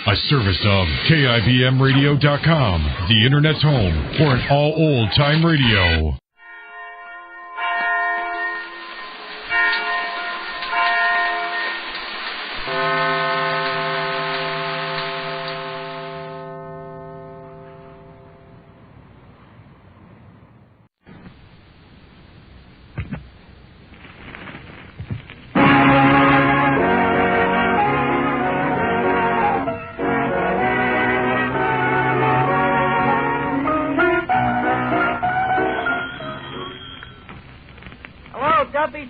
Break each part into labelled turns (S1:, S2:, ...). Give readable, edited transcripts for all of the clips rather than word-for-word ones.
S1: A service of KIBMradio.com, the Internet's home for an all old-time radio.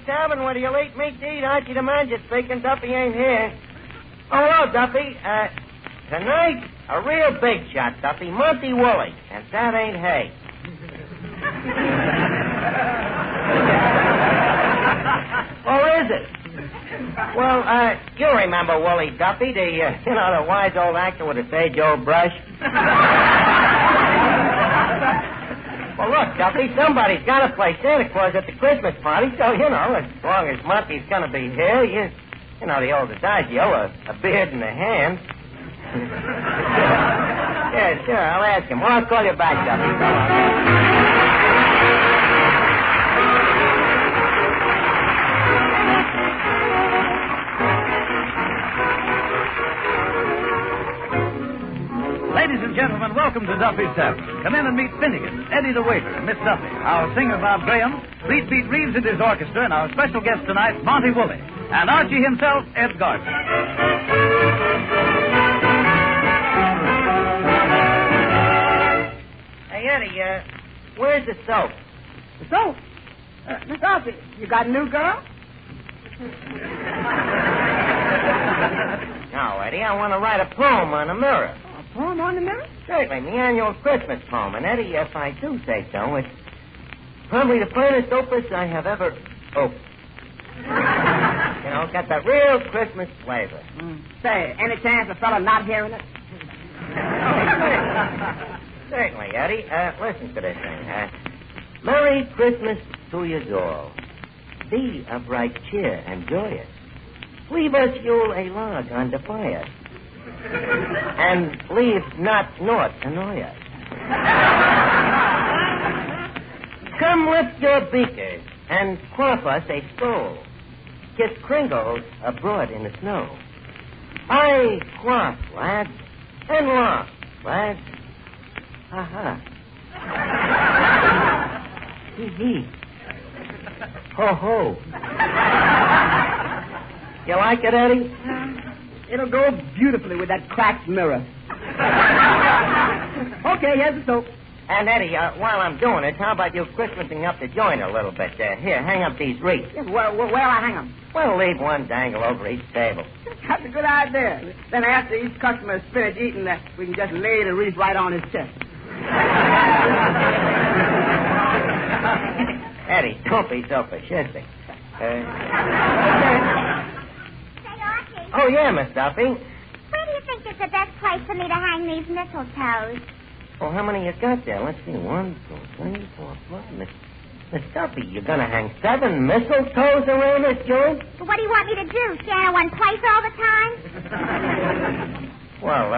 S2: Tavern, where do you eat meat to eat? Archie the manager speaking. Duffy ain't here. Oh, hello, Duffy. Tonight, a real big shot, Duffy. Monty Woolley. And that ain't hay. Or is it? Well, you remember Woolley, Duffy, the wise old actor with a sage old brush? Well, look, Duffy, somebody's got to play Santa Claus at the Christmas party, so, as long as Monty's going to be here, the old adagio, a beard in the hand. Yeah, sure, I'll ask him. Well, I'll call you back, Duffy.
S3: Ladies and gentlemen, welcome to Duffy's Tavern. Come in and meet Finnegan, Eddie the waiter, and Miss Duffy, our singer Bob Graham, Fleet Beat Reeves and his orchestra, and our special guest tonight, Monty Woolley, and Archie himself, Ed Gardner.
S2: Hey, Eddie, where's the soap?
S4: The soap? Miss Duffy, you got a new girl?
S2: No, Eddie, I want to write a poem on a mirror.
S4: Poem on the mirror?
S2: Certainly, the annual Christmas poem. And, Eddie, if I do say so, it's probably the finest opus I have ever opened. Got that real Christmas flavor.
S4: Say, any chance of a fella not hearing it?
S2: Certainly, Eddie. Listen to this thing. Merry Christmas to you all. Be of bright cheer and joyous. Leave us fuel a log on the fire. And leave not naught annoy us. Come lift your beakers and quaff us a skull. Kiss Kringles abroad in the snow. I quaff, lads, and laugh, lads. Ha-ha. Hee-hee. Ho-ho. You like it, Eddie?
S4: It'll go beautifully with that cracked mirror. Okay, here's the soap.
S2: And, Eddie, while I'm doing it, how about you Christmasing up the joint a little bit? Here, hang up these wreaths.
S4: Yes, where'll I hang them?
S2: Well, leave one dangle over each table.
S4: That's a good idea. Then after each customer has finished eating, we can just lay the wreath right on his chest.
S2: Eddie, don't be so fascistic. Oh, yeah, Miss Duffy.
S5: Where do you think is the best place for me to hang these mistletoes?
S2: Well, how many you got there? Let's see. 1, 2, 3, 4, 5. Miss Duffy, you're going to hang 7 mistletoes around this joint?
S5: But what do you want me to do? Stand in one place all the time?
S2: Well,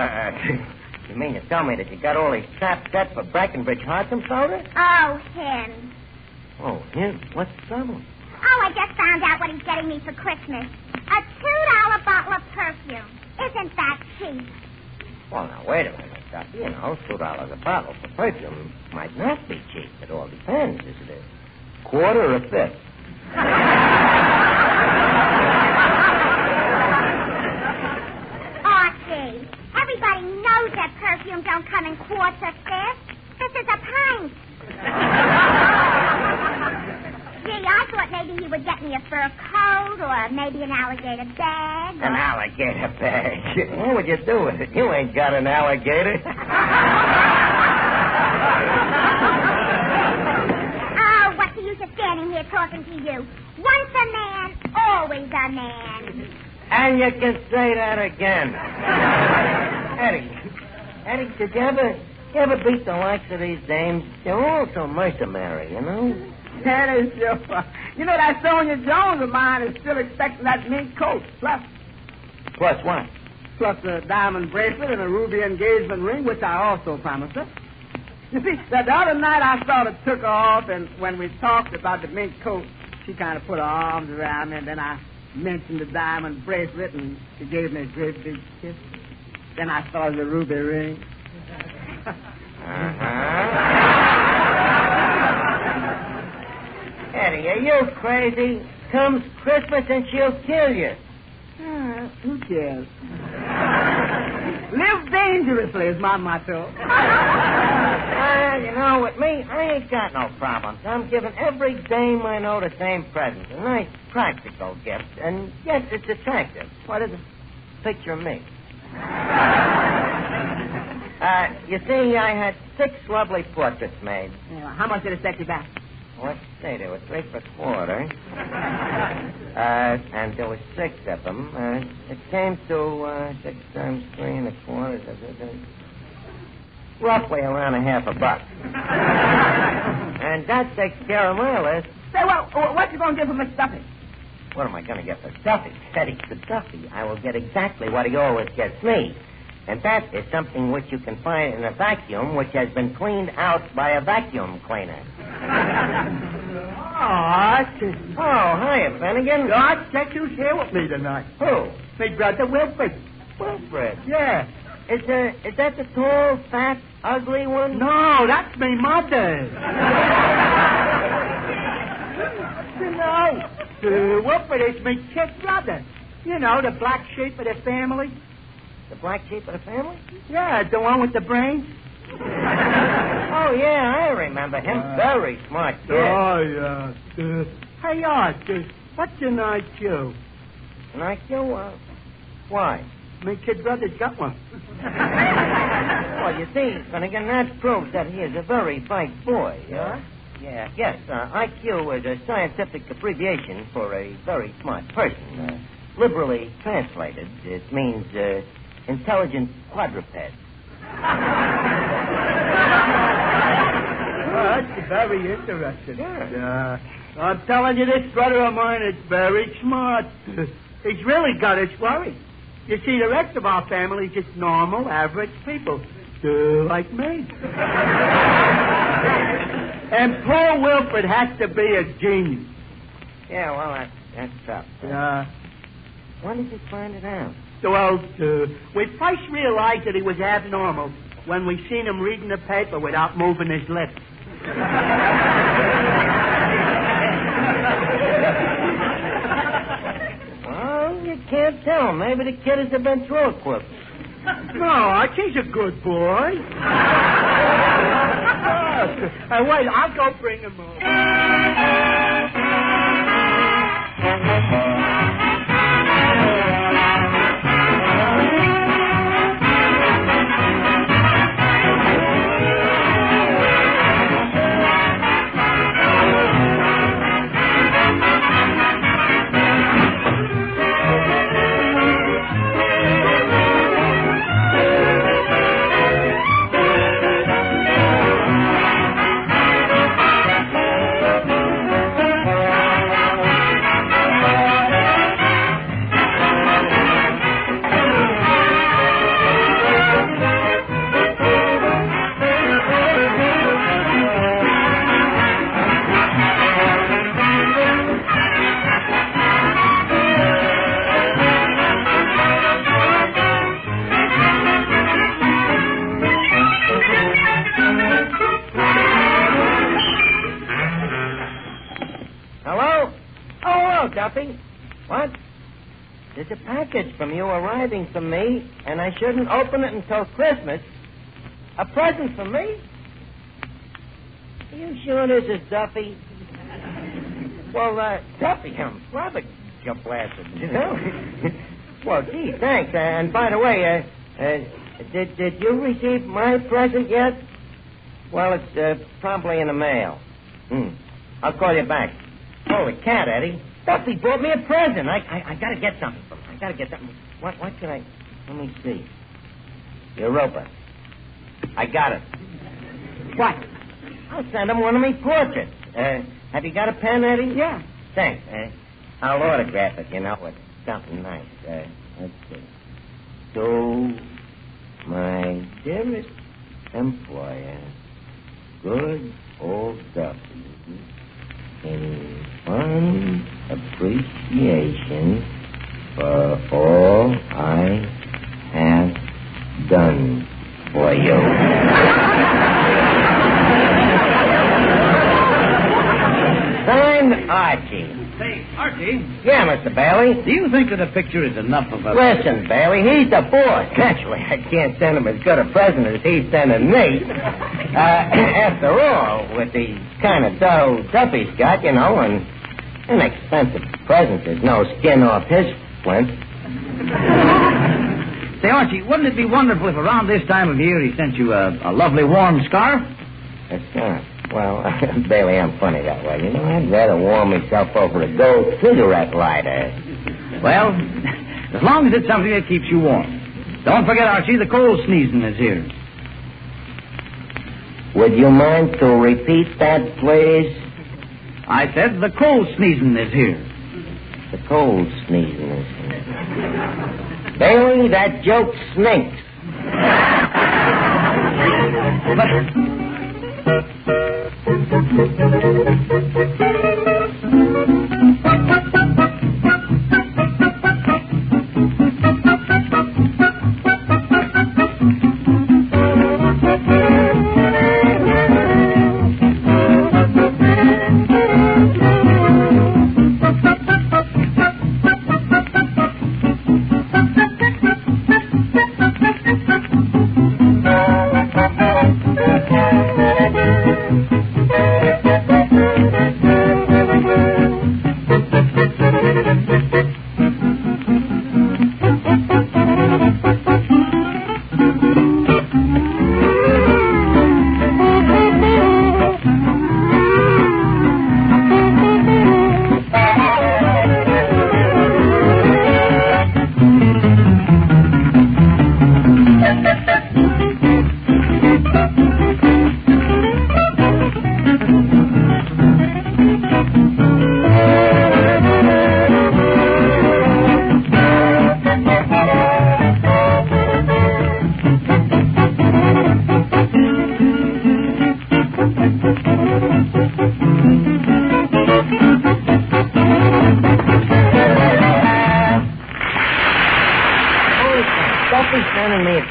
S2: you mean to tell me that you got all these traps set for Breckenridge Hotsum soda?
S5: Oh, him.
S2: Oh, him? What's the trouble?
S5: Oh, I just found out what he's getting me for Christmas. A $2 bottle of perfume. Isn't that cheap?
S2: Well, now, wait a minute, Duffy. $2 a bottle for perfume might not be cheap. It all depends. Is it a quarter or a fifth?
S5: Archie, everybody knows that perfume don't come in quarts or fifths. This is a pint. Gee, I thought maybe he would get me a fur coat or maybe an alligator bag.
S2: An alligator bag? What would you do with it? You ain't got an alligator.
S5: Oh, what's the use of standing here talking to you? Once a man, always a man.
S2: And you can say that again. Eddie, did you ever beat the likes of these dames? They're all so mercenary, you know?
S4: That is sure. You know, that Sonia Jones of mine is still expecting that mink coat. Plus
S2: what?
S4: plus a diamond bracelet and a ruby engagement ring, which I also promised her. You see, the other night I sort of took her off, and when we talked about the mink coat, she kind of put her arms around me, and then I mentioned the diamond bracelet, and she gave me a great big kiss. Then I saw the ruby ring.
S2: Eddie, are you crazy? Comes Christmas and she'll kill you.
S4: Who cares? Live dangerously is my motto.
S2: You know, with me, I ain't got no problems. I'm giving every dame I know the same present. A nice, practical gift. And yes, it's attractive. What is it? Picture me. You see, I had 6 lovely portraits made.
S4: Yeah, how much did it set you back?
S2: Let's say there were 3 for $1.25. And there were 6 of them. It came to 6 times 3 1/4. Roughly around $50. And that takes care of my list.
S4: Say, well, what you going to give for Mr. Duffy?
S2: What am I going to get for Duffy? Eddie, for Duffy, I will get exactly what he always gets me. And that is something which you can find in a vacuum which has been cleaned out by a vacuum cleaner.
S6: Oh,
S2: hiya, Finnegan.
S6: God, check who's here with me tonight.
S2: Who?
S6: My brother Wilfred.
S2: Wilfred.
S6: Yeah.
S2: Is that the tall, fat, ugly one?
S6: No, that's my mother. You know, Wilfred is my kid brother. You know, the black sheep of the family.
S2: The black sheep of the family?
S6: Yeah, the one with the brains.
S2: Oh, yeah, I remember him. Very smart kid.
S6: Oh, yeah. Hey, Art, what's an IQ?
S2: An IQ? Why?
S6: My kid brother's got one.
S2: Well, you see, Finnegan, that proves that he is a very bright boy.
S6: Yeah?
S2: Yeah, yes. IQ is a scientific abbreviation for a very smart person. Liberally translated, it means intelligent quadruped.
S6: That's very interesting.
S2: Yeah.
S6: I'm telling you, this brother of mine is very smart. He's really got his worry. You see, the rest of our family is just normal, average people, like me. And poor Wilfred has to be a genius.
S2: Yeah, well, that's tough. When did you find it out?
S6: Well, we first realized that he was abnormal when we seen him reading the paper without moving his lips.
S2: Well, you can't tell. Maybe the kid has a ventriloquist.
S6: No, he's a good boy. Wait, I'll go bring him over.
S2: Duffy? What? There's a package from you arriving for me, and I shouldn't open it until Christmas. A present for me? Are you sure this is Duffy? Well, Duffy, I'm flabbergasted, you know? Well, gee, thanks. And by the way, did you receive my present yet? Well, it's probably in the mail. I'll call you back. Holy cat, Eddie. Duffy bought me a present. I got to get something from him. I got to get something. What can I... Let me see. Europa. I got it. What? I'll send him one of me portraits. Have you got a pen, Eddie?
S4: Yeah.
S2: Thanks. I'll autograph it, you know, with something nice. Let's see. to my dearest employer, good old Duffy, in fond appreciation for all I have done for you. Signed, Archie.
S3: Say, Archie,
S2: Yeah, Mr. Bailey?
S3: do you think that a picture is enough of a...
S2: Listen, Bailey, he's the boss. Naturally, I can't send him as good a present as he's sending me. After all, with the kind of dough Duffy's got, you know, an inexpensive present is no skin off his flint.
S3: Say, Archie, wouldn't it be wonderful if around this time of year he sent you a lovely warm scarf?
S2: A scarf. Well, Bailey, I'm funny that way. You know, I'd rather warm myself over a gold cigarette lighter.
S3: Well, as long as it's something that keeps you warm. Don't forget, Archie, the cold sneezing is here.
S2: Would you mind to repeat that, please?
S3: I said the cold sneezing is here.
S2: The cold sneezing is here. Bailey, that joke stinks.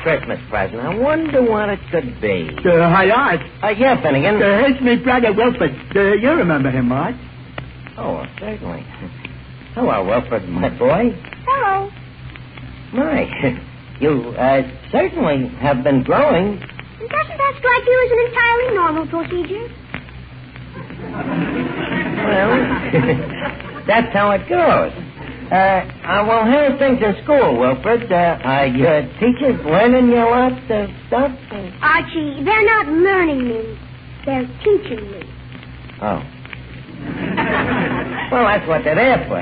S2: Christmas present. I wonder what it could be.
S6: Hi, Art.
S2: Yeah, Finnegan.
S6: It's me brother Wilfred. You remember him, Art?
S2: Oh, certainly. Hello, Wilfred, my boy.
S5: Hello.
S2: My, you certainly have been growing.
S5: Doesn't that strike you as an entirely normal procedure?
S2: Well, that's how it goes. Well, how's things in school, Wilfred? Are your teachers learning you a lot of stuff?
S5: Archie, they're not learning me. They're teaching me.
S2: Oh. Well, that's what they're there for.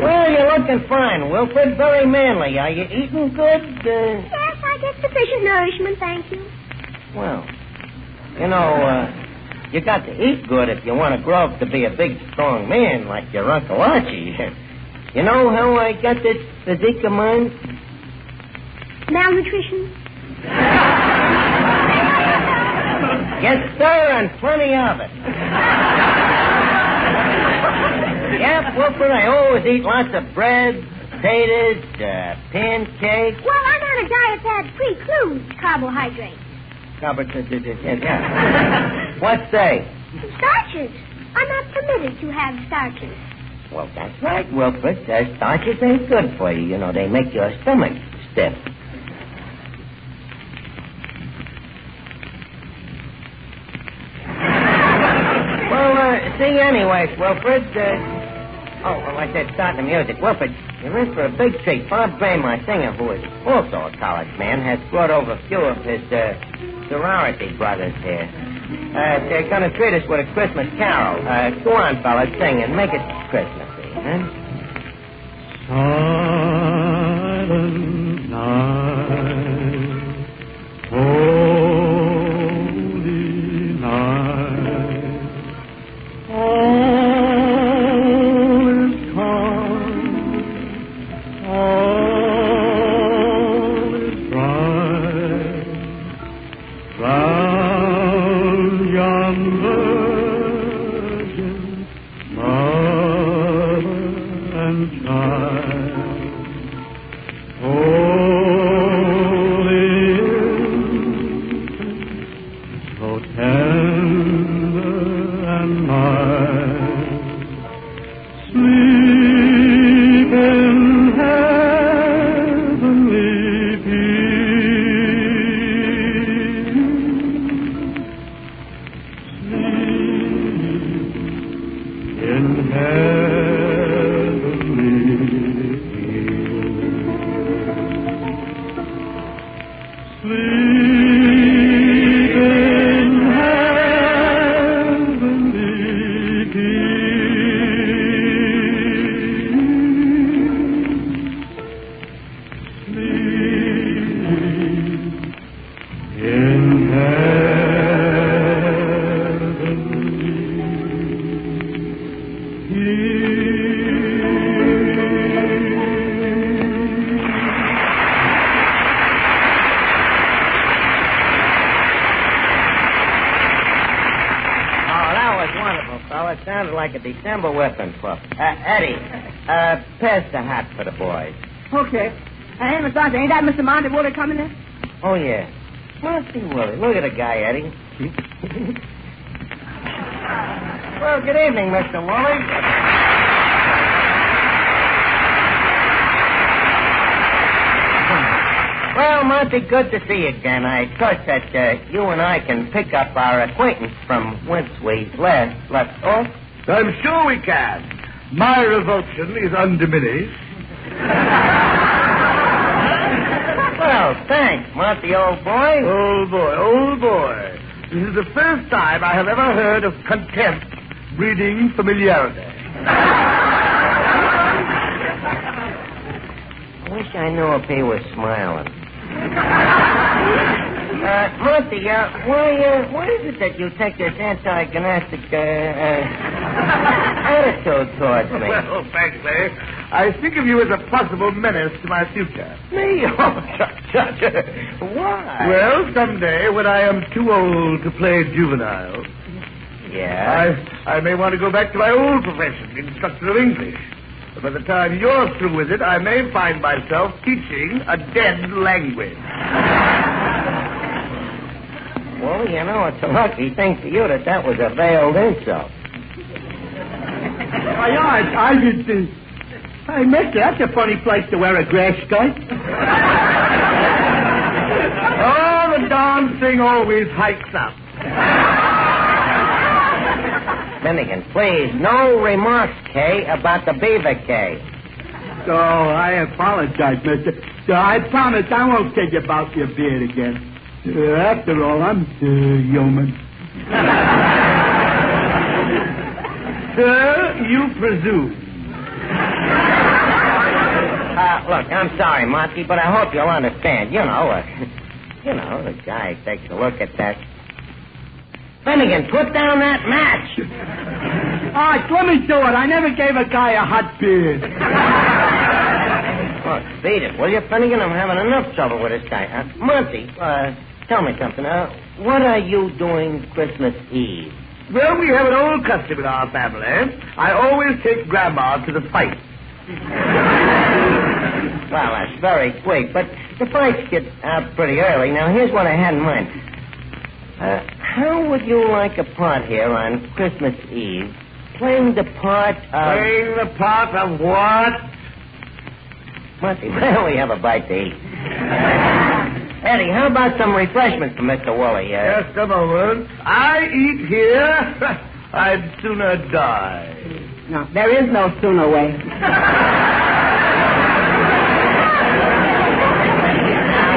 S2: Well, you're looking fine, Wilfred. Very manly. Are you eating good?
S5: Yes, I get sufficient nourishment, thank you.
S2: Well, you know, you got to eat good if you want to grow up to be a big, strong man like your Uncle Archie. You know how I got this physique of mine?
S5: Malnutrition?
S2: Yes, sir, and plenty of it. Yeah, Wilfred, I always eat lots of bread, potatoes, pancakes.
S5: Well, I'm on a diet that precludes carbohydrates.
S2: Yeah. What say?
S5: Starches. I'm not permitted to have starches.
S2: Well, that's right, Wilfred. Starches ain't good for you. You know, they make your stomach stiff. Well, see, anyways, Wilfred, I said, start the music. Wilfred, you're in for a big treat. Bob Gray, my singer, who is also a college man, has brought over a few of his, sorority brothers here. They're going to treat us with a Christmas carol. Go on, fellas, sing and make it Christmassy, huh?
S6: Silent night, holy night, all is calm
S2: Like a December whipping pup. Eddie, pass the hat for the boys.
S4: Okay. Hey, Amos, ain't that Mr. Monty Woolley coming in?
S2: Oh, yeah. Monty Woolley. Look at the guy, Eddie. Well, good evening, Mr. Woolley. Well, Monty, good to see you again. I trust that you and I can pick up our acquaintance from whence we left off.
S7: I'm sure we can. My revulsion is undiminished.
S2: Well, thanks, Monty, old boy.
S7: Old boy. This is the first time I have ever heard of contempt breeding familiarity.
S2: I wish I knew if he was smiling. Monty, why is it that you take this antagonistic attitude towards me?
S7: Well, frankly, I think of you as a possible menace to my future.
S2: Me? Oh, why?
S7: Well, someday when I am too old to play juvenile,
S2: yeah,
S7: I may want to go back to my old profession, instructor of English. But by the time you're through with it, I may find myself teaching a dead language.
S2: Well, you know, it's a lucky thing for you that was a veiled insult.
S6: I did think. Hey, mister, that's a funny place to wear a grass skirt.
S7: Oh, the darn thing always hikes up.
S2: Finnegan, please, no remarks, Kay, about the beaver Kay.
S6: Oh, I apologize, mister. So I promise I won't tell you about your beard again. After all, I'm yeoman.
S7: Sir, you presume.
S2: Look, I'm sorry, Monty, but I hope you'll understand. You know, the guy takes a look at that. Finnegan, put down that match.
S6: All right, let me do it. I never gave a guy a hot beard.
S2: Look, beat it, will you, Finnegan? I'm having enough trouble with this guy. Monty, tell me something. What are you doing Christmas Eve?
S7: Well, we have an old custom in our family. I always take Grandma to the fight.
S2: Well, that's very quick, but the fights get out pretty early. Now, here's what I had in mind. How would you like a part here on Christmas Eve? Playing the part of...
S7: Playing the part of what?
S2: Monty, why don't we have a bite to eat? Eddie, how about some refreshments for Mr. Woolley?
S7: Just a moment. I eat here. I'd sooner die.
S4: No, there is no sooner way.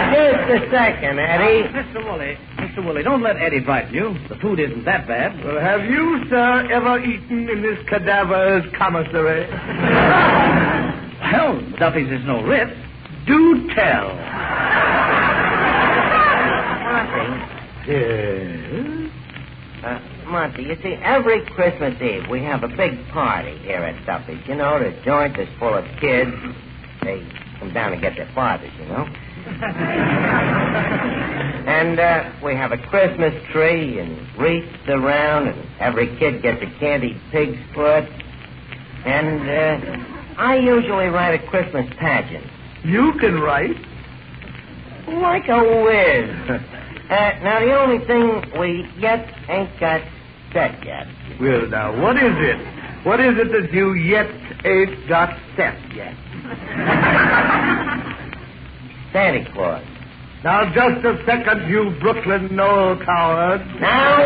S2: Just a second, Eddie.
S3: Mr. Woolley, don't let Eddie frighten you. The food isn't that bad.
S7: Well, have you, sir, ever eaten in this cadaver's commissary?
S3: Well, Duffy's is no Ritz.
S7: Do tell.
S2: Yes? Monty, you see, every Christmas Eve we have a big party here at Duffy's. You know, the joint is full of kids. They come down to get their fathers, you know. And we have a Christmas tree and wreaths around, and every kid gets a candied pig's foot. And, of I usually write a Christmas pageant.
S7: You can write.
S2: Like a whiz. Now, the only thing we yet ain't got set yet.
S7: Well, now, what is it? What is it that you yet ain't got set yet?
S2: Santa Claus.
S7: Now, just a second, you Brooklyn Knoll coward.
S2: Now,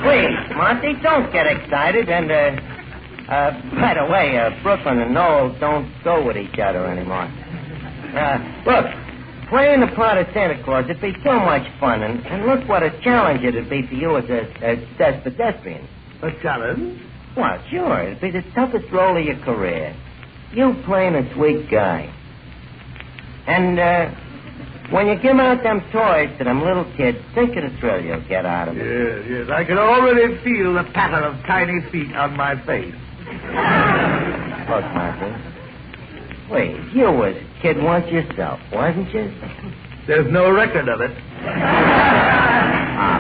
S2: please, Monty, don't get excited. And, by the way, Brooklyn and Knoll don't go with each other anymore. Look, playing the part of Santa Claus, it'd be so much fun. And look what a challenge it'd be for you as a pedestrian.
S7: A challenge?
S2: Well, sure. It'd be the toughest role of your career. You playing a sweet guy. And, when you give out them toys to them little kids, think of the thrill you'll get out of it.
S7: Yes. I can already feel the patter of tiny feet on my face.
S2: Look, Martha. Please, you was a kid once yourself, wasn't you?
S7: There's no record of it.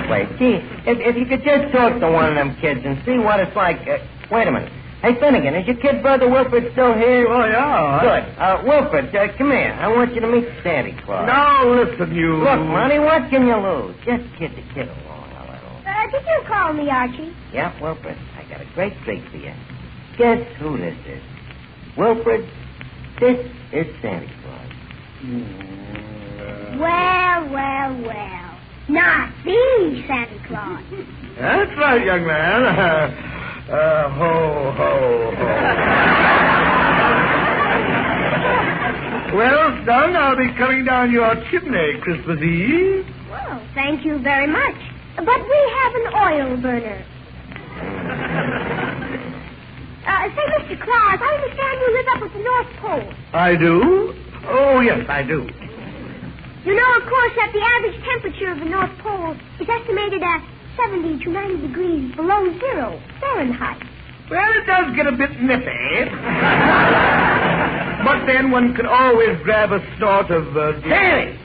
S2: Please. Gee, if you could just talk to one of them kids and see what it's like. Wait a minute. Hey, Finnegan, is your kid brother Wilfred still here?
S7: Oh, yeah.
S2: Good. Wilfred, come here. I want you to meet Santa Claus.
S7: Now, listen, you...
S2: Look, Monty, what can you lose? Just kid the kid along a little.
S5: Did you call me, Archie?
S2: Yeah, Wilfred, I got a great treat for you. Guess who this is? Wilfred, this is Santa Claus.
S5: Well. Not the Santa Claus.
S7: That's right, young man. Ho, ho, ho. Well, son, I'll be coming down your chimney Christmas Eve.
S5: Well, thank you very much. But we have an oil burner. Say, Mr. Claus, I understand you live up at the North Pole.
S7: I do? Oh, yes, I do.
S5: You know, of course, that the average temperature of the North Pole is estimated at 70 to 90 degrees below zero Fahrenheit.
S7: Well, it does get a bit nippy. But then one can always grab a snort of...
S2: Sandy!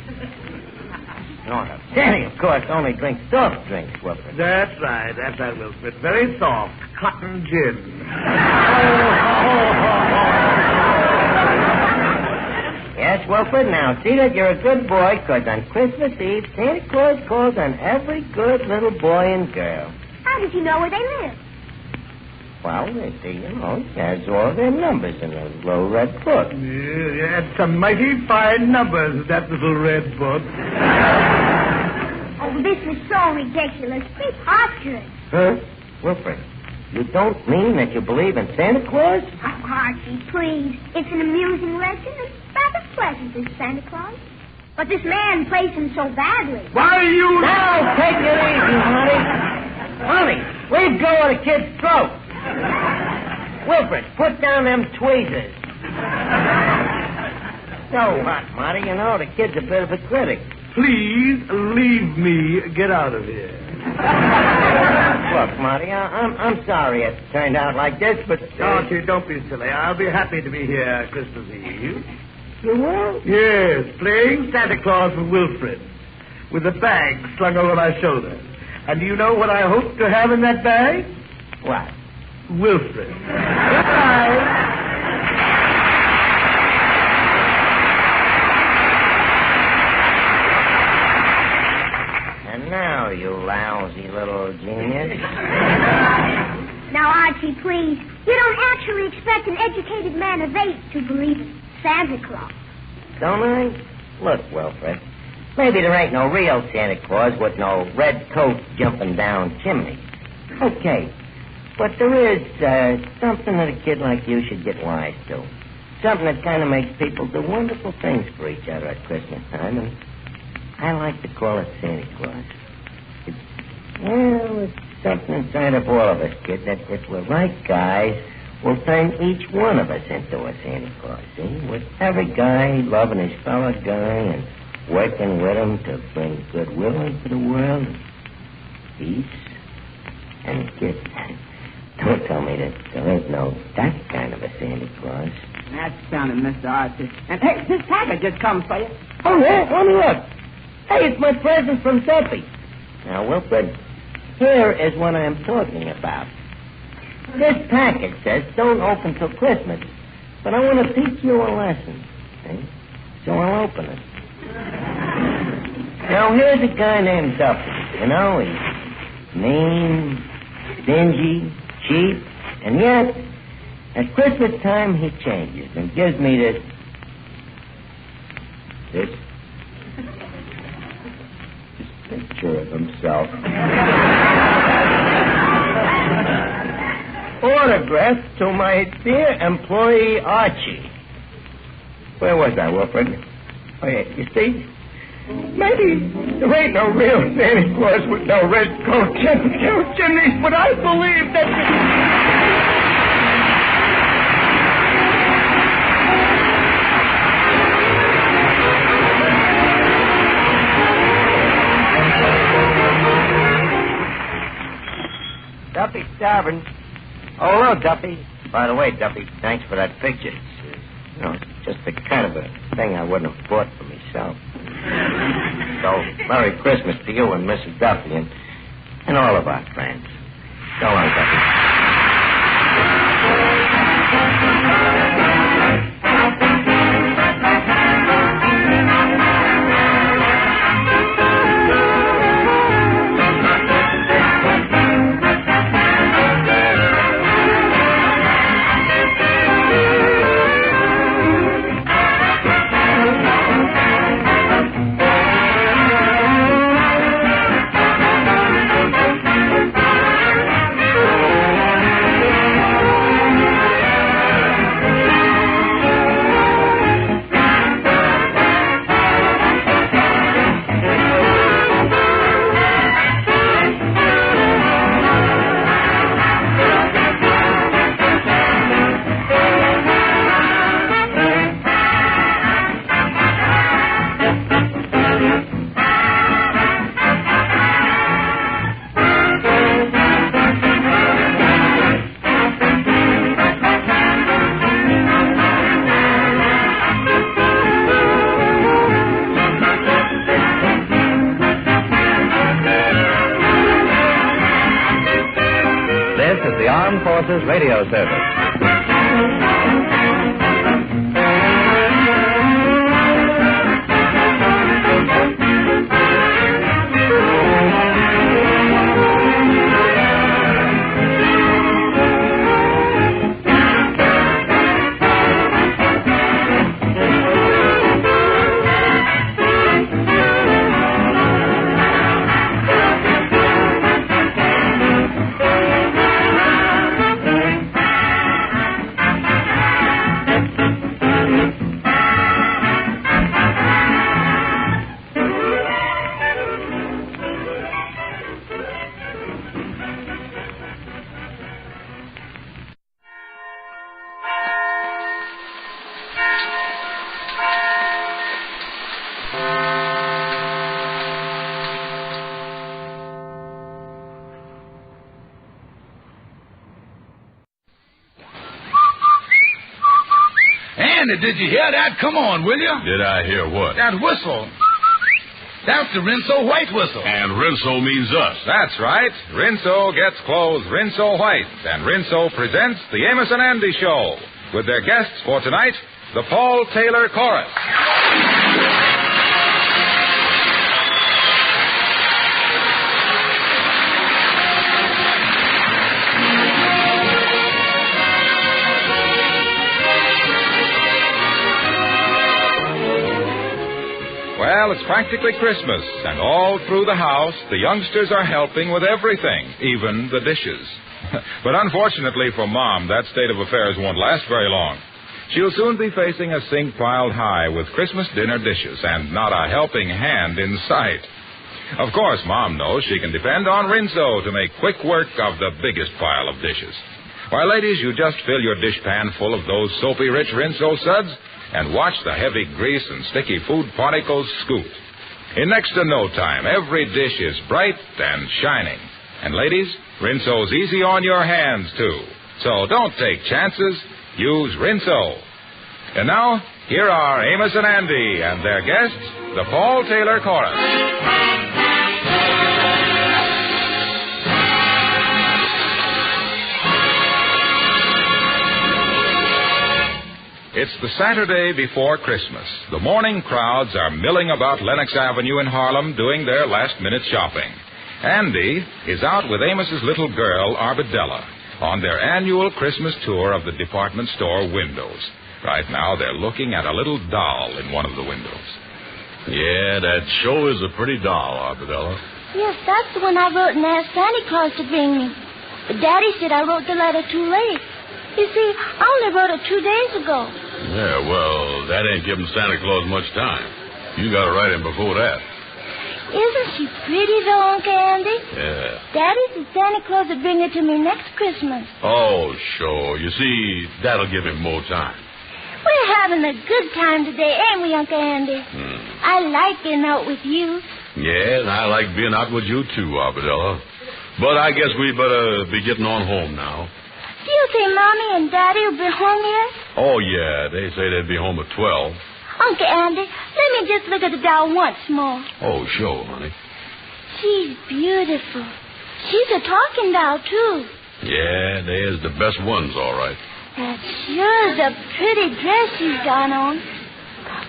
S2: Snort of Sandy, of course, only drinks soft drinks, Wilfred.
S7: That's right, Wilfred. Very soft. Cotton gin.
S2: Yes, Wilfred, now see that you're a good boy, because on Christmas Eve, Santa Claus calls on every good little boy and girl.
S5: How did you know where they live?
S2: Well, they see, has all their numbers in a little red book.
S7: Yeah, some mighty fine numbers, that little red book.
S5: Oh, this is so ridiculous. Preposterous.
S2: Huh? Wilfred, you don't mean that you believe in Santa Claus?
S5: Oh, Archie, please. It's an amusing legend and rather pleasant, this Santa Claus. But this man plays him so badly.
S7: Why, you...
S2: Now, take it easy, Monty. Monty, leave go of the kid's throat. Wilfred, put down them tweezers. So what, Monty? You know, the kid's a bit of a critic.
S7: Please leave me. Get out of here.
S2: Look, Monty, I'm sorry it turned out like this, but...
S7: Archie, don't be silly. I'll be happy to be here Christmas Eve.
S2: You will?
S7: Yes, playing Santa Claus with Wilfred, with a bag slung over my shoulder. And do you know what I hope to have in that bag?
S2: What?
S7: Wilfred. Goodbye.
S2: Now, you lousy little genius.
S5: Now, Archie, please. You don't actually expect an educated man of 8 to believe in Santa Claus.
S2: Don't I? Look, Wilfred, maybe there ain't no real Santa Claus with no red coat jumping down chimneys. Okay, but there is something that a kid like you should get wise to. Something that kind of makes people do wonderful things for each other at Christmas time, and I like to call it Santa Claus. It's something inside of all of us, kid, that if we're right guys, we'll turn each one of us into a Santa Claus, see? With every guy loving his fellow guy and working with him to bring goodwill into the world, peace, and kid, don't tell me that there ain't no that kind of a Santa Claus.
S4: That's sounding, Mr. Archie. And, hey, this package just comes for you.
S2: Oh, yeah? Let me look. Hey, it's my present from Duffy. Now, Wilfred, here is what I'm talking about. This packet says don't open till Christmas. But I want to teach you a lesson. See? So I'll open it. Now, here's a guy named Duffy. You know, he's mean, stingy, cheap, and yet, at Christmas time, he changes and gives me this picture of himself. Autographed to my dear employee, Archie. Where was I, Wilfred? Oh, yeah, you see? Maybe there ain't no real Santa Claus with no red coat and chimneys, but I believe that... Duffy, Tavern. Oh, hello, Duffy. By the way, Duffy, thanks for that picture. It's just the kind of a thing I wouldn't have bought for myself. So, Merry Christmas to you and Mrs. Duffy and all of our friends. So long, Duffy. Radio service.
S8: Did you hear that? Come on, will you?
S1: Did I hear what?
S8: That whistle. That's the Rinso White whistle.
S1: And Rinso means us.
S9: That's right. Rinso gets clothes Rinso White. And Rinso presents the Amos and Andy Show with their guests for tonight, the Paul Taylor Chorus. Well, it's practically Christmas, and all through the house, the youngsters are helping with everything, even the dishes. But unfortunately for Mom, that state of affairs won't last very long. She'll soon be facing a sink piled high with Christmas dinner dishes and not a helping hand in sight. Of course, Mom knows she can depend on Rinso to make quick work of the biggest pile of dishes. Why, ladies, you just fill your dishpan full of those soapy-rich Rinso suds and watch the heavy grease and sticky food particles scoot. In next to no time, every dish is bright and shining. And ladies, Rinso's easy on your hands, too. So don't take chances. Use Rinso. And now, here are Amos and Andy and their guests, the Paul Taylor Chorus. It's the Saturday before Christmas. The morning crowds are milling about Lenox Avenue in Harlem doing their last-minute shopping. Andy is out with Amos's little girl, Arbadella, on their annual Christmas tour of the department store windows. Right now, they're looking at a little doll in one of the windows.
S10: Yeah, that sure is a pretty doll, Arbadella.
S5: Yes, that's the one I wrote and asked Santa Claus to bring me. But Daddy said I wrote the letter too late. You see, I only wrote it 2 days ago.
S10: Yeah, well, that ain't giving Santa Claus much time. You got to write him before that.
S5: Isn't she pretty, though, Uncle Andy?
S10: Yeah.
S5: Daddy said Santa Claus would bring her to me next Christmas.
S10: Oh, sure. You see, that'll give him more time.
S5: We're having a good time today, ain't we, Uncle Andy? I like being out with you.
S10: Yeah, and I like being out with you, too, Arbadella. But I guess we better be getting on home now.
S5: Do you think Mommy and Daddy will be home yet?
S10: Oh, yeah. They say they'd be home at 12.
S5: Uncle Andy, let me just look at the doll once more.
S10: Oh, sure, honey.
S5: She's beautiful. She's a talking doll, too.
S10: Yeah, there's the best ones, all right.
S5: That sure is a pretty dress she's got on.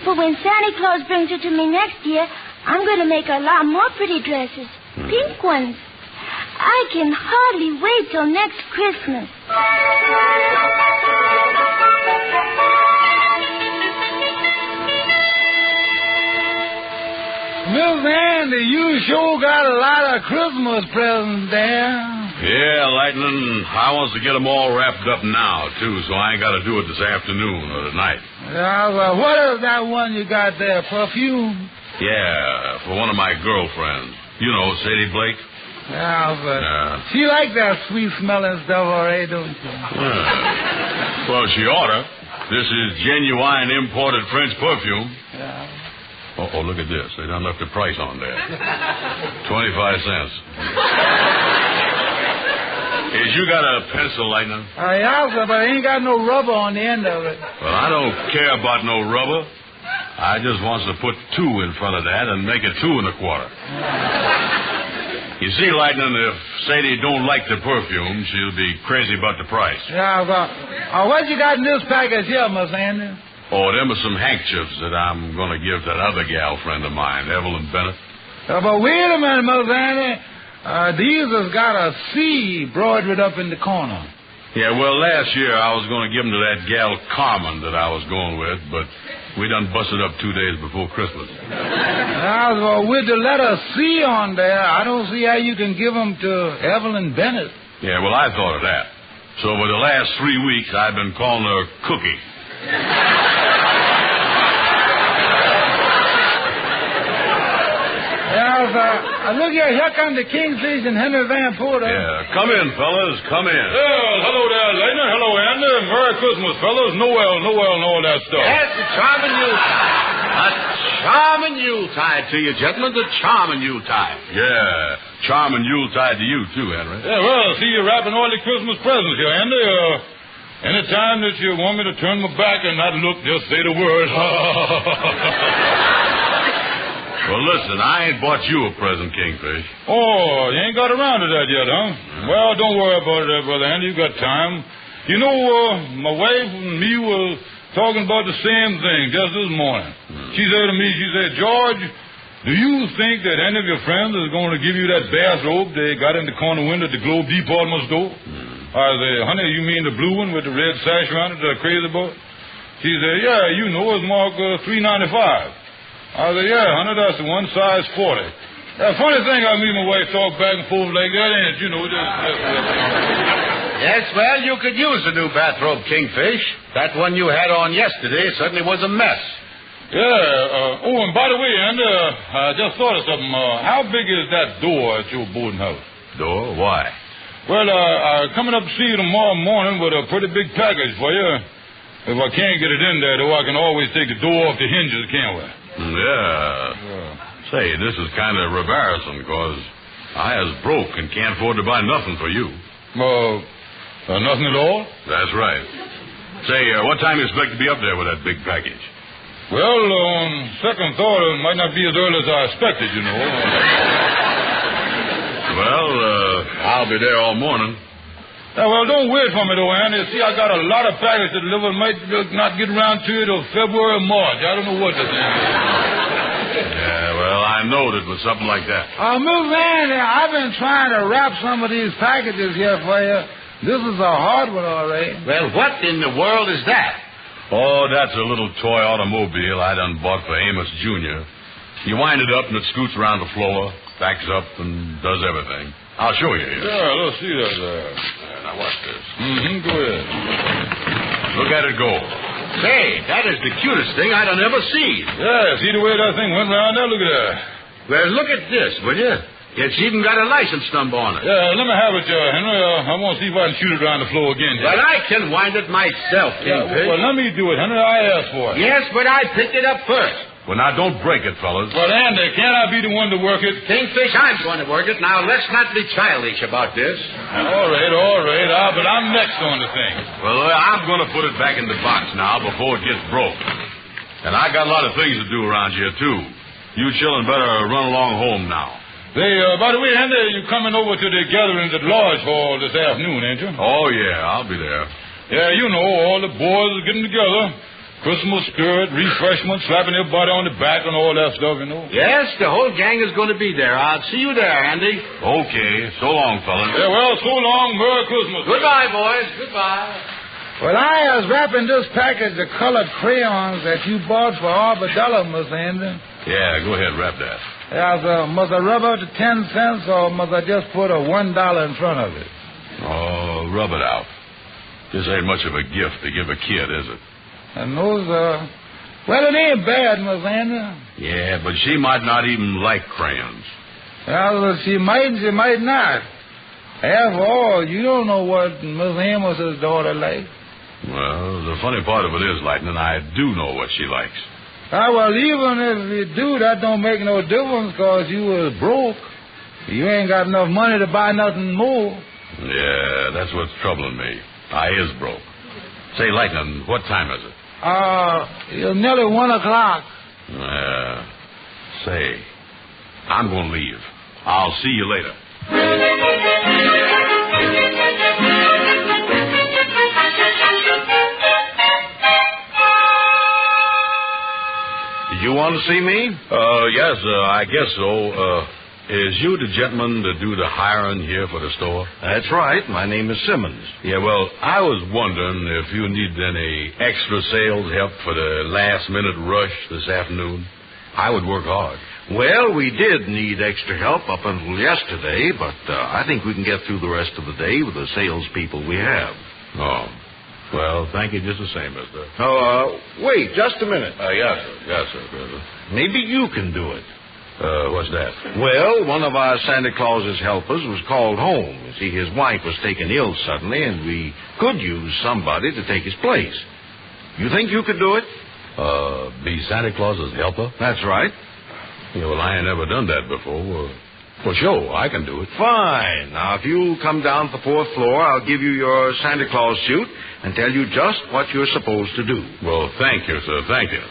S5: But when Santa Claus brings her to me next year, I'm going to make her a lot more pretty dresses. Pink ones. I can hardly wait till next Christmas.
S11: Miss Andy, you sure got a lot of Christmas presents there.
S10: Yeah, Lightning, I wants to get them all wrapped up now, too, so I ain't got to do it this afternoon or tonight.
S11: Yeah, well, what is that one you got there, perfume?
S10: Yeah, for one of my girlfriends. You know, Sadie Blake.
S11: Yeah, but she like that sweet-smelling stuff already, don't she?
S10: Yeah. Well, she oughta. This is genuine imported French perfume.
S11: Yeah.
S10: Oh, look at this. They done left a price on there. 25 cents. Hey, you got a pencil, Lightning?
S11: Yeah, sir, but I ain't got no rubber on the end of it.
S10: Well, I don't care about no rubber. I just wants to put 2 in front of that and make it 2 1/4. You see, Lightning, if Sadie don't like the perfume, she'll be crazy about the price.
S11: Yeah, well, what you got in this package here, Miss Andy?
S10: Oh, them are some handkerchiefs that I'm going to give that other gal friend of mine, Evelyn Bennett.
S11: But wait a minute, Miss Andy. These has got a C broidered up in the corner.
S10: Yeah, well, last year I was going to give them to that gal Carmen that I was going with, but we done busted up 2 days before Christmas.
S11: Well, with the letter C on there, I don't see how you can give them to Evelyn Bennett.
S10: Yeah, well, I thought of that. So for the last 3 weeks, I've been calling her Cookie.
S11: Look here comes the Kingfish and Henry Van Porter.
S10: Yeah, come in, fellas, come in.
S9: Well, hello there, Lightning. Hello, Andy. Merry Christmas, fellas. Noel, and all that stuff.
S7: That's the charming Yuletide. A charming Yuletide to you, gentlemen. The charming Yuletide.
S10: Yeah, charming Yuletide to you, too, Henry.
S9: Yeah, well, see you wrapping all the Christmas presents here, Andy. Any time that you want me to turn my back and not look, just say the word.
S10: Well, listen, I ain't bought you a present, Kingfish.
S9: Oh, you ain't got around to that yet, huh? Well, don't worry about it, Brother Andy. You got time. You know, my wife and me were talking about the same thing just this morning. She said to me, George, do you think that any of your friends is going to give you that bathrobe they got in the corner window at the Globe department store? Honey, you mean the blue one with the red sash around it that I'm crazy about? She said, yeah, you know, it's marked $3.95. I said, yeah, honey, that's the one size 40. Funny thing, I mean, my wife talk back and forth like that, ain't it? You know,
S7: Yes, well, you could use a new bathrobe, Kingfish. That one you had on yesterday certainly was a mess.
S9: Yeah, and by the way, Andy, I just thought of something. How big is that door at your boarding house?
S10: Door? Why?
S9: Well, I'm coming up to see you tomorrow morning with a pretty big package for you. If I can't get it in there, though, I can always take the door off the hinges, can't we?
S10: Yeah. Say, this is kind of embarrassing, because I is broke and can't afford to buy nothing for you.
S9: Nothing at all?
S10: That's right. Say, what time do you expect to be up there with that big package?
S9: Well, on second thought, it might not be as early as I expected, you know.
S10: Well, I'll be there all morning.
S11: Well, don't wait for me, though, Andy. See, I got a lot of packages to deliver. Might not get around to you till February or March. I don't know what to think.
S10: Yeah, well, I knowed it was something like that.
S11: Miss Andy, I've been trying to wrap some of these packages here for you. This is a hard one, all right.
S10: Well, what in the world is that? Oh, that's a little toy automobile I done bought for Amos Jr. You wind it up and it scoots around the floor, backs up, and does everything. I'll show you here.
S11: Yeah, let's see that there.
S10: Now, watch this.
S11: Go ahead.
S10: Look at it go. Say, that is the cutest thing I done ever seen.
S11: Yeah, see the way that thing went round there? Look at that.
S10: Well, look at this, will you? It's even got a license number on it.
S11: Yeah, let me have it, Henry. I want to see if I can shoot it around the floor again.
S10: But I can wind it myself, Kingfish.
S11: Well, let me do it, Henry. I asked for it.
S10: Yes, but I picked it up first. Well, now, don't break it, fellas.
S11: Well, Andy, can't I be the one to work it?
S10: Kingfish, I'm going to work it. Now, let's not be childish about this.
S11: All right. But I'm next on the thing.
S10: Well, I'm going to put it back in the box now before it gets broke. And I got a lot of things to do around here, too. You children better run along home now.
S11: Say, by the way, Andy, you coming over to the gathering at the Lodge Hall this afternoon, ain't you?
S10: Oh, yeah, I'll be there.
S11: Yeah, you know, all the boys are getting together. Christmas spirit, refreshment, slapping everybody on the back and all that stuff, you know.
S10: Yes, the whole gang is going to be there. I'll see you there, Andy. Okay. So long, fellas.
S11: Yeah, well, so long. Merry Christmas.
S10: Goodbye, boys. Goodbye.
S11: Well, I was wrapping this package of colored crayons that you bought for $1, Miss Andy.
S10: Yeah, go ahead, wrap that.
S11: Must I rub out the 10 cents or must I just put a $1 in front of it?
S10: Oh, rub it out. This ain't much of a gift to give a kid, is it?
S11: And those, well, it ain't bad, Miss Andy.
S10: Yeah, but she might not even like crayons.
S11: Well, she might not. After all, you don't know what Miss Amos's daughter likes.
S10: Well, the funny part of it is, Lightning, I do know what she likes.
S11: Well, even if you do, that don't make no difference because you was broke. You ain't got enough money to buy nothing more.
S10: Yeah, that's what's troubling me. I is broke. Say, Lightning, what time is it?
S11: It's nearly 1 o'clock.
S10: Say, I'm going to leave. I'll see you later. Did you want to see me? Yes, I guess so. Is you the gentleman to do the hiring here for the store? That's right. My name is Simmons. Yeah, well, I was wondering if you need any extra sales help for the last-minute rush this afternoon. I would work hard. Well, we did need extra help up until yesterday, but I think we can get through the rest of the day with the salespeople we have. Oh. Well, thank you just the same, mister. Wait, just a minute. Yes, sir, brother. Maybe you can do it. What's that? Well, one of our Santa Claus's helpers was called home. You see, his wife was taken ill suddenly, and we could use somebody to take his place. You think you could do it? Be Santa Claus's helper? That's right. Yeah, well, I ain't never done that before. For sure, I can do it. Fine. Now, if you come down to the 4th floor, I'll give you your Santa Claus suit and tell you just what you're supposed to do. Well, thank you, sir. Thank you.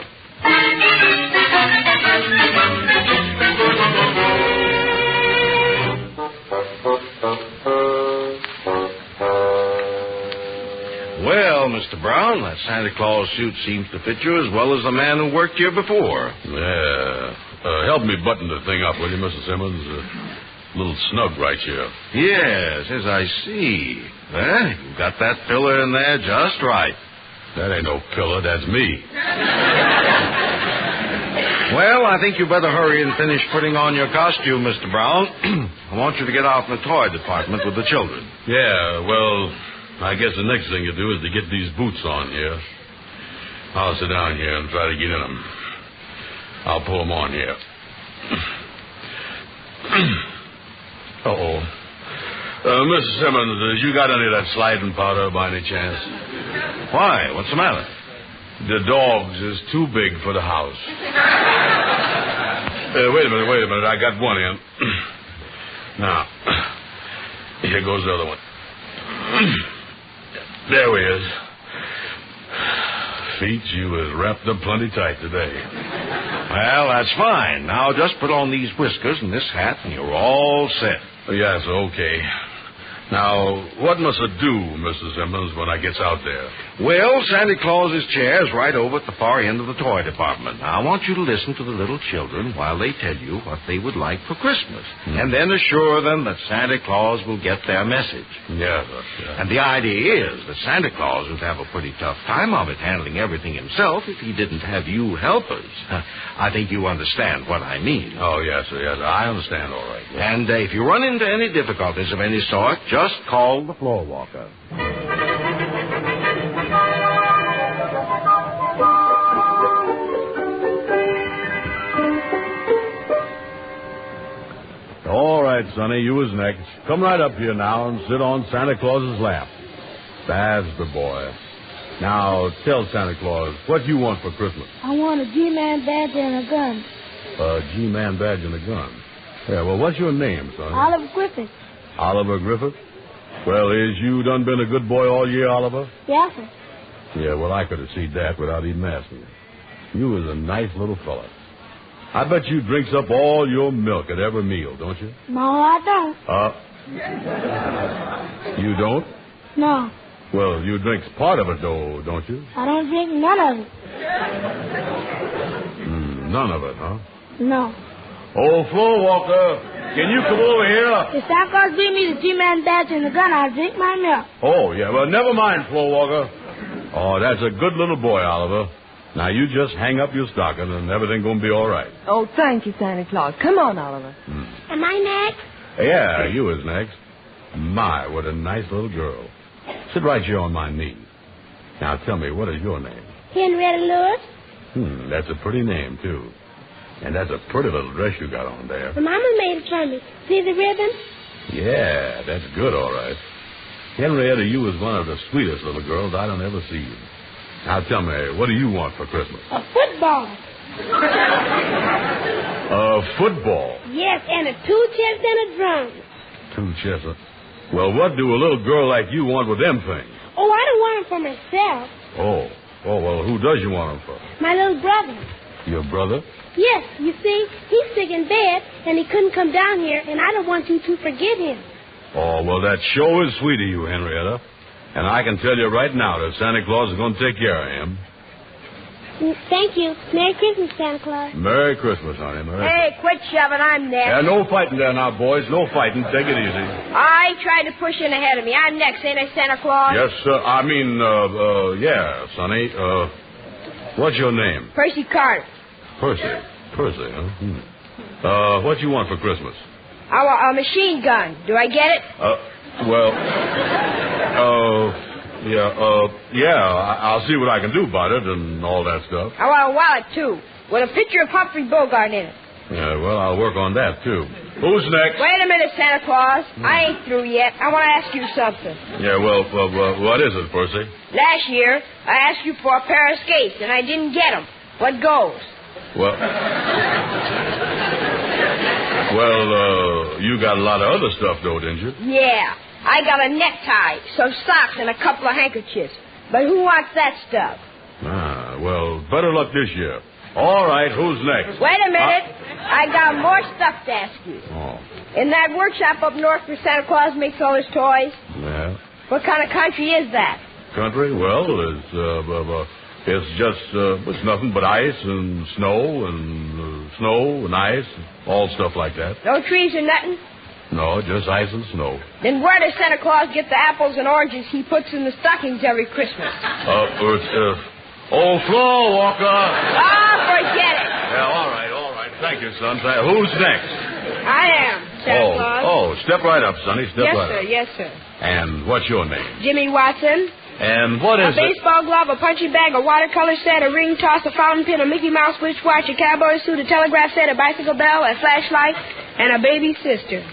S10: Well, Mr. Brown, that Santa Claus suit seems to fit you as well as the man who worked here before. Yeah. Help me button the thing up, will you, Mr. Simmons? A little snug right here. Yes, as I see. Well, you got that pillar in there just right. That ain't no pillar, that's me. Well, I think you better hurry and finish putting on your costume, Mr. Brown. I want you to get out in the toy department with the children. Yeah, well, I guess the next thing you do is to get these boots on here. I'll sit down here and try to get in them. I'll pull them on here. Uh-oh. Mr. Simmons, you got any of that sliding powder by any chance? Why? What's the matter? The dogs is too big for the house. Wait a minute. I got one in. Now, here goes the other one. There he is. Feet, you was wrapped up plenty tight today. Well, that's fine. Now just put on these whiskers and this hat, and you're all set. Yes, okay. Now, what must I do, Mrs. Emmons, when I gets out there?
S12: Well, Santa Claus's chair is right over at the far end of the toy department. Now, I want you to listen to the little children while they tell you what they would like for Christmas. And then assure them that Santa Claus will get their message.
S10: Yeah.
S12: And the idea is that Santa Claus would have a pretty tough time of it handling everything himself if he didn't have you helpers. I think you understand what I mean.
S10: Oh, yes, sir, yes, sir. I understand all right. Yes.
S12: And if you run into any difficulties of any sort, just call the floor walker.
S13: All right, Sonny, you was next. Come right up here now and sit on Santa Claus's lap. That's the boy. Now, tell Santa Claus, what you want for Christmas?
S5: I want a G-Man badge and a gun.
S13: A G-Man badge and a gun. Yeah, well, what's your name, son?
S5: Oliver Griffith.
S13: Oliver Griffith? Well, is you done been a good boy all year, Oliver?
S5: Yes, sir.
S13: Yeah, well, I could have seen that without even asking you. You was a nice little fella. I bet you drinks up all your milk at every meal, don't you?
S5: No, I don't.
S13: You don't?
S5: No.
S13: Well, you drinks part of it, though, don't you?
S5: I don't drink none of it.
S13: None of it, huh?
S5: No.
S13: Oh, floor walker, can you come over here?
S5: If Santa Claus bring me the G-Man badge and the gun, I'll drink my milk.
S13: Oh, yeah, well, never mind, floor walker. Oh, that's a good little boy, Oliver. Now, you just hang up your stocking and everything gonna be all right.
S14: Oh, thank you, Santa Claus. Come on, Oliver.
S5: Am I next?
S13: Yeah, you was next. My, what a nice little girl. Sit right here on my knee. Now, tell me, what is your name?
S5: Henrietta Lewis.
S13: That's a pretty name, too. And that's a pretty little dress you got on there.
S5: The mama made it for me. See the ribbon?
S13: Yeah, that's good, all right. Henrietta, you was one of the sweetest little girls I done ever seen. Now, tell me, what do you want for Christmas?
S5: A football.
S13: A football?
S5: Yes, and a 2 chests and a drum.
S13: 2 chests? Well, what do a little girl like you want with them things?
S5: Oh, I don't want them for myself.
S13: Oh, well, who does you want them for?
S5: My little brother.
S13: Your brother?
S5: Yes, you see, he's sick in bed, and he couldn't come down here, and I don't want you to forget him.
S13: Oh, well, that sure is sweet of you, Henrietta. And I can tell you right now that Santa Claus is going to take care of him.
S5: Thank you. Merry Christmas, Santa Claus.
S13: Merry Christmas, honey.
S15: Hey, quit shoving. I'm next.
S13: Yeah, no fighting there now, boys. No fighting. Take it easy.
S15: I tried to push in ahead of me. I'm next, ain't I, Santa Claus?
S13: Yes, sir. Yeah, Sonny. What's your name?
S15: Percy Carter.
S13: Percy, huh? What you want for Christmas?
S15: I want a machine gun. Do I get it?
S13: I'll see what I can do about it and all that stuff.
S15: I want a wallet, too, with a picture of Humphrey Bogart in it.
S13: Yeah, well, I'll work on that, too. Who's next?
S15: Wait a minute, Santa Claus. I ain't through yet. I want to ask you something.
S13: Yeah, well, what is it, Percy?
S15: Last year, I asked you for a pair of skates, and I didn't get them. What goes?
S13: Well, you got a lot of other stuff, though, didn't you?
S15: Yeah. I got a necktie, some socks, and a couple of handkerchiefs. But who wants that stuff?
S13: Well, better luck this year. All right, who's next?
S15: Wait a minute. I got more stuff to ask you.
S13: Oh.
S15: In that workshop up north where Santa Claus makes all his toys?
S13: Yeah.
S15: What kind of country is that?
S13: Country? Well, it's just, it's nothing but ice and snow and ice, all stuff like that.
S15: No trees or nothing?
S13: No, just ice and snow.
S15: Then where does Santa Claus get the apples and oranges he puts in the stockings every Christmas?
S13: Old floor walker.
S15: Forget it.
S13: Yeah, all right. Thank you, son. Who's next?
S15: I am, Santa Claus.
S13: Oh, step right up, Sonny. Step right up.
S15: Yes, sir.
S13: And what's your name?
S15: Jimmy Watson.
S13: And what is
S15: a baseball glove, a punching bag, a watercolor set, a ring toss, a fountain pen, a Mickey Mouse wristwatch, a cowboy suit, a telegraph set, a bicycle bell, a flashlight, and a baby sister.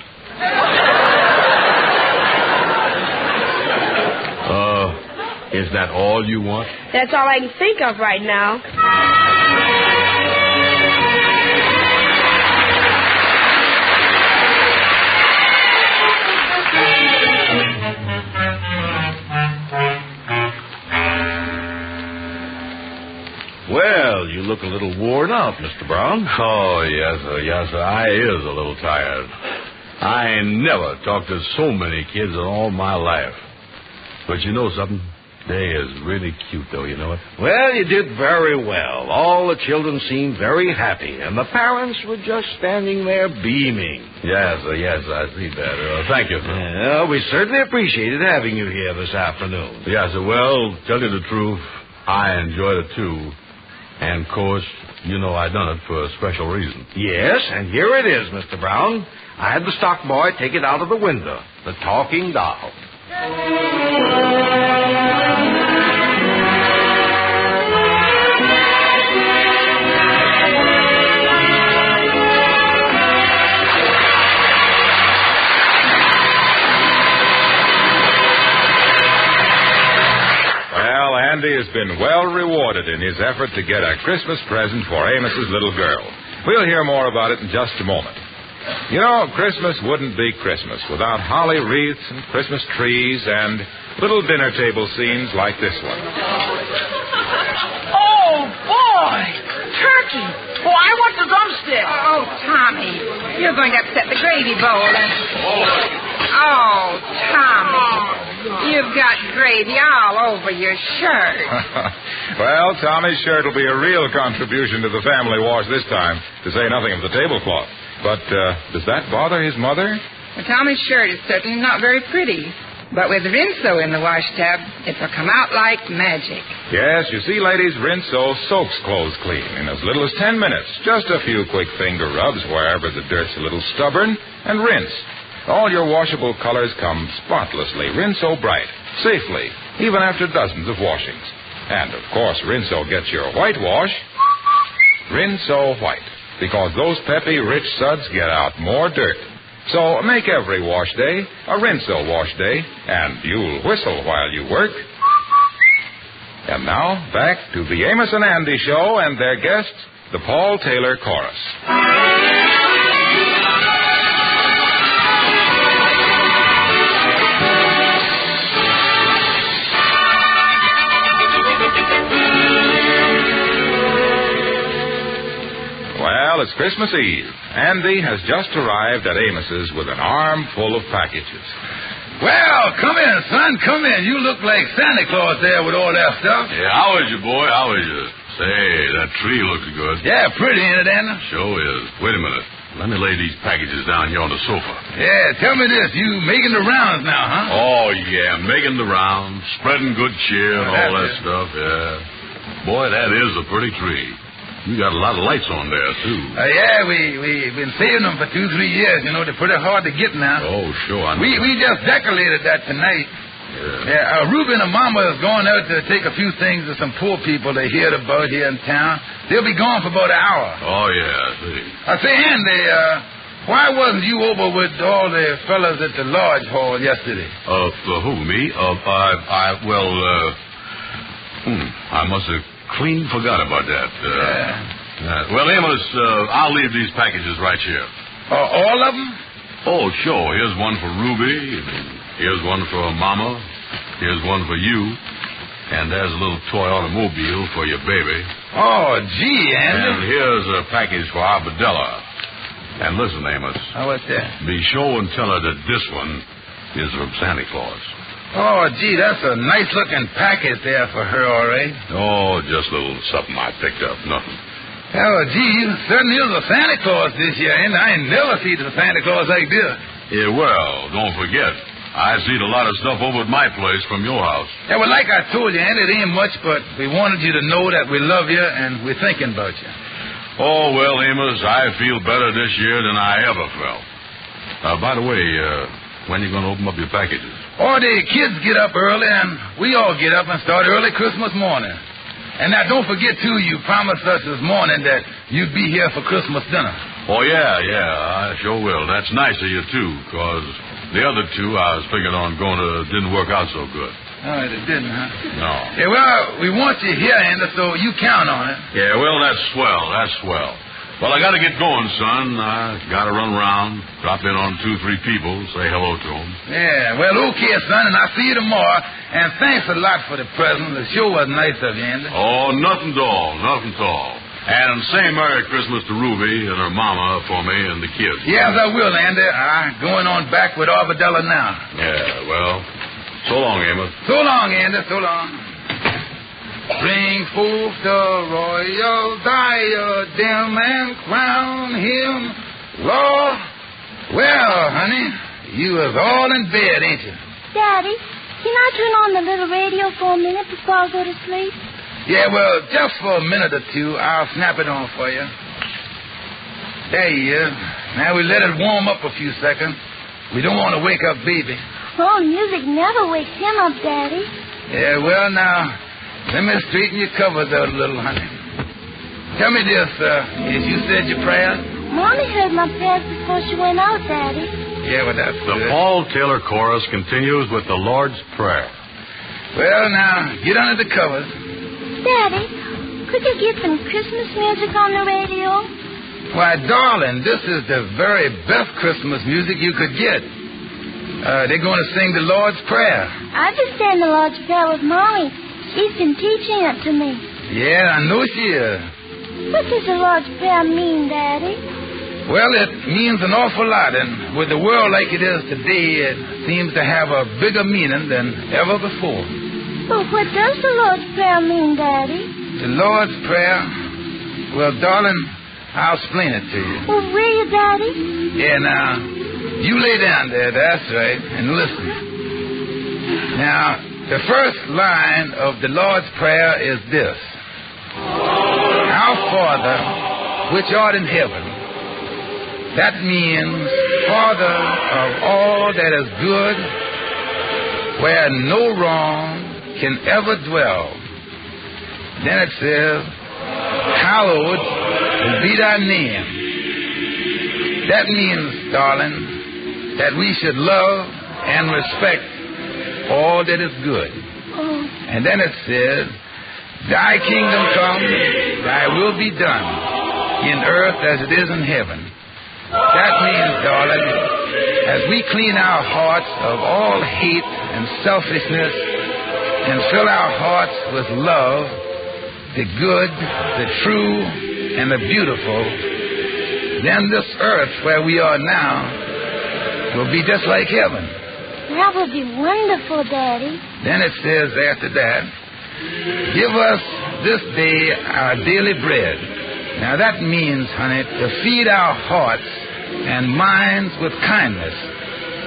S13: Is that all you want?
S15: That's all I can think of right now.
S12: Well, you look a little worn out, Mr. Brown.
S13: Oh, yes, sir. I is a little tired.
S10: I ain't never talked to so many kids in all my life. But you know something? They is really cute, though, you know it?
S12: Well, you did very well. All the children seemed very happy, and the parents were just standing there beaming.
S10: Yes, I see that. Thank you, sir.
S12: Well, we certainly appreciated having you here this afternoon.
S10: Yes, well, tell you the truth, I enjoyed it, too. And, of course, you know I done it for a special reason.
S12: Yes, and here it is, Mr. Brown. I had the stock boy take it out of the window. The talking doll.
S9: Andy has been well rewarded in his effort to get a Christmas present for Amos's little girl. We'll hear more about it in just a moment. You know, Christmas wouldn't be Christmas without holly wreaths and Christmas trees and little dinner table scenes like this one.
S16: Oh, boy! Turkey! Oh, I want the drumstick. Oh, Tommy, you're going to upset the gravy bowl. Oh, Tommy. You've got gravy all over your shirt.
S9: Well, Tommy's shirt will be a real contribution to the family wash this time, to say nothing of the tablecloth. But does that bother his mother?
S16: Well, Tommy's shirt is certainly not very pretty. But with Rinso in the wash tub, it will come out like magic.
S9: Yes, you see, ladies, Rinso soaks clothes clean in as little as 10 minutes. Just a few quick finger rubs wherever the dirt's a little stubborn, and rinse. All your washable colors come spotlessly, Rinso bright, safely, even after dozens of washings. And, of course, Rinso gets your whitewash Rinso white, because those peppy, rich suds get out more dirt. So make every wash day a Rinso wash day, and you'll whistle while you work. And now, back to the Amos and Andy Show and their guests, the Paul Taylor Chorus. Well, it's Christmas Eve. Andy has just arrived at Amos's with an arm full of packages.
S11: Well, come in, son. Come in. You look like Santa Claus there with all that stuff.
S10: Yeah, how is you, boy? How is you? Say, that tree looks good.
S11: Yeah, pretty, ain't it, Andy?
S10: Sure is. Wait a minute. Let me lay these packages down here on the sofa.
S11: Yeah, tell me this. You making the rounds now, huh?
S10: Oh, yeah, making the rounds, spreading good cheer and all that stuff, yeah. Boy, that is a pretty tree. You got a lot of lights on there, too.
S11: Yeah, we've been saving them for 2-3 years. You know, they're pretty hard to get now.
S10: Oh, sure. I know.
S11: We just decorated that tonight. Yeah. Ruby and Mama is going out to take a few things to some poor people they heard about here in town. They'll be gone for about an hour.
S10: Oh, yeah, I see.
S11: I say, Andy, why wasn't you over with all the fellas at the lodge hall yesterday?
S10: Who, me? I must have clean forgot about that. Well, Amos, I'll leave these packages right here.
S11: All of them?
S10: Oh, sure. Here's one for Ruby. Here's one for Mama. Here's one for you. And there's a little toy automobile for your baby.
S11: Oh, gee, Andy.
S10: And here's a package for Arbadella. And listen, Amos.
S11: What's that?
S10: Be sure and tell her that this one is from Santa Claus.
S11: Oh, gee, that's a nice-looking packet there for her, all right.
S10: Oh, just a little something I picked up. Nothing.
S11: Oh, gee, you certainly is a Santa Claus this year, and I ain't never seen a Santa Claus like this.
S10: Yeah, well, don't forget, I seen a lot of stuff over at my place from your house.
S11: Yeah, well, like I told you, Andy, it ain't much, but we wanted you to know that we love you and we're thinking about you.
S10: Oh, well, Amos, I feel better this year than I ever felt. By the way, when are you going to open up your packages?
S11: Oh, the kids get up early, and we all get up and start early Christmas morning. And now, don't forget, too, you promised us this morning that you'd be here for Christmas dinner.
S10: Oh, yeah, I sure will. That's nice of you, too, because the other two I was figuring on going to didn't work out so good.
S11: Oh, it didn't, huh?
S10: No.
S11: Yeah, well, we want you here, Andy, so you count on it.
S10: Yeah, well, that's swell. Well, I got to get going, son. I got to run around, drop in on 2-3 people, say hello to them.
S11: Yeah, well, okay, son, and I'll see you tomorrow. And thanks a lot for the present. The show was nice of you, Andy.
S10: Oh, nothing at all. And say Merry Christmas to Ruby and her mama for me and the kids.
S11: Yes, I will, Andy. I'm going on back with Arbadella now.
S10: Yeah, well, so long, Amos.
S11: So long, Andy. So long. Bring forth the royal diadem and crown him Lord. Well, honey, you was all in bed, ain't you?
S5: Daddy, can I turn on the little radio for a minute before I go to sleep?
S11: Yeah, well, just for a minute or two, I'll snap it on for you. There he is. Now we let it warm up a few seconds. We don't want to wake up baby.
S5: Oh, music never wakes him up, Daddy.
S11: Yeah, well, now, let me straighten your covers out a little, honey. Tell me this, as you said your prayers?
S5: Mommy heard my prayers before she went out, Daddy.
S11: Yeah, well, that's
S10: The
S11: good.
S10: Paul Taylor chorus continues with the Lord's Prayer.
S11: Well, now, get under the covers.
S5: Daddy, could you get some Christmas music on the radio?
S11: Why, darling, this is the very best Christmas music you could get. They're going to sing the Lord's Prayer.
S5: I've been saying the Lord's Prayer with Mommy. She's been teaching it to me.
S11: Yeah, I know she is.
S5: What does the Lord's Prayer mean, Daddy?
S11: Well, it means an awful lot, and with the world like it is today, it seems to have a bigger meaning than ever before.
S5: But what does the Lord's Prayer mean, Daddy?
S11: The Lord's Prayer? Well, darling, I'll explain it to you.
S5: Well, will you, Daddy?
S11: Yeah, now, you lay down there, that's right, and listen. Now, the first line of the Lord's Prayer is this. Our Father, which art in heaven. That means Father of all that is good, where no wrong can ever dwell. Then it says, hallowed be thy name. That means, darling, that we should love and respect all that is good. And then it says, thy kingdom come, thy will be done, in earth as it is in heaven. That means, darling, as we clean our hearts of all hate and selfishness and fill our hearts with love, the good, the true, and the beautiful, then this earth where we are now will be just like heaven.
S5: That would be wonderful, Daddy.
S11: Then it says after that, give us this day our daily bread. Now that means, honey, to feed our hearts and minds with kindness,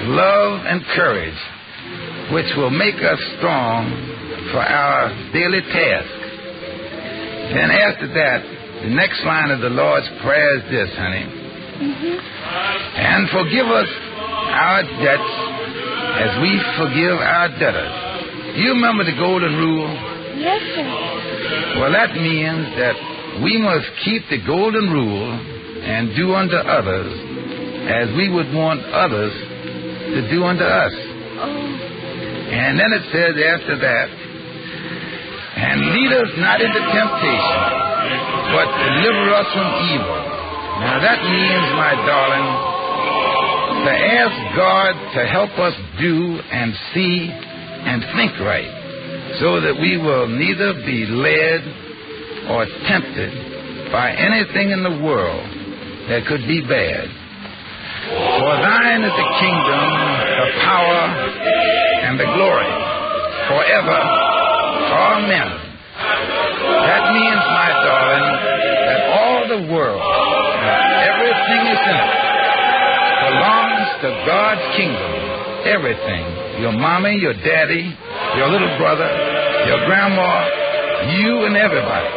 S11: love, and courage, which will make us strong for our daily task. Then after that, the next line of the Lord's Prayer is this, honey. And forgive us our debts as we forgive our debtors. Do you remember the golden rule?
S5: Yes, sir.
S11: Well, that means that we must keep the golden rule and do unto others as we would want others to do unto us. And then it says after that, and lead us not into temptation, but deliver us from evil. Now that means, my darling, to ask God to help us do and see and think right, so that we will neither be led or tempted by anything in the world that could be bad. For thine is the kingdom, the power, and the glory, forever. Amen. That means, my darling, that all the world, everything is in it, belongs to God's kingdom. Everything. Your mommy, your daddy, your little brother, your grandma, you and everybody.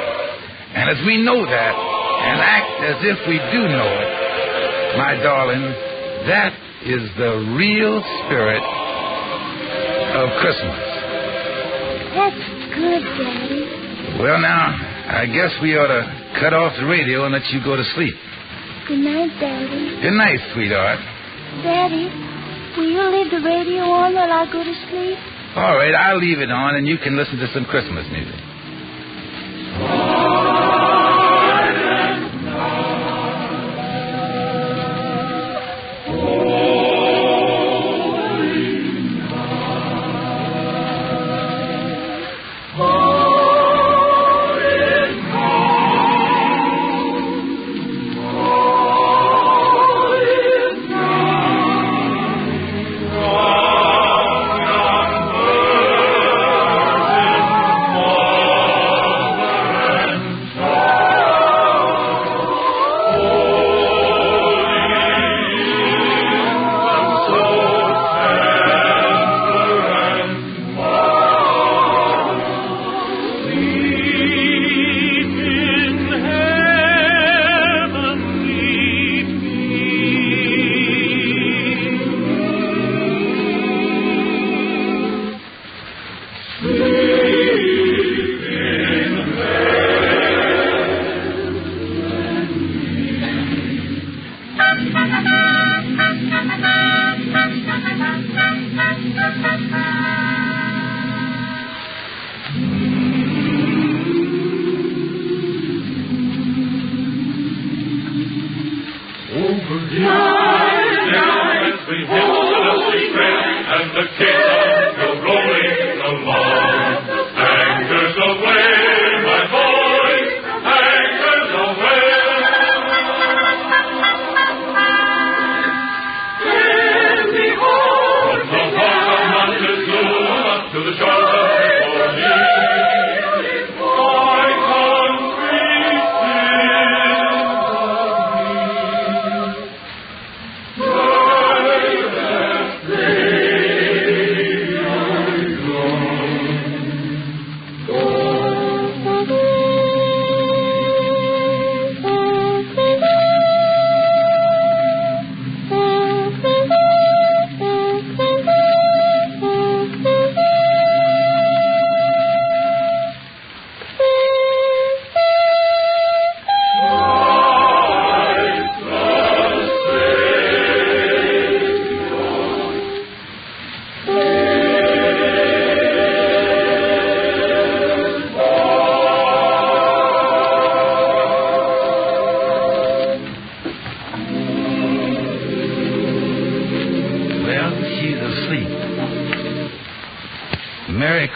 S11: And as we know that and act as if we do know it, my darling, that is the real spirit of Christmas.
S5: That's good, Daddy.
S11: Well, now, I guess we ought to cut off the radio and let you go to sleep.
S5: Good night, Daddy.
S11: Good night, sweetheart.
S5: Daddy, will you leave the radio on while I go to sleep?
S11: All right, I'll leave it on and you can listen to some Christmas music.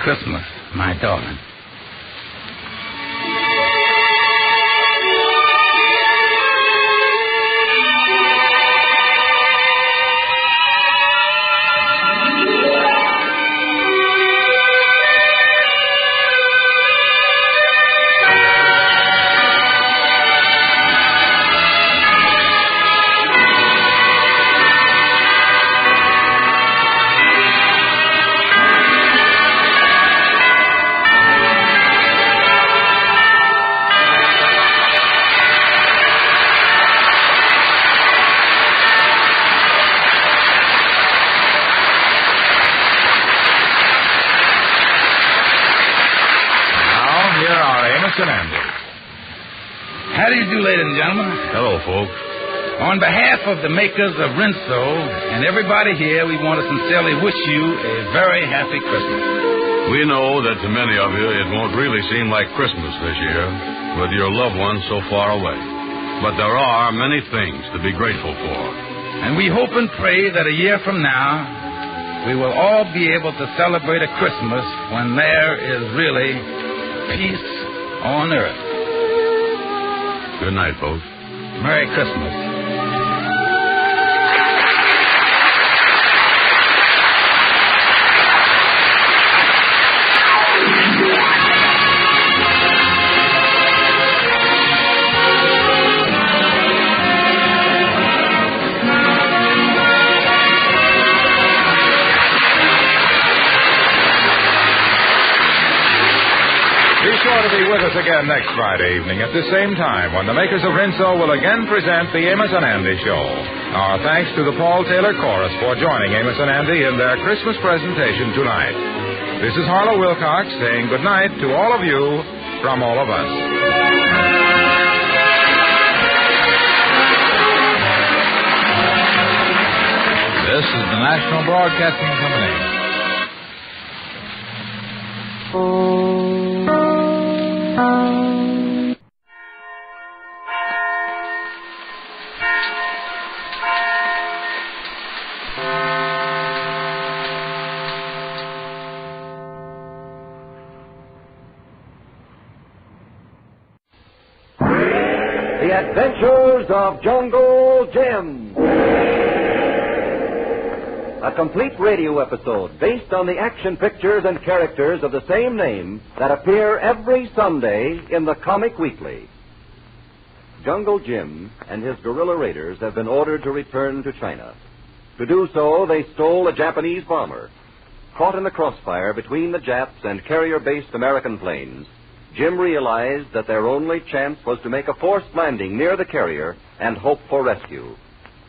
S11: Christmas, my darling. How do you do, ladies and gentlemen?
S12: Hello, folks.
S11: On behalf of the makers of Rinso and everybody here, we want to sincerely wish you a very happy Christmas.
S10: We know that to many of you it won't really seem like Christmas this year with your loved ones so far away. But there are many things to be grateful for.
S11: And we hope and pray that a year from now, we will all be able to celebrate a Christmas when there is really peace on earth.
S10: Good night, folks.
S11: Merry Christmas.
S9: Be sure to be with us again next Friday evening at the same time when the makers of Rinso will again present the Amos and Andy Show. Our thanks to the Paul Taylor Chorus for joining Amos and Andy in their Christmas presentation tonight. This is Harlow Wilcox saying good night to all of you from all of us. This is the National Broadcasting Company.
S17: The Adventures of Jungle Jim. A complete radio episode based on the action pictures and characters of the same name that appear every Sunday in the Comic Weekly. Jungle Jim and his guerrilla raiders have been ordered to return to China. To do so, they stole a Japanese bomber. Caught in the crossfire between the Japs and carrier-based American planes, Jim realized that their only chance was to make a forced landing near the carrier and hope for rescue.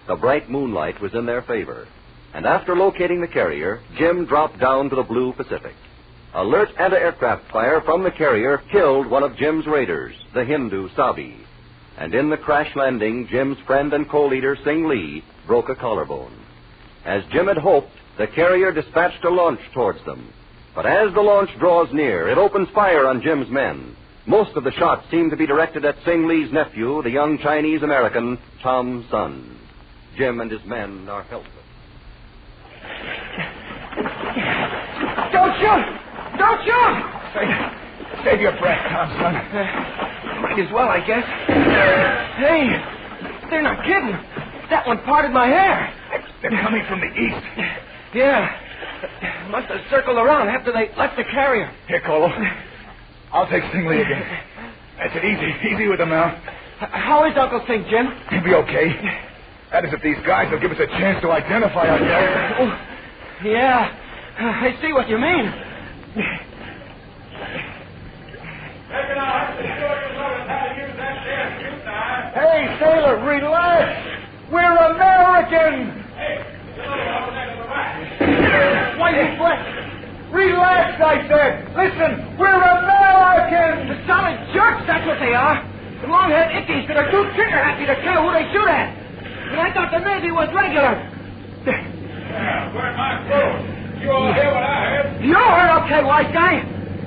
S17: The bright moonlight was in their favor, and after locating the carrier, Jim dropped down to the blue Pacific. Alert anti-aircraft fire from the carrier killed one of Jim's raiders, the Hindu Sabi. And in the crash landing, Jim's friend and co-leader, Sing Lee, broke a collarbone. As Jim had hoped, the carrier dispatched a launch towards them. But as the launch draws near, it opens fire on Jim's men. Most of the shots seem to be directed at Sing Lee's nephew, the young Chinese-American, Tom Sun. Jim and his men are helpless.
S6: Don't shoot! Don't shoot!
S8: Save your breath, Tom, son.
S6: Might as well, I guess. Hey, they're not kidding. That one parted my hair.
S8: They're coming from the east.
S6: Yeah. Must have circled around after they left the carrier.
S8: Here, Colo. I'll take Sing Lee again. That's it. Easy with him now.
S6: How is Uncle Sing, Jim?
S8: He'll be okay. That is if these guys will give us a chance to identify our guy.
S6: Oh, yeah. I see what you mean.
S8: Hey, sailor, relax. We're American.
S6: Whitey, what?
S8: Relax, I said. Listen, we're Americans.
S6: The solid jerks, that's what they are. The long-haired ickies that are too trigger-happy to care who they shoot at. And I thought the Navy was regular.
S8: Yeah, where's my clothes? You all hear what I heard?
S6: You heard okay, wise guy.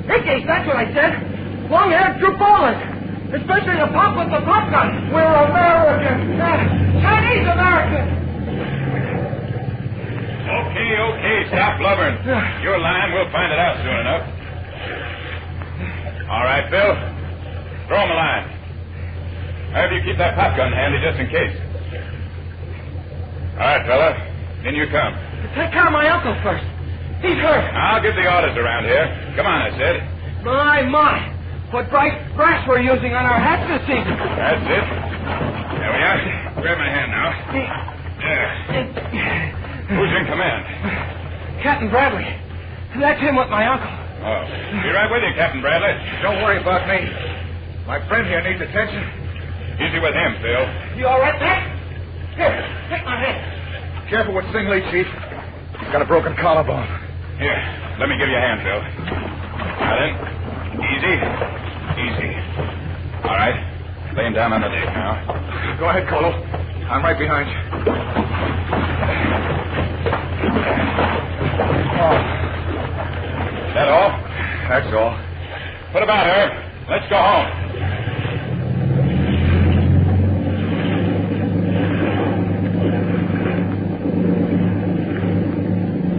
S6: Ickies, that's what I said. Long-haired true ballers. Especially the pop with the pop gun.
S8: We're Americans.
S6: Chinese-Americans.
S9: Okay, stop blubbering. You're lying. We'll find it out soon enough. All right, Phil. Throw him a line. Have you keep that pop gun handy just in case. All right, fella. In you come.
S6: Take care of my uncle first. He's hurt.
S9: I'll give the orders around here. Come on, I said.
S6: My. What brass we're using on our hats this season.
S9: That's it. There we are. Grab my hand now. There. Who's in command?
S6: Captain Bradley. That's him with my uncle.
S9: Oh. Be right with you, Captain Bradley.
S8: Don't worry about me. My friend here needs attention.
S9: Easy with him, Phil.
S6: You all right, Mac? Here, take my hand.
S8: Careful with Stingley, Chief. He's got a broken collarbone.
S9: Here, let me give you a hand, Phil. Now then, easy. All right, lay him down on the deck now.
S8: Go ahead, Colo. I'm right behind you.
S9: Oh. That all?
S8: That's all.
S9: What about her? Let's go home.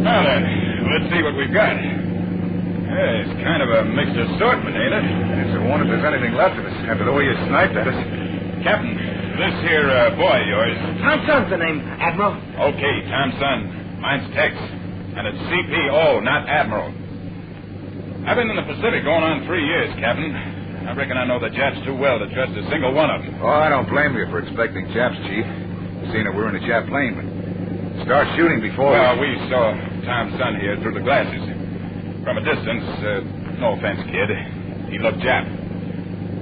S9: Now then, let's see what we've got. Yeah, it's kind of a mixed assortment, ain't it?
S8: It's a wonder if there's anything left of us after the way you sniped at us.
S9: Captain, this here boy of yours.
S6: Tom Son's the name, Admiral.
S9: Okay, Tom Son. Mine's Tex. And it's CPO, not Admiral. I've been in the Pacific going on 3 years, Captain. I reckon I know the Japs too well to trust a single one of them.
S8: Oh, I don't blame you for expecting Japs, Chief. Seeing that we're in a Jap plane, but start shooting before...
S9: Well, we saw Tom Son here through the glasses. From a distance, no offense, kid, he looked Jap.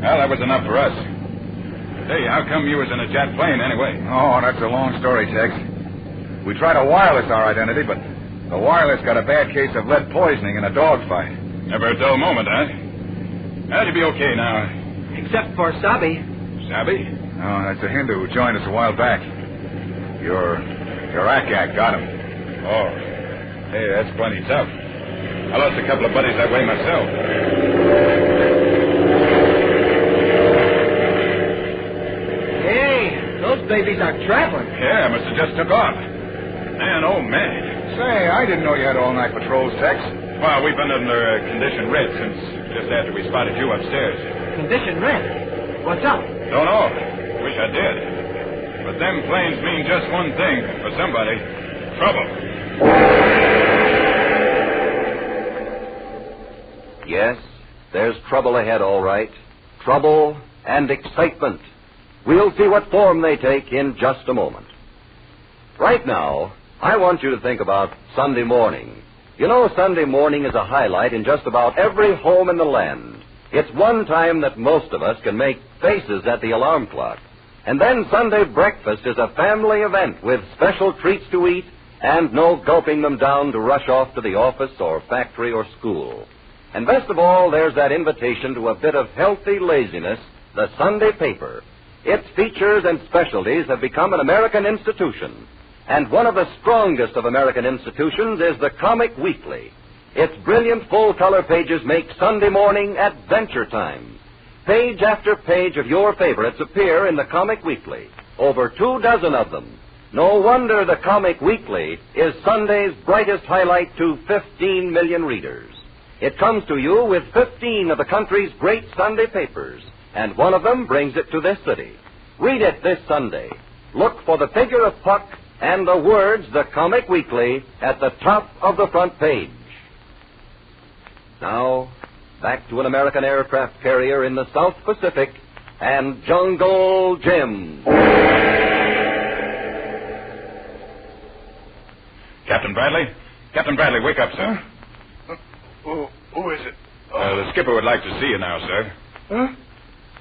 S9: Well, that was enough for us. Hey, how come you was in a Jap plane anyway?
S8: Oh, that's a long story, Tex. We tried to wireless our identity, but the wireless got a bad case of lead poisoning in a dogfight.
S9: Never a dull moment, huh? How'd you be okay now?
S6: Except for Sabi.
S9: Sabi?
S8: Oh, that's a Hindu who joined us a while back. Your Akak got him.
S9: Oh. Hey, that's plenty tough. I lost a couple of buddies that way myself.
S6: Hey, those babies are traveling.
S9: Yeah, must have just took off. Man, oh, man.
S8: Say, I didn't know you had all-night patrols, Tex.
S9: Well, we've been under condition red since just after we spotted you upstairs.
S6: Condition red? What's up?
S9: Don't know. Wish I did. But them planes mean just one thing for somebody. Trouble.
S17: Yes, there's trouble ahead, all right. Trouble and excitement. We'll see what form they take in just a moment. Right now, I want you to think about Sunday morning. You know, Sunday morning is a highlight in just about every home in the land. It's one time that most of us can make faces at the alarm clock. And then Sunday breakfast is a family event with special treats to eat and no gulping them down to rush off to the office or factory or school. And best of all, there's that invitation to a bit of healthy laziness, the Sunday paper. Its features and specialties have become an American institution. And one of the strongest of American institutions is the Comic Weekly. Its brilliant full-color pages make Sunday morning adventure time. Page after page of your favorites appear in the Comic Weekly. Over 24 of them. No wonder the Comic Weekly is Sunday's brightest highlight to 15 million readers. It comes to you with 15 of the country's great Sunday papers, and one of them brings it to this city. Read it this Sunday. Look for the figure of Puck and the words, the Comic Weekly, at the top of the front page. Now, back to an American aircraft carrier in the South Pacific and Jungle Jim.
S9: Captain Bradley? Captain Bradley, wake up, sir.
S8: Who is it?
S9: The skipper would like to see you now, sir.
S8: Huh?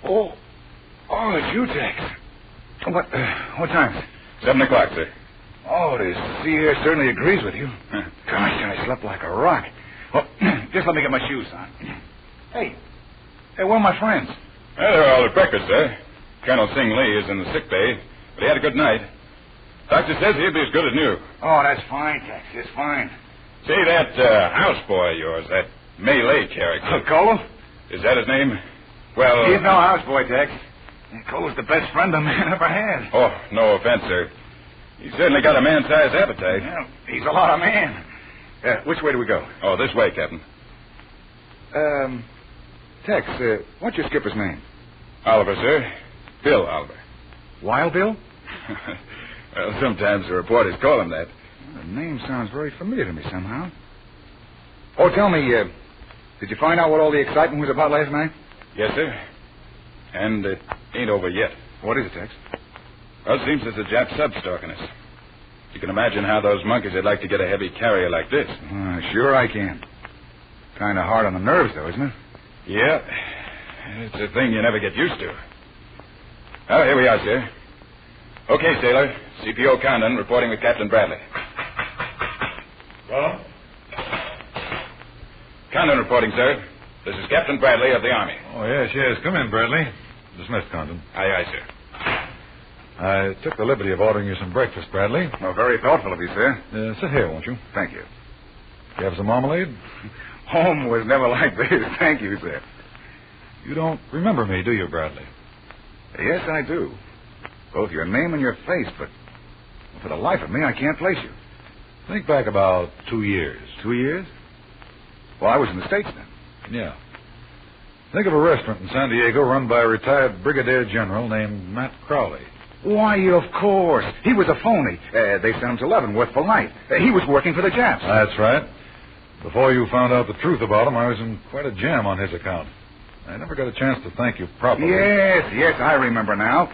S8: Oh, it's you, Tex. What time?
S9: 7 o'clock, sir.
S8: Oh, the sea air certainly agrees with you. Gosh, I slept like a rock. Well, just let me get my shoes on. Hey, where are my friends?
S9: They're all at breakfast, sir. Colonel Sing Lee is in the sick bay, but he had a good night. Doctor says he'll be as good as new.
S8: Oh, that's fine, Tex. It's fine.
S9: Say, that houseboy of yours, that Malay character.
S8: Cole?
S9: Is that his name? Well...
S8: He's no houseboy, Tex. Cole's the best friend a man ever had.
S9: Oh, no offense, sir. He's certainly got a man-sized appetite.
S8: Well, he's a lot of man. Which way do we go?
S9: Oh, this way, Captain.
S8: Tex, what's your skipper's name?
S9: Oliver, sir. Bill Oliver.
S8: Wild Bill?
S9: Well, sometimes the reporters call him that.
S8: The name sounds very familiar to me somehow. Oh, tell me, did you find out what all the excitement was about last night?
S9: Yes, sir. And it ain't over yet.
S8: What is it, Tex?
S9: Well, it seems there's a Jap sub stalking us. You can imagine how those monkeys would like to get a heavy carrier like this.
S8: Sure I can. Kind of hard on the nerves, though, isn't it?
S9: Yeah. It's a thing you never get used to. Oh, here we are, sir. Okay, sailor. CPO Condon reporting with Captain Bradley.
S13: Well?
S9: Condon reporting, sir. This is Captain Bradley of the Army.
S13: Oh, yes. Come in, Bradley. Dismissed, Condon.
S9: Aye, sir.
S13: I took the liberty of ordering you some breakfast, Bradley.
S8: Oh, very thoughtful of you, sir.
S13: Sit here, won't you?
S8: Thank you.
S13: You have some marmalade?
S8: Home was never like this. Thank you, sir.
S13: You don't remember me, do you, Bradley?
S8: Yes, I do. Both your name and your face, but for the life of me, I can't place you.
S13: Think back about 2 years.
S8: 2 years? Well, I was in the States then.
S13: Yeah. Think of a restaurant in San Diego run by a retired brigadier general named Matt Crowley.
S8: Why, of course. He was a phony. They sent him to Leavenworth for life. He was working for the Japs.
S13: That's right. Before you found out the truth about him, I was in quite a jam on his account. I never got a chance to thank you properly.
S8: Yes, I remember now.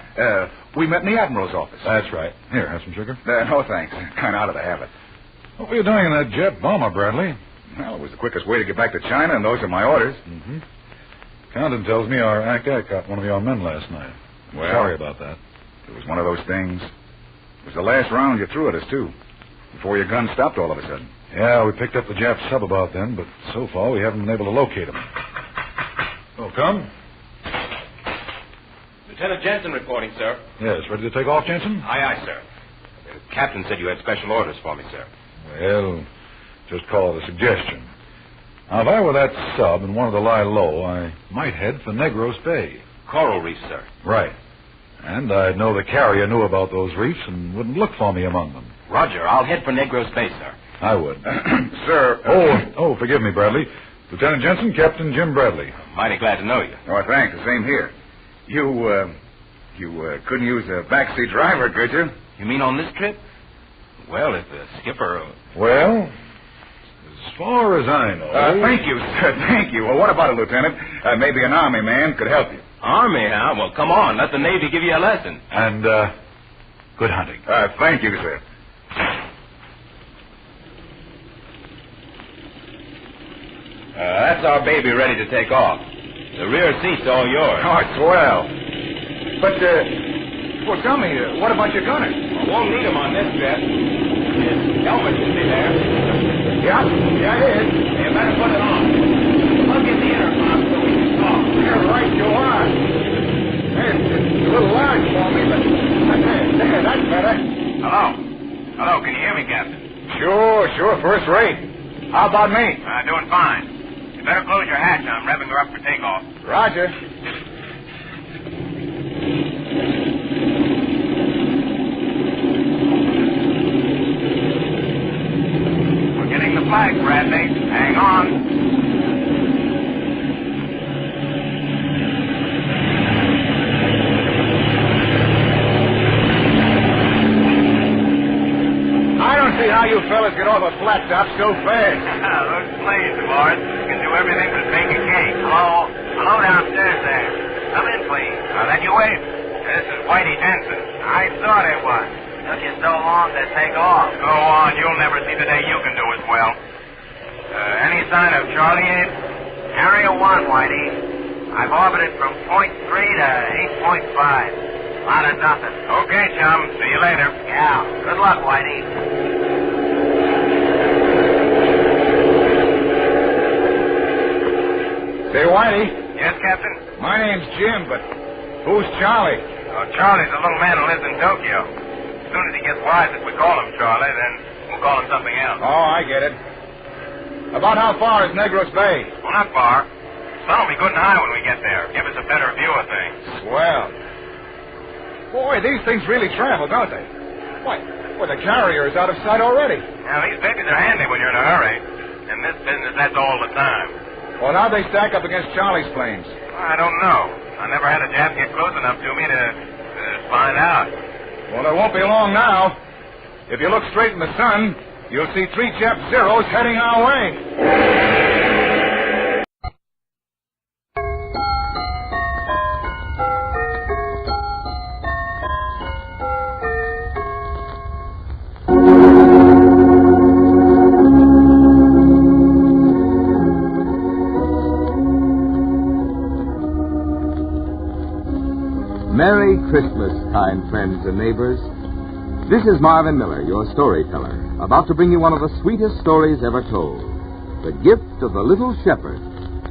S8: We met in the Admiral's office.
S13: That's right. Here, have some sugar?
S8: No, thanks. Kind of out of the habit.
S13: What were you doing in that jet bomber, Bradley?
S8: Well, it was the quickest way to get back to China, and those are my orders.
S13: Mm-hmm. Condon tells me our ack got one of your men last night.
S8: Well,
S13: sorry about that.
S8: It was one of those things. It was the last round you threw at us, too. Before your gun stopped all of a sudden.
S13: Yeah, we picked up the Jap sub about then, but so far we haven't been able to locate him. Oh, come.
S18: Lieutenant Jensen reporting, sir.
S13: Yes, ready to take off, Jensen?
S18: Aye, sir. The captain said you had special orders for me, sir.
S13: Well, just call it a suggestion. Now, if I were that sub and wanted to lie low, I might head for Negros Bay.
S18: Coral Reef, sir.
S13: Right. And I'd know the carrier knew about those reefs and wouldn't look for me among them.
S18: Roger, I'll head for Negros Bay, sir.
S13: I would.
S8: Sir.
S13: Oh, forgive me, Bradley. Lieutenant Jensen, Captain Jim Bradley.
S18: Mighty glad to know you.
S8: Oh, thanks. The same here. You couldn't use a backseat driver, could you?
S18: You mean on this trip? Well, if the skipper...
S13: Well, as far as I know...
S8: Thank you, sir. Thank you. Well, what about it, Lieutenant? Maybe an Army man could help you.
S18: Army, huh? Well, come on. Let the Navy give you a lesson.
S13: And, good hunting.
S8: Thank you, sir.
S18: That's our baby ready to take off. The rear seat's all yours.
S8: Oh, swell. But, well, tell me, what about your gunner?
S18: Well, won't need him on this jet. His helmet should be there.
S8: Yeah, it is.
S18: You better put it on. Plug in the intercom so we can talk.
S8: You're right, you are. It's a little large for me, but there, that's better.
S18: Hello, can you hear me, Captain?
S8: Sure, first rate. How about me?
S18: Doing fine. You better close your hatch. I'm revving her up for takeoff.
S8: Roger.
S18: We're getting the flag, Bradley. Hang on.
S8: See how you fellas get off a flat top so fast.
S18: Those planes of ours can do everything but bake a cake. Hello downstairs there. Come in, please. That you wait. This is Whitey Jensen. I thought it was. Took you so long to take off. Go on. You'll never see the day you can do as well. Any sign of Charlie, Abe? Area 1, Whitey. I've orbited from point 3 to 8.5. Lot of nothing. Okay, chum. See you later. Yeah. Good luck, Whitey.
S8: Say, Whitey.
S18: Yes, Captain?
S8: My name's Jim, but who's Charlie?
S18: Oh, Charlie's a little man who lives in Tokyo. As soon as he gets wise that we call him Charlie, then we'll call him something else.
S8: Oh, I get it. About how far is Negros Bay?
S18: Well, not far. Sun will be good and high when we get there. Give us a better view of things.
S8: Swell. Boy, these things really travel, don't they? Why, the carrier is out of sight already.
S18: Now, these babies are handy when you're in a hurry. In this business, that's all the time.
S8: Well, how'd they stack up against Charlie's planes?
S18: I don't know. I never had a Jap get close enough to me to find out.
S8: Well, it won't be long now. If you look straight in the sun, you'll see 3 Jap Zeros heading our way.
S19: Merry Christmas, kind friends and neighbors. This is Marvin Miller, your storyteller, about to bring you one of the sweetest stories ever told, The Gift of the Little Shepherd,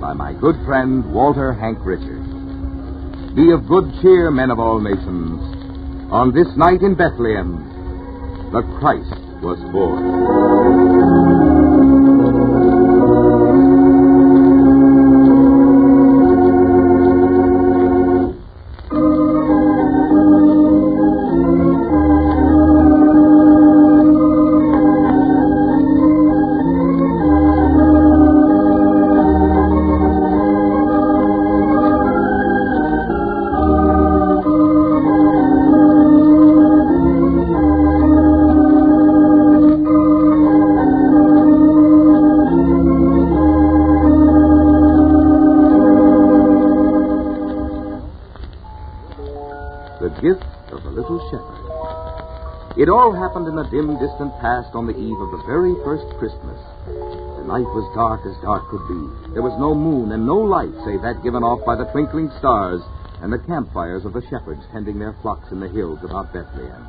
S19: by my good friend Walter Hank Richards. Be of good cheer, men of all nations. On this night in Bethlehem, the Christ was born. It all happened in a dim, distant past on the eve of the very first Christmas. The night was dark as dark could be. There was no moon and no light save that given off by the twinkling stars and the campfires of the shepherds tending their flocks in the hills about Bethlehem.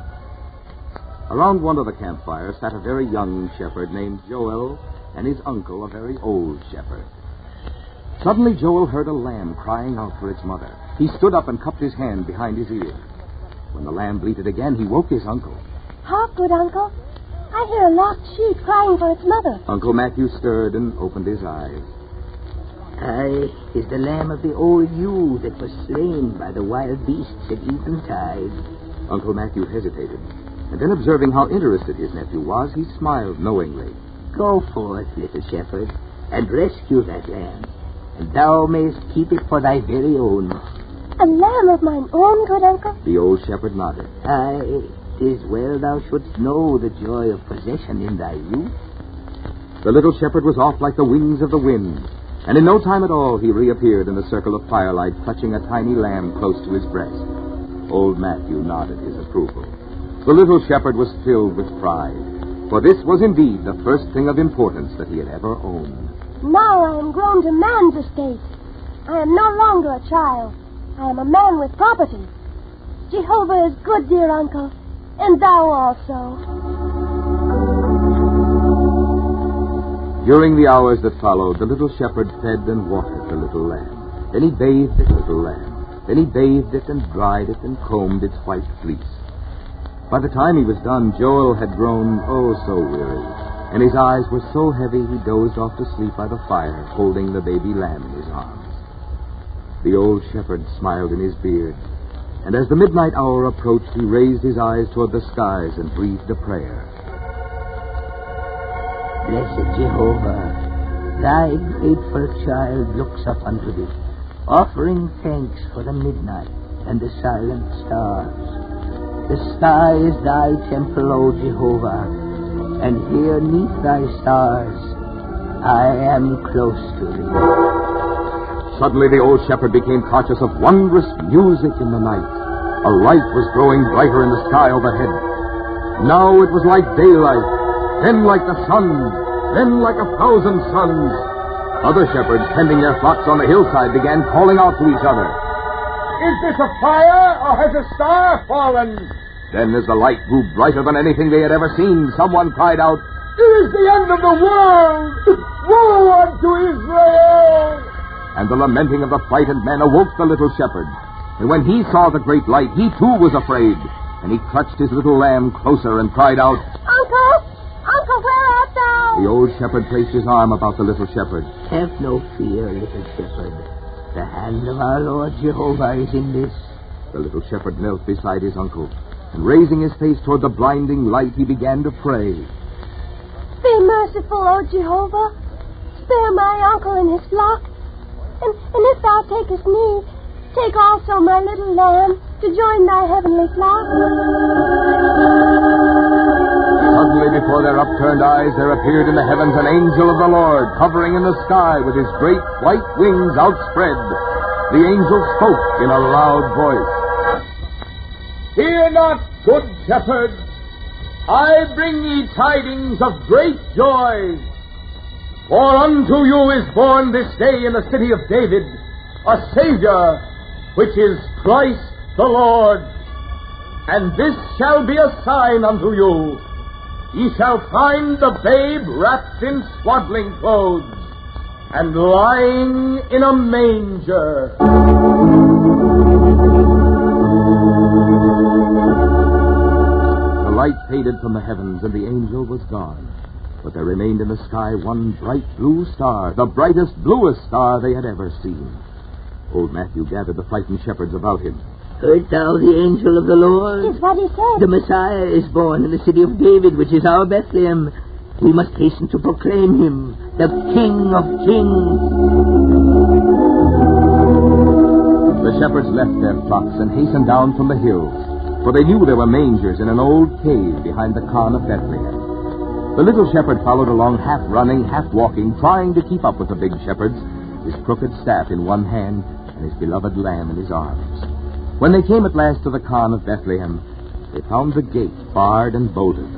S19: Around one of the campfires sat a very young shepherd named Joel and his uncle, a very old shepherd. Suddenly Joel heard a lamb crying out for its mother. He stood up and cupped his hand behind his ear. When the lamb bleated again, he woke his uncle.
S5: Hark, good uncle. I hear a lost sheep crying for its mother.
S19: Uncle Matthew stirred and opened his eyes.
S20: I is the lamb of the old ewe that was slain by the wild beasts at eventide.
S19: Uncle Matthew hesitated, and then observing how interested his nephew was, he smiled knowingly.
S20: Go forth, little shepherd, and rescue that lamb, and thou mayst keep it for thy very own.
S5: A lamb of mine own, good uncle?
S19: The old shepherd nodded.
S20: Aye. 'Tis well thou shouldst know the joy of possession in thy youth.
S19: The little shepherd was off like the wings of the wind, and in no time at all he reappeared in the circle of firelight, clutching a tiny lamb close to his breast. Old Matthew nodded his approval. The little shepherd was filled with pride, for this was indeed the first thing of importance that he had ever owned.
S5: Now I am grown to man's estate. I am no longer a child. I am a man with property. Jehovah is good, dear uncle. And thou also.
S19: During the hours that followed, the little shepherd fed and watered the little lamb. Then he bathed the little lamb. Then he bathed it and dried it and combed its white fleece. By the time he was done, Joel had grown, so weary, and his eyes were so heavy he dozed off to sleep by the fire, holding the baby lamb in his arms. The old shepherd smiled in his beard, and as the midnight hour approached, he raised his eyes toward the skies and breathed a prayer.
S20: Blessed Jehovah, thy grateful child looks up unto thee, offering thanks for the midnight and the silent stars. The sky is thy temple, O Jehovah, and here 'neath thy stars I am close to thee.
S19: Suddenly the old shepherd became conscious of wondrous music in the night. A light was growing brighter in the sky overhead. Now it was like daylight, then like the sun, then like 1,000 suns. Other shepherds tending their flocks on the hillside began calling out to each other.
S6: Is this a fire, or has a star fallen?
S19: Then, as the light grew brighter than anything they had ever seen, someone cried out,
S6: It is the end of the world! Woe unto Israel!
S19: And the lamenting of the frightened men awoke the little shepherd. And when he saw the great light, he too was afraid. And he clutched his little lamb closer and cried out,
S5: Uncle! Uncle, where art thou?
S19: The old shepherd placed his arm about the little shepherd.
S20: Have no fear, little shepherd. The hand of our Lord Jehovah is in this.
S19: The little shepherd knelt beside his uncle, and raising his face toward the blinding light, he began to pray.
S5: Be merciful, O Jehovah. Spare my uncle and his flock. And if thou takest me, take also my little lamb to join thy heavenly flock.
S19: Suddenly, before their upturned eyes, there appeared in the heavens an angel of the Lord, hovering in the sky with his great white wings outspread. The angel spoke in a loud voice. Fear not, good shepherd. I bring ye tidings of great joy. For unto you is born this day in the city of David a Savior, which is Christ the Lord. And this shall be a sign unto you. Ye shall find the babe wrapped in swaddling clothes and lying in a manger. The light faded from the heavens, and the angel was gone. But there remained in the sky one bright blue star, the brightest, bluest star they had ever seen. Old Matthew gathered the frightened shepherds about him.
S20: Heard thou the angel of the Lord?
S5: Is what he said.
S20: The Messiah is born in the city of David, which is our Bethlehem. We must hasten to proclaim him, the King of Kings.
S19: The shepherds left their flocks and hastened down from the hills, for they knew there were mangers in an old cave behind the Khan of Bethlehem. The little shepherd followed along, half running, half walking, trying to keep up with the big shepherds, his crooked staff in one hand and his beloved lamb in his arms. When they came at last to the Khan of Bethlehem, they found the gate barred and bolted.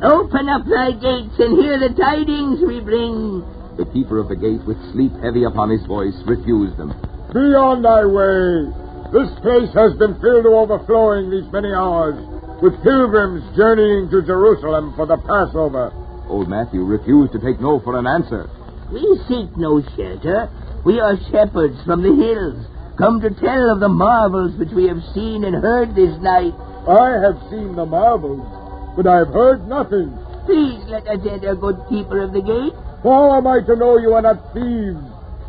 S20: Open up thy gates and hear the tidings we bring.
S19: The keeper of the gate, with sleep heavy upon his voice, refused them.
S13: Be on thy way. This place has been filled to overflowing these many hours, with pilgrims journeying to Jerusalem for the Passover.
S19: Old Matthew refused to take no for an answer.
S20: We seek no shelter. We are shepherds from the hills, come to tell of the marvels which we have seen and heard this night.
S13: I have seen the marvels, but I have heard nothing.
S20: Please let us enter, good keeper of the gate.
S13: How am I to know you are not thieves,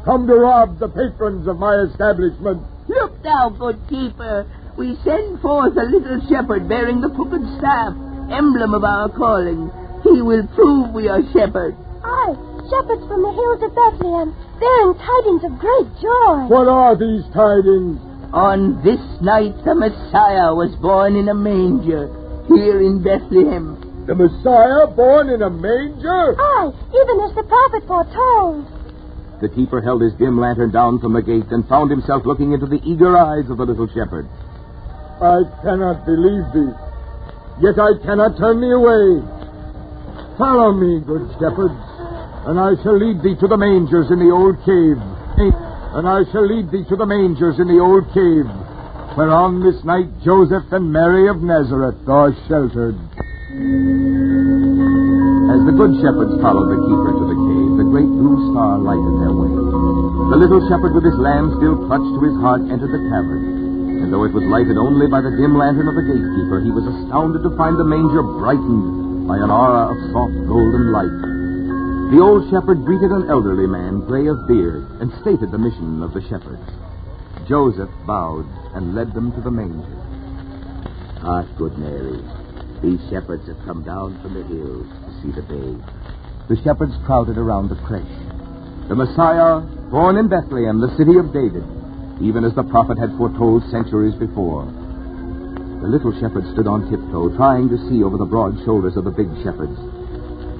S13: come to rob the patrons of my establishment?
S20: Look thou, good keeper. We send forth a little shepherd bearing the crooked staff, emblem of our calling. He will prove we are shepherds.
S5: Aye, shepherds from the hills of Bethlehem, bearing tidings of great joy.
S13: What are these tidings?
S20: On this night the Messiah was born in a manger here in Bethlehem.
S13: The Messiah born in a manger?
S5: Aye, even as the prophet foretold.
S19: The keeper held his dim lantern down from the gate and found himself looking into the eager eyes of the little shepherd.
S13: I cannot believe thee, yet I cannot turn thee away. Follow me, good shepherds, and I shall lead thee to the mangers in the old cave. And I shall lead thee to the mangers in the old cave, where on this night Joseph and Mary of Nazareth are sheltered.
S19: As the good shepherds followed the keeper to the cave, the great blue star lighted their way. The little shepherd with his lamb still clutched to his heart entered the tavern. And though it was lighted only by the dim lantern of the gatekeeper, he was astounded to find the manger brightened by an aura of soft golden light. The old shepherd greeted an elderly man, gray of beard, and stated the mission of the shepherds. Joseph bowed and led them to the manger.
S20: Heart, good Mary, these shepherds have come down from the hills to see the babe.
S19: The shepherds crowded around the creche. The Messiah, born in Bethlehem, the city of David, even as the prophet had foretold centuries before. The little shepherd stood on tiptoe, trying to see over the broad shoulders of the big shepherds.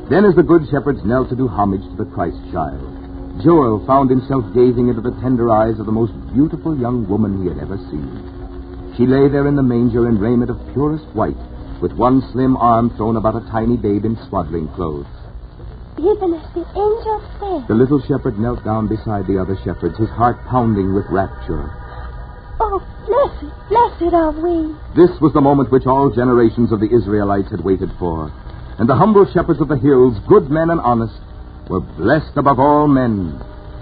S19: Then, as the good shepherds knelt to do homage to the Christ child, Joel found himself gazing into the tender eyes of the most beautiful young woman he had ever seen. She lay there in the manger in raiment of purest white, with one slim arm thrown about a tiny babe in swaddling clothes.
S5: Even as the angel said.
S19: The little shepherd knelt down beside the other shepherds, his heart pounding with rapture.
S5: Oh, blessed are we.
S19: This was the moment which all generations of the Israelites had waited for. And the humble shepherds of the hills, good men and honest, were blessed above all men,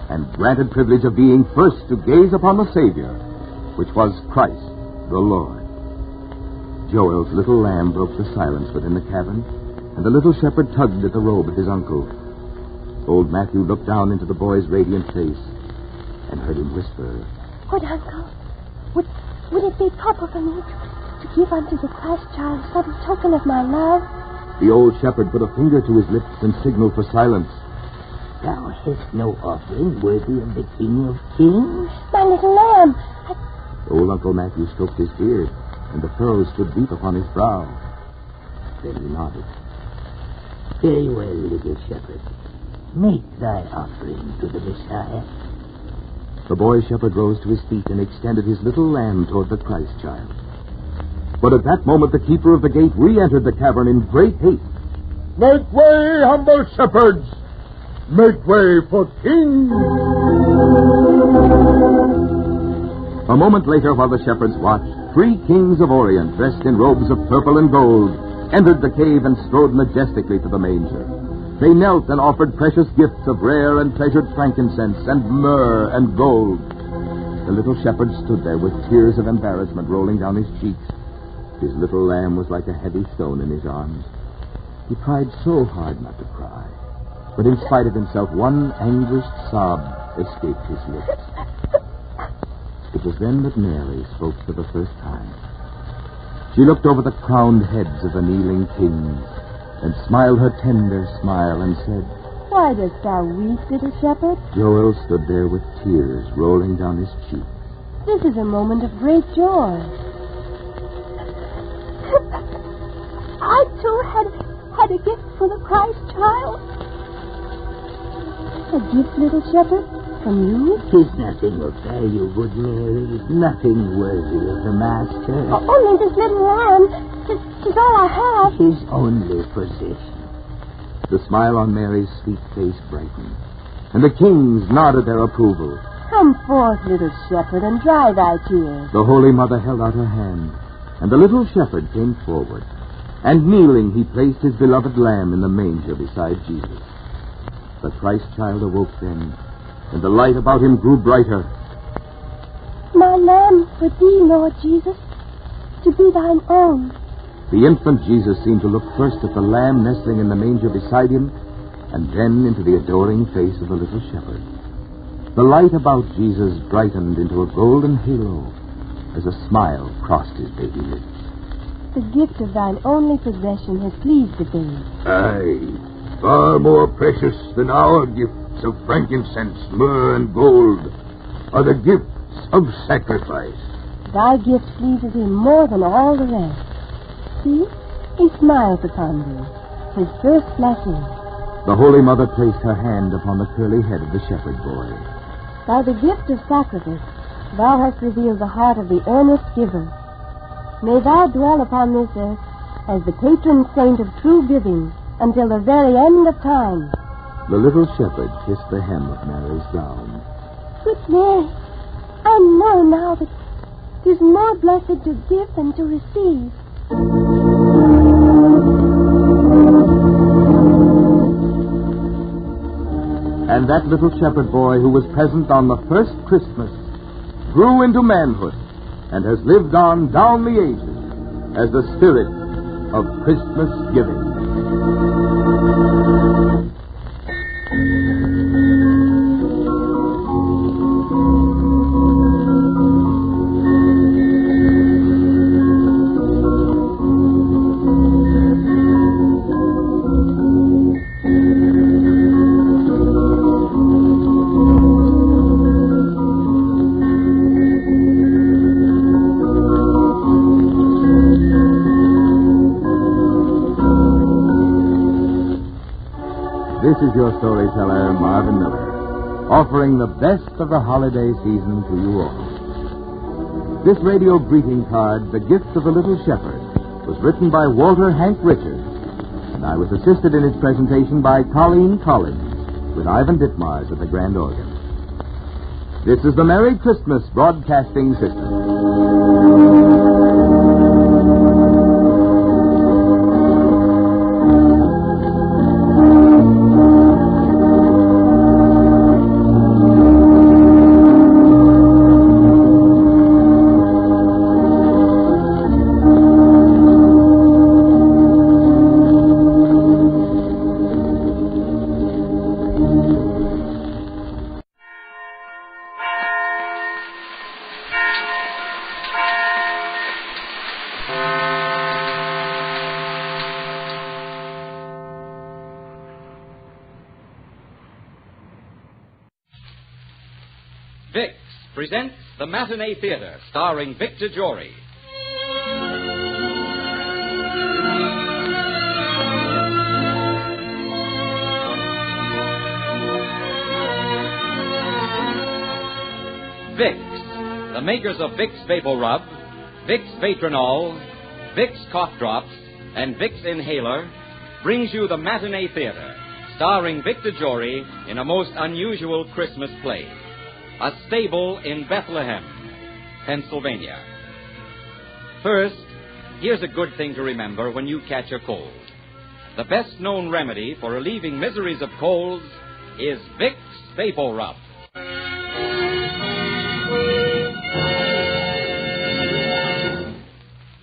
S19: and granted privilege of being first to gaze upon the Savior, which was Christ the Lord. Joel's little lamb broke the silence within the cavern, and the little shepherd tugged at the robe of his uncle. Old Matthew looked down into the boy's radiant face and heard him whisper,
S5: Good uncle, would it be proper for me to give unto the Christ child some token of my love?
S19: The old shepherd put a finger to his lips and signaled for silence.
S20: Thou hast no offering worthy of the King of Kings?
S5: My little lamb.
S19: Old Uncle Matthew stroked his beard, and the furrows stood deep upon his brow. Then he nodded.
S20: Very well, little shepherd. Make thy offering to the Messiah.
S19: The boy shepherd rose to his feet and extended his little lamb toward the Christ child. But at that moment, the keeper of the gate re-entered the cavern in great haste.
S13: Make way, humble shepherds! Make way for King!
S19: A moment later, while the shepherds watched, 3 kings of Orient, dressed in robes of purple and gold, entered the cave and strode majestically to the manger. They knelt and offered precious gifts of rare and treasured frankincense and myrrh and gold. The little shepherd stood there with tears of embarrassment rolling down his cheeks. His little lamb was like a heavy stone in his arms. He tried so hard not to cry, but in spite of himself, one anguished sob escaped his lips. It was then that Mary spoke for the first time. She looked over the crowned heads of the kneeling kings and smiled her tender smile and said,
S14: Why dost thou weep, little shepherd?
S19: Joel stood there with tears rolling down his cheeks.
S14: This is a moment of great joy.
S5: I, too, had a gift for the Christ child.
S14: A gift, little shepherd? From you?
S20: 'Tis nothing of value, good Mary. Nothing worthy of the master.
S5: Only this little lamb. 'Tis all I have.
S20: His only possession.
S19: The smile on Mary's sweet face brightened, and the kings nodded their approval.
S14: Come forth, little shepherd, and dry thy tears.
S19: The Holy Mother held out her hand, and the little shepherd came forward. And kneeling, he placed his beloved lamb in the manger beside Jesus. The Christ child awoke then, and the light about him grew brighter.
S5: My lamb for thee, Lord Jesus, to be thine own.
S19: The infant Jesus seemed to look first at the lamb nestling in the manger beside him, and then into the adoring face of the little shepherd. The light about Jesus brightened into a golden halo as a smile crossed his baby lips.
S14: The gift of thine only possession has pleased the babe.
S13: Aye, far more precious than our gifts of frankincense, myrrh, and gold are the gifts of sacrifice.
S14: Thy gift pleases him more than all the rest. See, he smiles upon thee, his first blessing.
S19: The Holy Mother placed her hand upon the curly head of the shepherd boy.
S14: By the gift of sacrifice, thou hast revealed the heart of the earnest giver. May thou dwell upon this earth as the patron saint of true giving until the very end of time.
S19: The little shepherd kissed the hem of Mary's gown.
S5: Good Mary, I know now that 'tis more blessed to give than to receive.
S19: And that little shepherd boy who was present on the first Christmas grew into manhood and has lived on down the ages as the spirit of Christmas giving. This is your storyteller, Marvin Miller, offering the best of the holiday season to you all. This radio greeting card, The Gift of the Little Shepherd, was written by Walter Hank Richards, and I was assisted in its presentation by Colleen Collins, with Ivan Ditmars at the grand organ. This is the Merry Christmas Broadcasting System.
S21: presents the Matinee Theater, starring Victor Jory. Vicks, the makers of Vicks Vapor Rub, Vicks Vatronol, Vicks Cough Drops, and Vicks Inhaler, brings you the Matinee Theater, starring Victor Jory in a most unusual Christmas play. A Stable in Bathlehem, Pennsylvania. First, here's a good thing to remember when you catch a cold. The best-known remedy for relieving miseries of colds is Vicks Vapor Rub.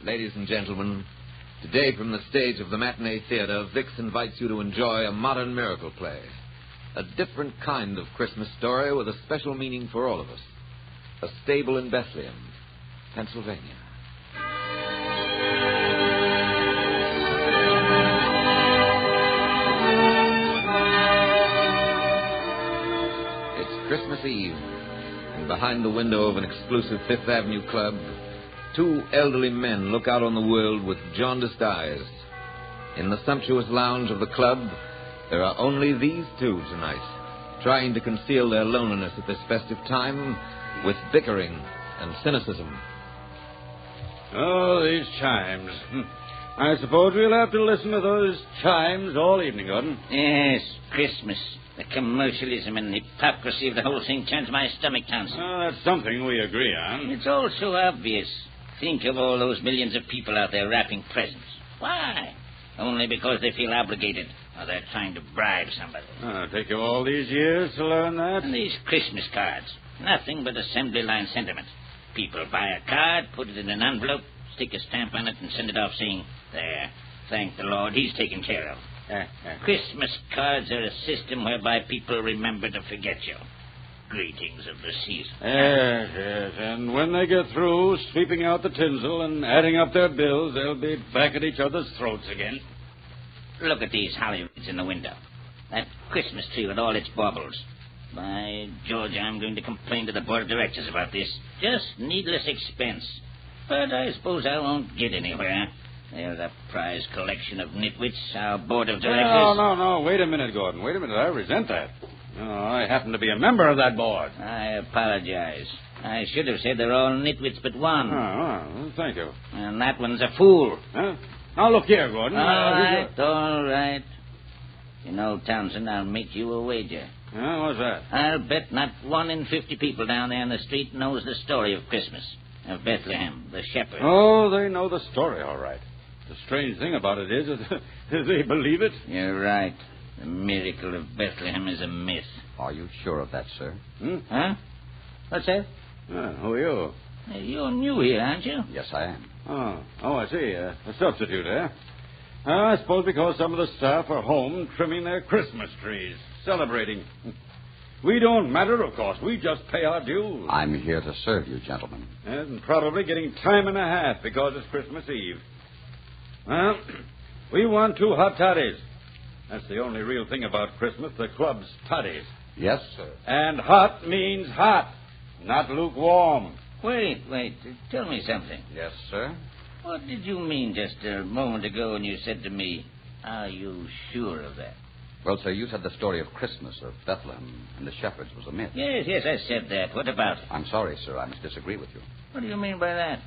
S22: Ladies and gentlemen, today from the stage of the Matinee Theater, Vicks invites you to enjoy a modern miracle play. A different kind of Christmas story with a special meaning for all of us. A Stable in Bathlehem, Pennsylvania. It's Christmas Eve, and behind the window of an exclusive Fifth Avenue club, two elderly men look out on the world with jaundiced eyes. In the sumptuous lounge of the club, there are only these two tonight, trying to conceal their loneliness at this festive time with bickering and cynicism.
S23: Oh, these chimes. I suppose we'll have to listen to those chimes all evening, Gordon.
S24: Yes, Christmas. The commercialism and hypocrisy of the whole thing turns my stomach, Townsend.
S23: Oh, that's something we agree on.
S24: It's all so obvious. Think of all those millions of people out there wrapping presents. Why? Only because they feel obligated, or they're trying to bribe somebody.
S23: Take you all these years to learn that?
S24: And these Christmas cards. Nothing but assembly line sentiment. People buy a card, put it in an envelope, stick a stamp on it, and send it off saying, there, thank the Lord, he's taken care of. Christmas cards are a system whereby people remember to forget you. Greetings of the season.
S23: Yes. And when they get through sweeping out the tinsel and adding up their bills, they'll be back at each other's throats again.
S24: Look at these holly wreaths in the window. That Christmas tree with all its baubles. By George, I'm going to complain to the board of directors about this. Just needless expense. But I suppose I won't get anywhere. They're the prize collection of nitwits, our board of directors.
S23: No. Wait a minute, Gordon. Wait a minute. I resent that. I happen to be a member of that board.
S24: I apologize. I should have said they're all nitwits but one.
S23: Oh, thank you.
S24: And that one's a fool.
S23: Huh? Now, look here, Gordon.
S24: All right. You know, Townsend, I'll make you a wager.
S23: What's that?
S24: I'll bet not 1 in 50 people down there in the street knows the story of Christmas, of Bathlehem, the shepherd.
S23: Oh, they know the story, all right. The strange thing about it is that they believe it.
S24: You're right. The miracle of Bethlehem is a myth.
S19: Are you sure of that, sir?
S24: Huh? What's that?
S23: Who are you?
S24: You're new here, aren't you?
S19: Yes, I am.
S23: Oh, I see. A substitute, eh? I suppose because some of the staff are home trimming their Christmas trees, celebrating. We don't matter, of course. We just pay our dues.
S19: I'm here to serve you, gentlemen.
S23: And probably getting time and a half because it's Christmas Eve. Well, we want 2 hot toddies. That's the only real thing about Christmas, the club's toddies.
S19: Yes, sir.
S23: And hot means hot, not lukewarm.
S24: Wait. Tell me something.
S19: Yes, sir.
S24: What did you mean just a moment ago when you said to me, are you sure of that?
S19: Well, sir, you said the story of Christmas, of Bethlehem, and the shepherds was a myth.
S24: Yes, I said that. What about it?
S19: I'm sorry, sir. I must disagree with you.
S24: What do you mean by that?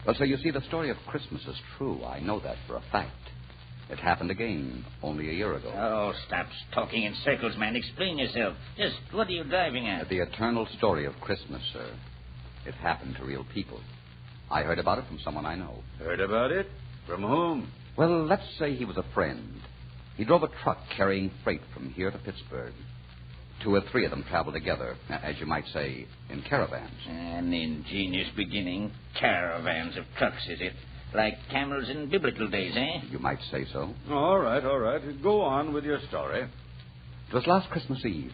S19: Well, sir, you see, the story of Christmas is true. I know that for a fact. It happened again only a year ago.
S24: Oh, stop talking in circles, man. Explain yourself. Just what are you driving at?
S19: The eternal story of Christmas, sir. It happened to real people. I heard about it from someone I know.
S23: Heard about it? From whom?
S19: Well, let's say he was a friend. He drove a truck carrying freight from here to Pittsburgh. 2 or 3 of them traveled together, as you might say, in caravans.
S24: An ingenious beginning. Caravans of trucks, is it? Like camels in biblical days, eh?
S19: You might say so.
S23: All right. Go on with your story.
S19: It was last Christmas Eve,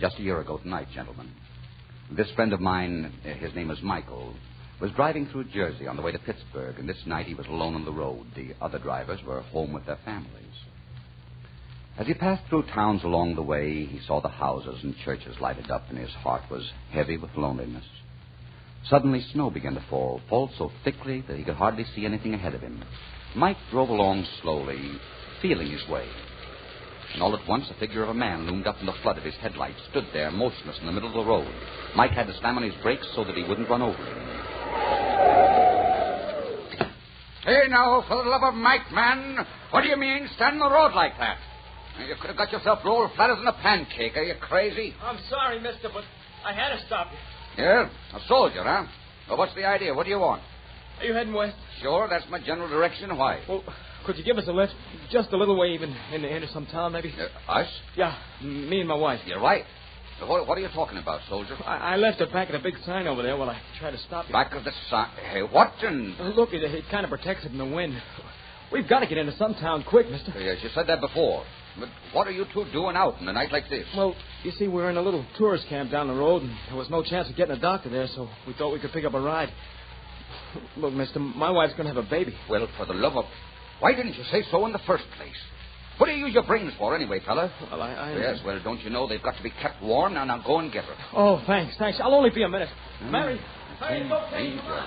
S19: just a year ago tonight, gentlemen. This friend of mine, his name is Michael, was driving through Jersey on the way to Pittsburgh, and this night he was alone on the road. The other drivers were home with their families. As he passed through towns along the way, he saw the houses and churches lighted up, and his heart was heavy with loneliness. Suddenly, snow began to fall so thickly that he could hardly see anything ahead of him. Mike drove along slowly, feeling his way. And all at once, the figure of a man loomed up in the flood of his headlights, stood there, motionless in the middle of the road. Mike had to slam on his brakes so that he wouldn't run over him.
S11: Hey, now, for the love of Mike, man, what do you mean, stand in the road like that? You could have got yourself rolled flatter than a pancake. Are you crazy?
S1: I'm sorry, mister, but I had to stop you.
S11: Yeah? A soldier, huh? Well, what's the idea? What do you want?
S1: Are you heading west?
S11: Sure, that's my general direction. Why?
S1: Well, could you give us a lift? Just a little way even into some town, maybe?
S11: Us?
S1: Yeah, me and my wife.
S11: You're right. So what are you talking about, soldier?
S1: I left it back at a big sign over there while I tried to stop you.
S11: Back of the sign? Hey, what in...
S1: Look, it kind of protects it from the wind. We've got to get into some town quick, mister.
S11: Yes, you said that before. But what are you two doing out in a night like this?
S1: Well, you see, we're in a little tourist camp down the road, and there was no chance of getting a doctor there, so we thought we could pick up a ride. Look, mister, my wife's going to have a baby.
S11: Well, for the love of... Why didn't you say so in the first place? What do you use your brains for, anyway, fella?
S1: Well, I...
S11: Yes, well, don't you know they've got to be kept warm? Now go and get her.
S1: Oh, thanks. I'll only be a minute. Mary,
S11: Hey,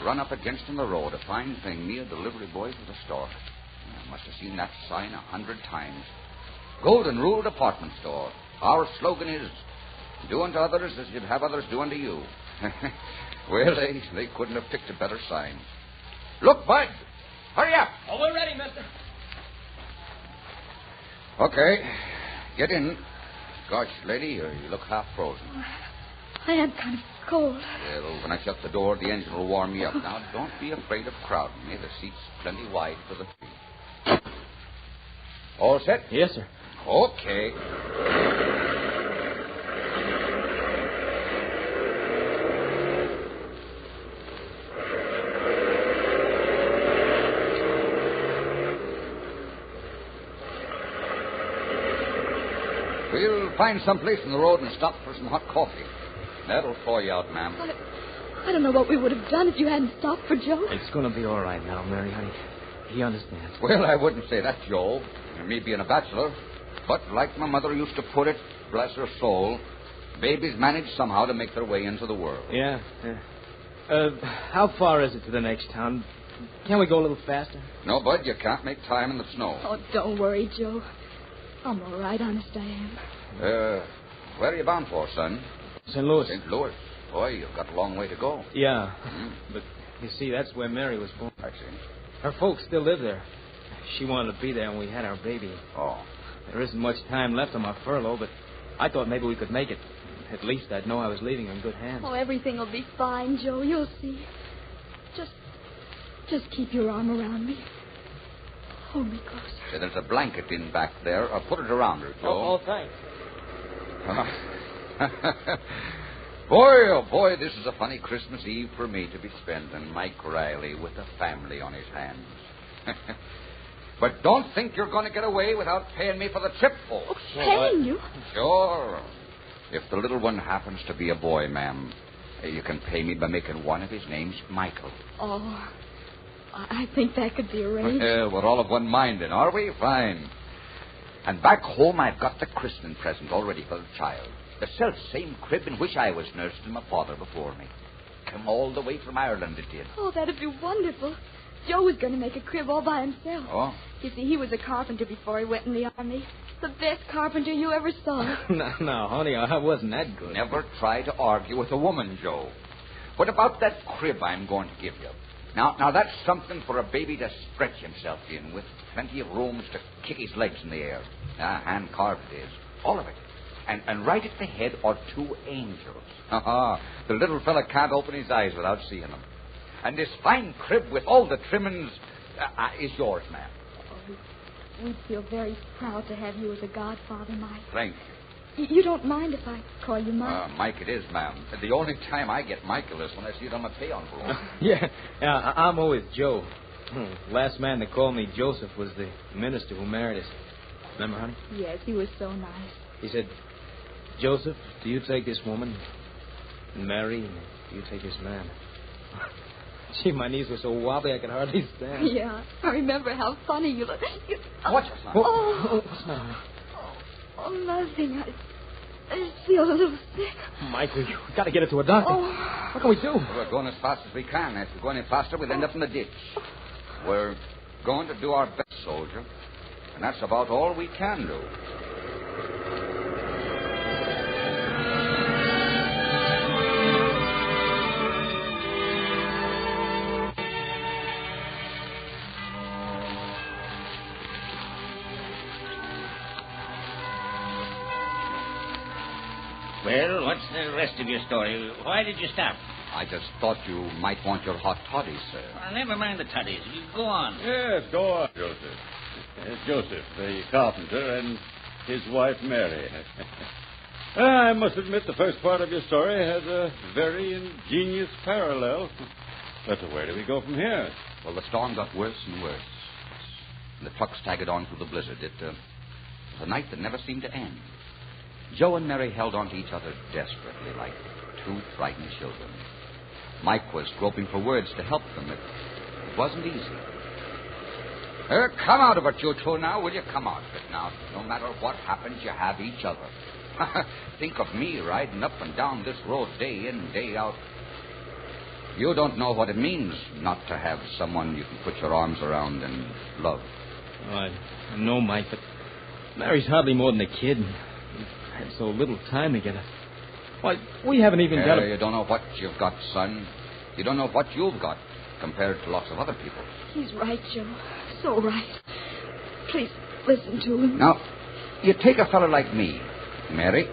S11: run up against on the road. A fine thing. Me, a delivery boy for the store. I must have seen that sign 100 times. Golden Rule Department Store. Our slogan is, do unto others as you'd have others do unto you. Well, they couldn't have picked a better sign. Look, Bud. Hurry up.
S1: Oh, we're ready, mister.
S11: Okay. Get in. Gosh, lady, you look half frozen.
S5: I am kind of cold.
S11: Well, when I shut the door, the engine will warm me up. Now, don't be afraid of crowding me. The seat's plenty wide for the three. All set?
S1: Yes, sir.
S11: Okay. We'll find some place in the road and stop for some hot coffee. That'll thaw you out, ma'am.
S5: I don't know what we would have done if you hadn't stopped for Joe.
S1: It's going to be all right now, Mary, honey. He understands.
S11: Well, I wouldn't say that, Joe. Me being a bachelor. But like my mother used to put it, bless her soul, babies manage somehow to make their way into the world.
S1: Yeah. How far is it to the next town? Can't we go a little faster?
S11: No, Bud, you can't make time in the snow.
S5: Oh, don't worry, Joe. I'm all right, honest I am.
S11: Where are you bound for, son?
S1: St. Louis.
S11: St. Louis. Boy, you've got a long way to go.
S1: Yeah. But, you see, that's where Mary was born.
S11: I see.
S1: Her folks still live there. She wanted to be there when we had our baby.
S11: Oh.
S1: There isn't much time left on my furlough, but I thought maybe we could make it. At least I'd know I was leaving in good hands.
S5: Oh, everything will be fine, Joe. You'll see. Just keep your arm around me. Hold me closer.
S11: Say, there's a blanket in back there. I'll put it around her, Joe.
S1: Oh, thanks.
S11: Boy, this is a funny Christmas Eve for me to be spending, Mike Riley, with a family on his hands. But don't think you're going to get away without paying me for the trip, folks.
S5: Oh, paying you?
S11: Sure. If the little one happens to be a boy, ma'am, you can pay me by making one of his names Michael.
S5: Oh, I think that could be arranged.
S11: We're all of one mind, then, are we? Fine. And back home, I've got the christening present all ready for the child. The self-same crib in which I was nursed and my father before me. Come all the way from Ireland, it did.
S5: Oh, that'd be wonderful. Joe was going to make a crib all by himself.
S11: Oh?
S5: You see, he was a carpenter before he went in the army. The best carpenter you ever saw.
S1: No, honey, I wasn't that good.
S11: Never try to argue with a woman, Joe. What about that crib I'm going to give you? Now that's something for a baby to stretch himself in, with plenty of rooms to kick his legs in the air. Hand-carved it is. All of it. And right at the head are 2 angels. The little fella can't open his eyes without seeing them. And this fine crib with all the trimmings is yours, ma'am.
S5: Oh, we'd feel very proud to have you as a godfather, Mike.
S11: Thank you.
S5: You don't mind if I call you Mike?
S11: Mike it is, ma'am. The only time I get Michael is when I see it on my pay envelope.
S1: Yeah, I'm always Joe. Last man that called me Joseph was the minister who married us. Remember, honey?
S5: Yes, he was so nice.
S1: He said, Joseph, do you take this woman? And Mary, do you take this man? Gee, my knees were so wobbly I could hardly stand.
S5: Yeah, I remember how funny you look.
S11: Watch us, son.
S5: Oh.
S1: What's the matter?
S2: Oh, nothing. I just feel a little sick.
S1: Mike, we've got to get her to a doctor.
S2: Oh.
S1: What can we do?
S19: We're going as fast as we can. If we go any faster, we'll end up in the ditch. We're going to do our best, soldier. And that's about all we can do.
S24: Well, what's the rest of your story? Why did you stop?
S19: I just thought you might want your hot toddies, sir.
S24: Well, never mind the toddies. You go on.
S23: Yes, go on, Joseph. Joseph, the carpenter, and his wife, Mary. I must admit the first part of your story has a very ingenious parallel. But where do we go from here?
S19: Well, the storm got worse and worse. And the truck staggered on through the blizzard. It was a night that never seemed to end. Joe and Mary held on to each other desperately, like two frightened children. Mike was groping for words to help them. It wasn't easy. Come out of it, you two, now, will you? Come out of it now. No matter what happens, you have each other. Think of me riding up and down this road day in, day out. You don't know what it means not to have someone you can put your arms around and love.
S1: Oh, I know, Mike, but Mary's hardly more than a kid. We've had so little time together. Why, we haven't even got
S19: You don't know what you've got, son. You don't know what you've got compared to lots of other people.
S2: He's right, Joe. So right. Please, listen to him.
S19: Now, you take a fellow like me, Mary.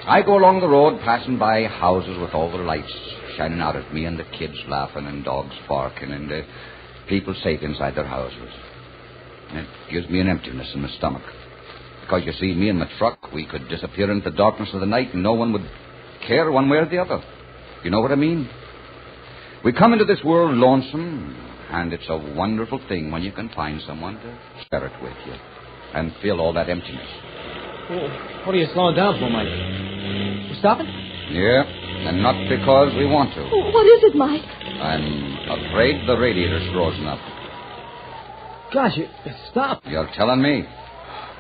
S19: I go along the road passing by houses with all the lights shining out at me and the kids laughing and dogs barking and people safe inside their houses. And it gives me an emptiness in my stomach. Because, you see, me and my truck, we could disappear into the darkness of the night and no one would care one way or the other. You know what I mean? We come into this world lonesome, and it's a wonderful thing when you can find someone to share it with you and fill all that emptiness.
S1: Well, what are you slowing down for, Mike? You stopping?
S19: Yeah, and not because we want to.
S2: What is it, Mike?
S19: I'm afraid the radiator's frozen up.
S1: Gosh, it stopped.
S19: You're telling me.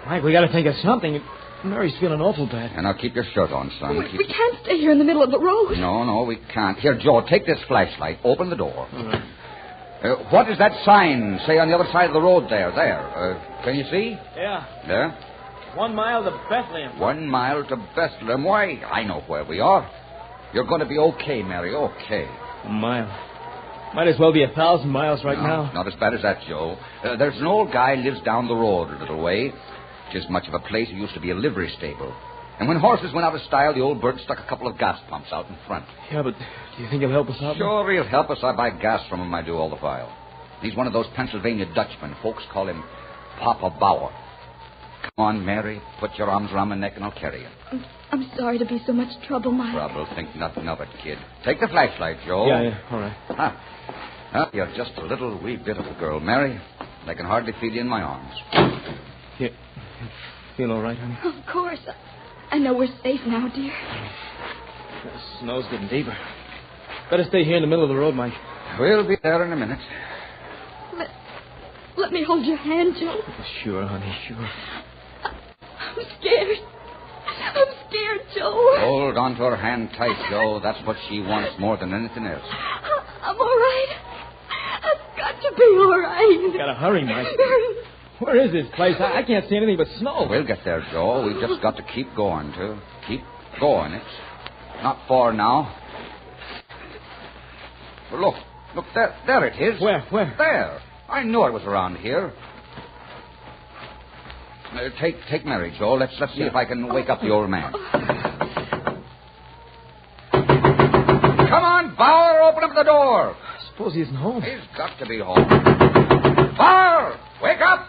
S1: Mike, we got to think of something. Mary's feeling awful bad.
S19: And now keep your shirt on, son.
S2: We can't stay here in the middle of the road.
S19: No, we can't. Here, Joe, take this flashlight. Open the door.
S1: All right.
S19: What does that sign say on the other side of the road there? There. Can you see?
S1: Yeah.
S19: There?
S1: 1 mile to Bethlehem.
S19: 1 mile to Bethlehem. Why, I know where we are. You're going to be okay, Mary, okay.
S1: 1 mile. Might as well be 1,000 miles right now.
S19: Not as bad as that, Joe. There's an old guy lives down the road a little way. Just much of a place. It used to be a livery stable. And when horses went out of style, the old bird stuck a couple of gas pumps out in front.
S1: Yeah, but do you think he'll help us out?
S19: Sure, he'll help us. I buy gas from him, I do all the while. He's one of those Pennsylvania Dutchmen. Folks call him Papa Bauer. Come on, Mary. Put your arms around my neck and I'll carry you.
S2: I'm sorry to be so much trouble, Mike.
S19: Trouble? Think nothing of it, kid. Take the flashlight, Joe.
S1: Yeah, all right.
S19: Ah, you're just a little wee bit of a girl, Mary. I can hardly feel you in my arms.
S1: You feel all right, honey?
S2: Of course. I know we're safe now, dear.
S1: The snow's getting deeper. Better stay here in the middle of the road, Mike.
S19: We'll be there in a minute.
S2: Let me hold your hand, Joe.
S1: Sure, honey, sure.
S2: I'm scared. I'm scared, Joe.
S19: Hold on to her hand tight, Joe. That's what she wants more than anything else.
S2: I'm all right. I've got to be all right.
S1: Gotta hurry, Mike. Where is this place? I can't see anything but snow.
S19: We'll get there, Joe. We've just got to keep going, too. Keep going. It's not far now. Well, look, there it is.
S1: Where?
S19: There. I knew it was around here. Take Mary, Joe. Let's see if I can wake up the old man. Come on, Bauer, open up the door.
S1: I suppose he isn't home.
S19: He's got to be home. Bauer, wake up.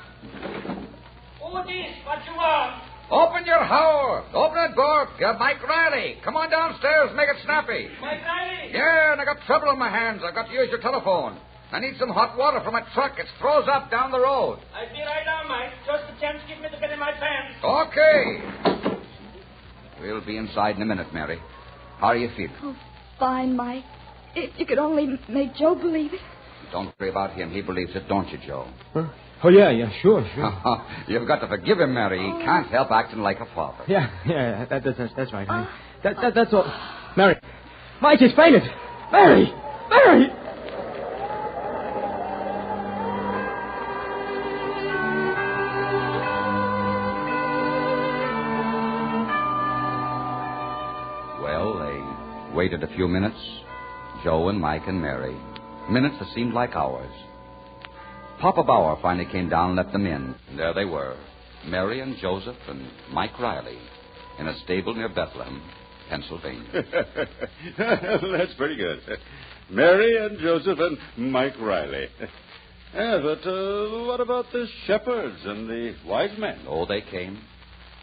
S3: Who is? What you want?
S19: Open your house. Open the door. Mike Riley. Come on downstairs. Make it snappy.
S3: Mike Riley?
S19: Yeah, and I got trouble in my hands. I've got to use your telephone. I need some hot water for my truck. It's froze up down the road.
S3: I'll be right down, Mike. Just a chance. Give me the bit of my pants.
S19: Okay. We'll be inside in a minute, Mary. How are you feeling?
S2: Oh, fine, Mike. If you could only make Joe believe it.
S19: Don't worry about him. He believes it, don't you, Joe?
S1: Huh? Oh, yeah, sure.
S19: You've got to forgive him, Mary. He can't help acting like a father.
S1: Yeah, that's right, honey. That's all. Mary. Mike has fainted. Mary!
S19: Well, they waited a few minutes. Joe and Mike and Mary. Minutes that seemed like hours. Papa Bauer finally came down and let them in. And there they were, Mary and Joseph and Mike Riley, in a stable near Bethlehem, Pennsylvania.
S23: That's pretty good. Mary and Joseph and Mike Riley. Yeah, but what about the shepherds and the wise men?
S19: Oh, they came.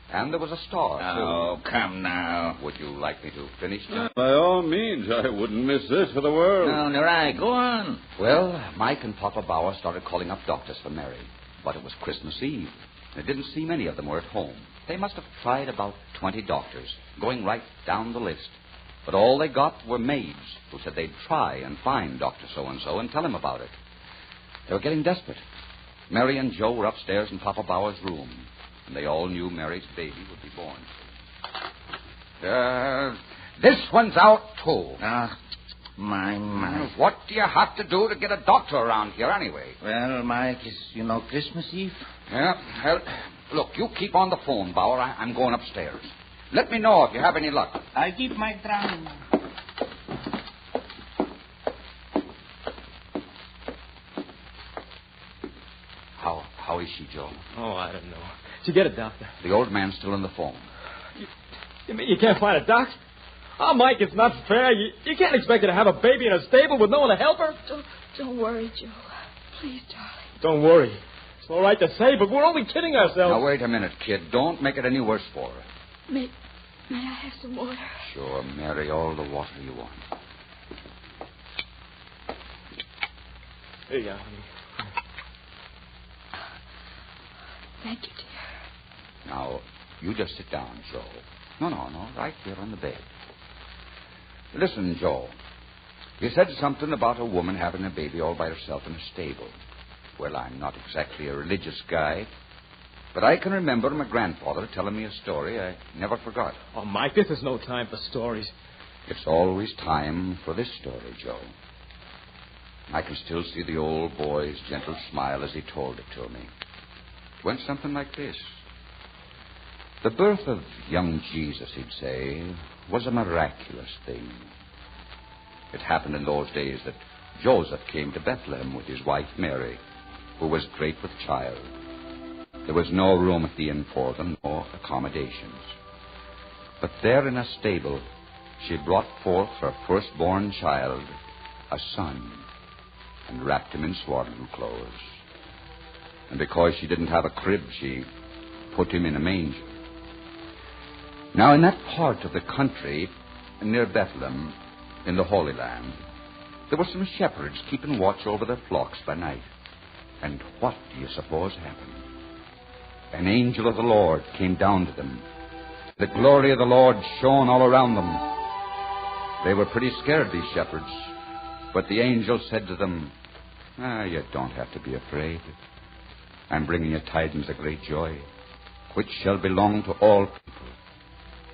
S19: And there was a star, too.
S22: Oh, come now.
S19: Would you like me to finish, John?
S23: By all means. I wouldn't miss this for the world.
S22: No, right. Go on.
S19: Well, Mike and Papa Bauer started calling up doctors for Mary. But it was Christmas Eve. It didn't seem any of them were at home. They must have tried about 20 doctors, going right down the list. But all they got were maids who said they'd try and find Dr. So-and-so and tell him about it. They were getting desperate. Mary and Joe were upstairs in Papa Bauer's room. And they all knew Mary's baby would be born. This one's out, too.
S22: My.
S19: What do you have to do to get a doctor around here, anyway?
S22: Well, Mike, it's, Christmas Eve.
S19: Yeah, well, look, you keep on the phone, Bauer. I'm going upstairs. Let me know if you have any luck.
S22: I'll keep my drum.
S19: How is she, Joe?
S1: Oh, I don't know. Did you get a doctor?
S19: The old man's still on the phone.
S1: You mean you can't find a doctor? Oh, Mike, it's not fair. You can't expect her to have a baby in a stable with no one to help her.
S2: Don't worry, Joe. Please, darling.
S1: Don't worry. It's all right to say, but we're only kidding ourselves.
S19: Now, wait a minute, kid. Don't make it any worse for her.
S2: May I have some water?
S19: Sure, Mary, all the water you want.
S1: Here you are, honey.
S2: Thank you, dear.
S19: Now, you just sit down, Joe. No, right here on the bed. Listen, Joe. You said something about a woman having a baby all by herself in a stable. Well, I'm not exactly a religious guy, but I can remember my grandfather telling me a story I never forgot.
S1: Oh, Mike, this is no time for stories.
S19: It's always time for this story, Joe. I can still see the old boy's gentle smile as he told it to me. It went something like this. The birth of young Jesus, he'd say, was a miraculous thing. It happened in those days that Joseph came to Bethlehem with his wife Mary, who was great with child. There was no room at the inn for them, no accommodations. But there in a stable, she brought forth her firstborn child, a son, and wrapped him in swaddling clothes. And because she didn't have a crib, she put him in a manger. Now, in that part of the country, near Bethlehem, in the Holy Land, there were some shepherds keeping watch over their flocks by night. And what do you suppose happened? An angel of the Lord came down to them. The glory of the Lord shone all around them. They were pretty scared, these shepherds. But the angel said to them, you don't have to be afraid. I'm bringing you tidings of great joy, which shall belong to all people.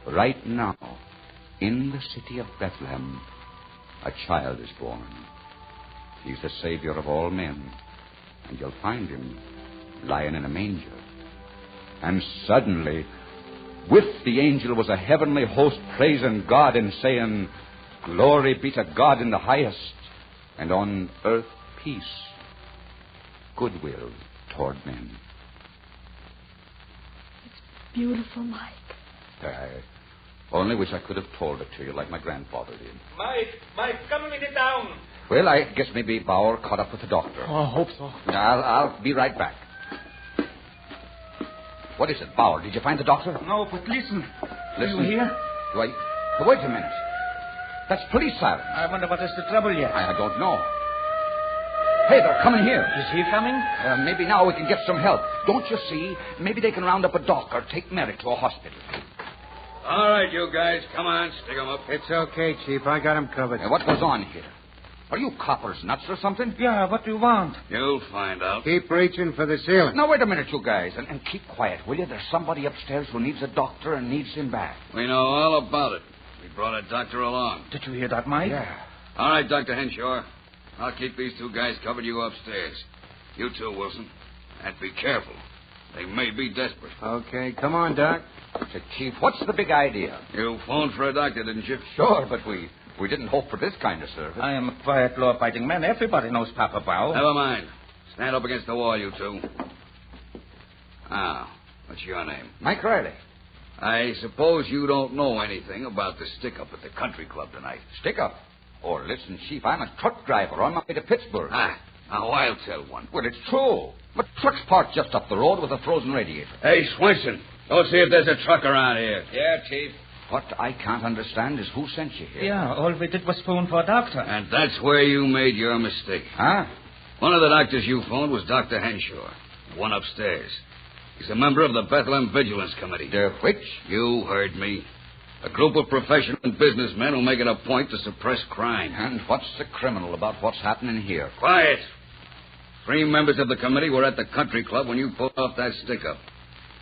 S19: Right now, in the city of Bethlehem, a child is born. He's the Savior of all men, and you'll find him lying in a manger. And suddenly, with the angel was a heavenly host praising God and saying, Glory be to God in the highest, and on earth peace, goodwill toward men.
S2: It's beautiful, Mike.
S19: I only wish I could have told it to you like my grandfather did.
S3: Mike, come and sit down.
S19: Well, I guess maybe Bauer caught up with the doctor.
S1: Oh, I hope so.
S19: I'll be right back. What is it, Bauer? Did you find the doctor?
S4: No, but listen.
S19: Listen.
S4: Do you hear?
S19: Wait a minute. That's police sirens.
S4: I wonder what is the trouble yet.
S19: I don't know. Hey, they're coming here.
S4: Is he coming?
S19: Maybe now we can get some help. Don't you see? Maybe they can round up a doc or take Mary to a hospital.
S23: All right, you guys. Come on, stick 'em up.
S4: It's okay, Chief. I got him covered.
S19: What goes on here?
S7: Are you coppers nuts or something?
S4: Yeah, what do you want?
S10: You'll find out.
S4: Keep reaching for the ceiling.
S7: Now, wait a minute, you guys, and keep quiet, will you? There's somebody upstairs who needs a doctor and needs him back.
S10: We know all about it. We brought a doctor along.
S4: Did you hear that, Mike?
S7: Yeah.
S10: All right, Dr. Henshaw. I'll keep these two guys covered. You upstairs. You too, Wilson. And be careful. They may be desperate.
S4: Okay, come on, Doc.
S7: Say, Chief, what's the big idea?
S10: You phoned for a doctor, didn't you?
S7: Sure, but we didn't hope for this kind of service.
S4: I am a quiet, law-abiding man. Everybody knows Papa Bow.
S10: Never mind. Stand up against the wall, you two. Now, what's your name?
S7: Mike Riley.
S10: I suppose you don't know anything about the stick-up at the country club tonight.
S7: Stick-up? Oh, listen, Chief, I'm a truck driver on my way to Pittsburgh.
S10: Now I'll tell one.
S7: Well, it's true. But truck's parked just up the road with a frozen radiator.
S10: Hey, Swenson, go see if there's a truck around here.
S7: Yeah, Chief. What I can't understand is who sent you here.
S4: Yeah, all we did was phone for a doctor.
S10: And that's where you made your mistake.
S7: Huh?
S10: One of the doctors you phoned was Dr. Henshaw, one upstairs. He's a member of the Bathlehem Vigilance Committee.
S7: Which?
S10: You heard me. A group of professional businessmen who make it a point to suppress crime.
S7: And what's the criminal about what's happening here?
S10: Quiet. 3 members of the committee were at the country club when you pulled off that stick-up.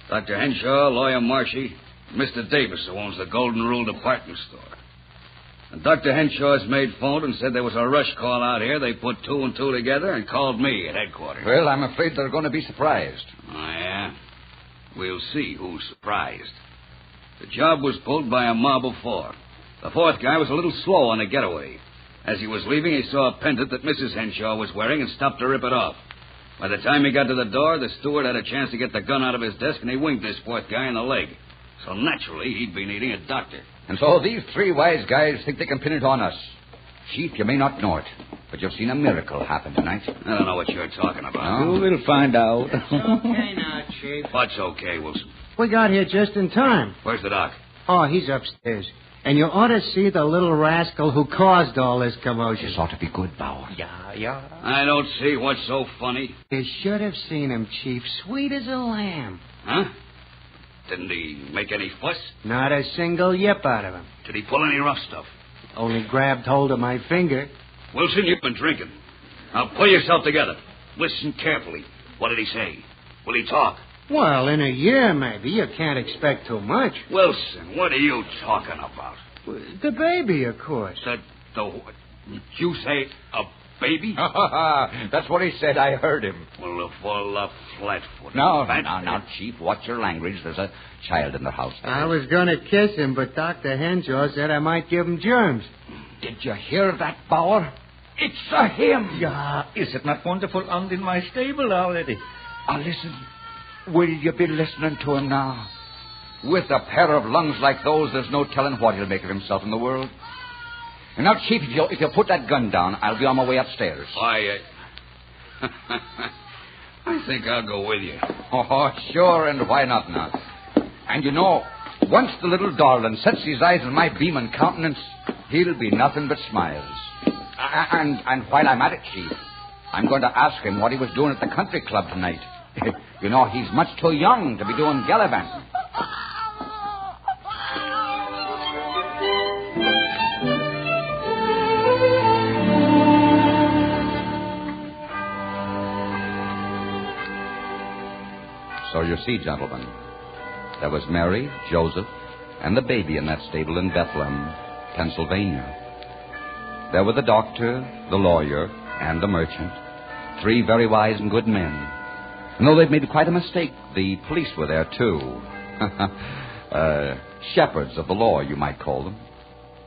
S10: Dr. Henshaw, Lawyer Marshy, Mr. Davis, who owns the Golden Rule department store. And Dr. Henshaw's maid phoned and said there was a rush call out here. They put 2 and 2 together and called me at headquarters.
S7: Well, I'm afraid they're going to be surprised.
S10: Oh, yeah? We'll see who's surprised. The job was pulled by a mob of 4. The 4th guy was a little slow on the getaway. As he was leaving, he saw a pendant that Mrs. Henshaw was wearing and stopped to rip it off. By the time he got to the door, the steward had a chance to get the gun out of his desk, and he winged this 4th guy in the leg. So naturally, he'd be needing a doctor.
S7: And so these 3 wise guys think they can pin it on us. Chief, you may not know it, but you've seen a miracle happen tonight.
S10: I don't know what you're talking about.
S7: No?
S4: We'll find out.
S20: It's okay now, Chief.
S10: What's okay, Wilson?
S4: We got here just in time.
S10: Where's the doc?
S4: Oh, he's upstairs. And you ought to see the little rascal who caused all this commotion.
S7: This ought to be good, Bauer.
S4: Yeah.
S10: I don't see what's so funny.
S4: You should have seen him, Chief. Sweet as a lamb.
S10: Huh? Didn't he make any fuss?
S4: Not a single yip out of him.
S10: Did he pull any rough stuff?
S4: Only grabbed hold of my finger.
S10: Wilson, you've been drinking. Now pull yourself together. Listen carefully. What did he say? Will he talk?
S4: Well, in a year, maybe. You can't expect too much.
S10: Wilson, what are you talking about?
S4: The baby, of course.
S10: Did you say a baby?
S7: That's what he said. I heard him.
S10: Well, full of flat-foot.
S7: Now, Chief, watch your language. There's a child in the house.
S4: I was going to kiss him, but Dr. Henshaw said I might give him germs.
S7: Did you hear that, Bauer? It's a him.
S4: Yeah, is it not wonderful? I'm in my stable already.
S7: Listen. Will you be listening to him now? With a pair of lungs like those, there's no telling what he'll make of himself in the world. And now, Chief, if you put that gun down, I'll be on my way upstairs.
S10: I think I'll go with you.
S7: Oh, sure, and why not now? And you know, once the little darling sets his eyes on my beaming countenance, he'll be nothing but smiles. And while I'm at it, Chief, I'm going to ask him what he was doing at the country club tonight. You know, he's much too young to be doing gallivanting. So you see, gentlemen, there was Mary, Joseph, and the baby in that stable in Bethlehem, Pennsylvania. There were the doctor, the lawyer, and the merchant, 3 very wise and good men. And though they'd made quite a mistake, the police were there, too. Shepherds of the law, you might call them.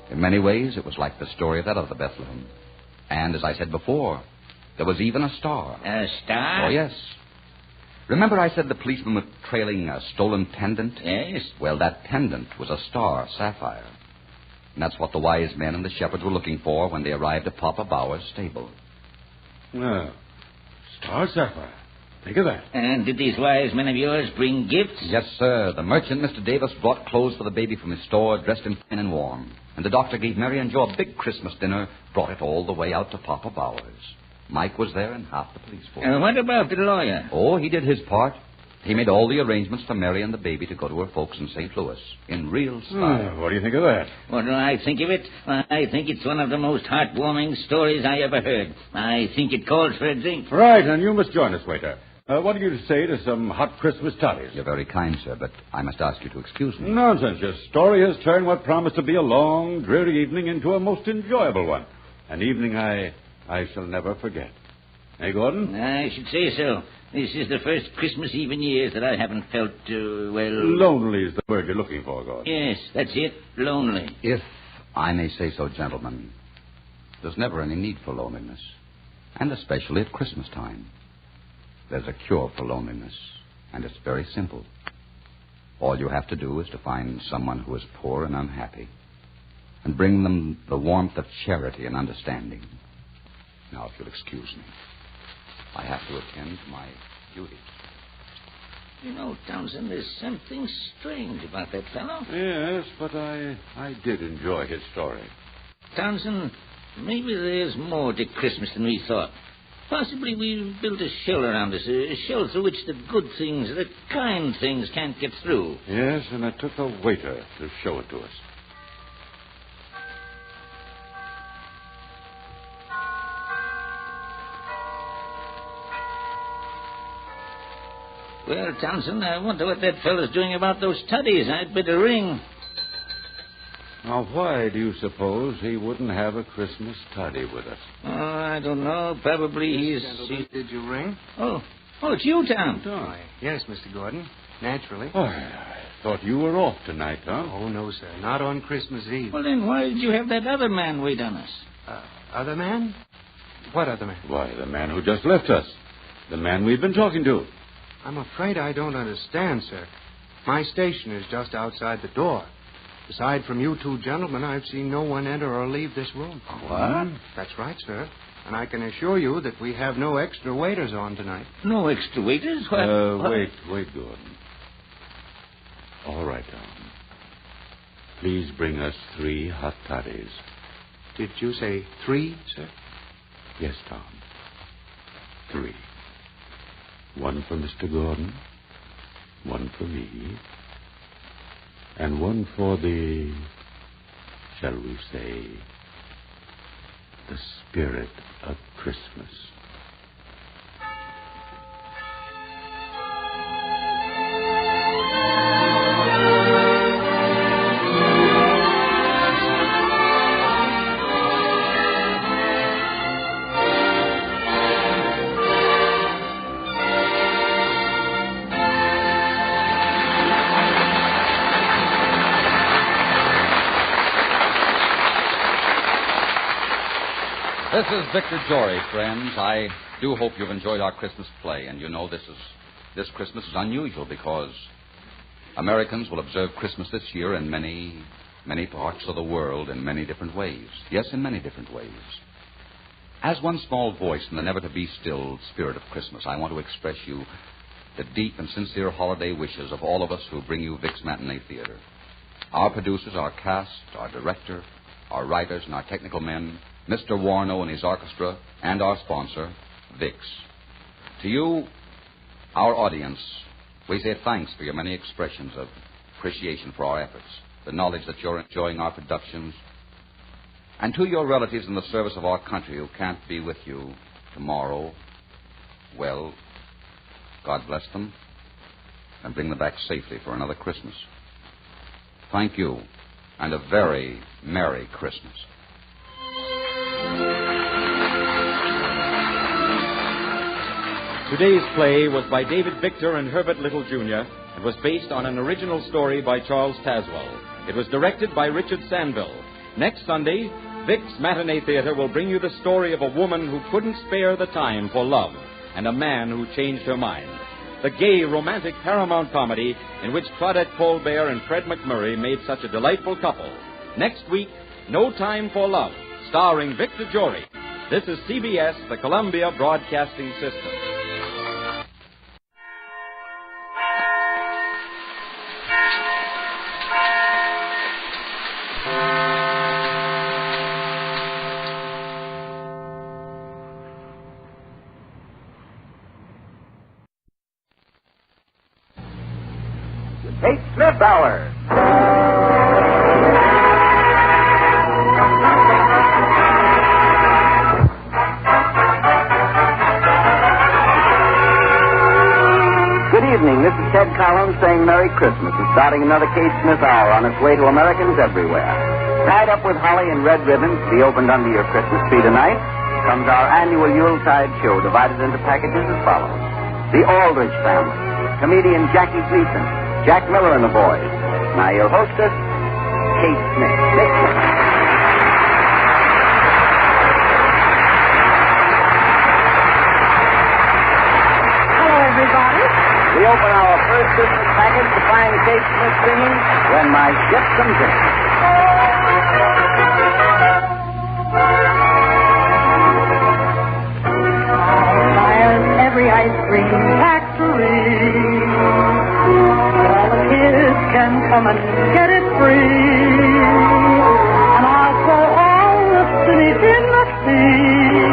S7: In many ways, it was like the story of that other Bethlehem. And, as I said before, there was even a star.
S24: A star?
S7: Oh, yes. Remember I said the policeman was trailing a stolen pendant?
S24: Yes.
S7: Well, that pendant was a star sapphire. And that's what the wise men and the shepherds were looking for when they arrived at Papa Bauer's stable.
S23: Well, star sapphire. Think of that.
S24: And did these wise men of yours bring gifts?
S7: Yes, sir. The merchant, Mr. Davis, brought clothes for the baby from his store, dressed him fine and warm. And the doctor gave Mary and Joe a big Christmas dinner, brought it all the way out to Papa Bauer's. Mike was there and half the police force.
S24: What about the lawyer?
S7: Oh, he did his part. He made all the arrangements for Mary and the baby to go to her folks in St. Louis in real style.
S23: What do you think of that?
S24: What do I think of it? I think it's one of the most heartwarming stories I ever heard. I think it calls for a drink.
S23: Right, and you must join us, waiter. What do you say to some hot Christmas toddies?
S7: You're very kind, sir, but I must ask you to excuse me.
S23: Nonsense. Your story has turned what promised to be a long, dreary evening into a most enjoyable one. An evening I shall never forget. Hey, Gordon?
S24: I should say so. This is the first Christmas Eve in years that I haven't felt,
S23: Lonely is the word you're looking for, Gordon.
S24: Yes, that's it. Lonely.
S7: If I may say so, gentlemen, there's never any need for loneliness, and especially at Christmas time. There's a cure for loneliness, and it's very simple. All you have to do is to find someone who is poor and unhappy, and bring them the warmth of charity and understanding. Now, if you'll excuse me, I have to attend to my duties.
S24: You know, Townsend, there's something strange about that fellow.
S23: Yes, but I did enjoy his story.
S24: Townsend, maybe there's more to Christmas than we thought. Possibly we've built a shell around us, a shell through which the good things, the kind things can't get through.
S23: Yes, and it took a waiter to show it to us.
S24: Well, Townsend, I wonder what that fellow's doing about those toddies. I'd better ring.
S23: Now, why do you suppose he wouldn't have a Christmas toddy with us?
S24: Oh, I don't know. Probably he's...
S1: Did you ring?
S24: Oh, it's you, Tom.
S1: Why, yes, Mr. Gordon. Naturally.
S23: Oh, I thought you were off tonight, huh?
S1: Oh, no, sir. Not on Christmas Eve.
S24: Well, then why did you have that other man wait on us?
S1: Other man? What other man?
S23: Why, the man who just left us. The man we've been talking to.
S1: I'm afraid I don't understand, sir. My station is just outside the door. Aside from you two gentlemen, I've seen no one enter or leave this room.
S23: What?
S1: That's right, sir. And I can assure you that we have no extra waiters on tonight.
S24: No extra waiters? What?
S23: Wait, Gordon. All right, Tom. Please bring us 3 hot toddies.
S1: Did you say 3, sir?
S23: Yes, Tom. 3. 1 for Mr. Gordon, 1 for me, and 1 for the, shall we say, the spirit of Christmas.
S7: This is Victor Jory, friends. I do hope you've enjoyed our Christmas play. And you know this Christmas is unusual because Americans will observe Christmas this year in many, many parts of the world in many different ways. Yes, in many different ways. As one small voice in the never-to-be-still spirit of Christmas, I want to express you the deep and sincere holiday wishes of all of us who bring you Vic's Matinee Theater. Our producers, our cast, our director, our writers, and our technical men, Mr. Warno and his orchestra, and our sponsor, Vic's. To you, our audience, we say thanks for your many expressions of appreciation for our efforts, the knowledge that you're enjoying our productions, and to your relatives in the service of our country who can't be with you tomorrow, well, God bless them, and bring them back safely for another Christmas. Thank you, and a very Merry Christmas.
S12: Today's play was by David Victor and Herbert Little, Jr. and was based on an original story by Charles Tazwell. It was directed by Richard Sanville. Next Sunday, Vic's Matinee Theater will bring you the story of a woman who couldn't spare the time for love and a man who changed her mind. The gay, romantic Paramount comedy in which Claudette Colbert and Fred McMurray made such a delightful couple. Next week, No Time for Love, starring Victor Jory. This is CBS, the Columbia Broadcasting System.
S18: Kate Smith Hour. Good evening. This is Ted Collins saying Merry Christmas and starting another Kate Smith Hour on its way to Americans everywhere. Tied up with holly and red ribbons to be opened under your Christmas tree tonight comes our annual Yuletide show divided into packages as follows. The Aldrich Family, comedian Jackie Gleason, Jack Miller and the boys. Now your hostess, Kate Smith.
S2: Hello, everybody.
S18: We open our first Christmas package to find Kate Smith singing When My Ship Comes In.
S9: Every ice cream factory, all the kids can come and get it free, and I'll throw all the cities in the sea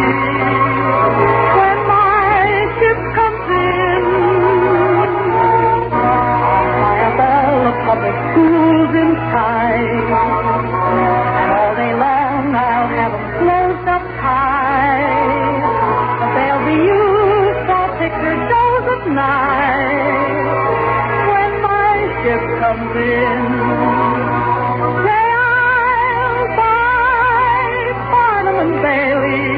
S9: when my ship comes in. I'll buy a bell of public schools in time, and all day long I'll have them closed up high, but they'll be used picture shows at night when my ship comes in. Say I'll buy Barnum and Bailey,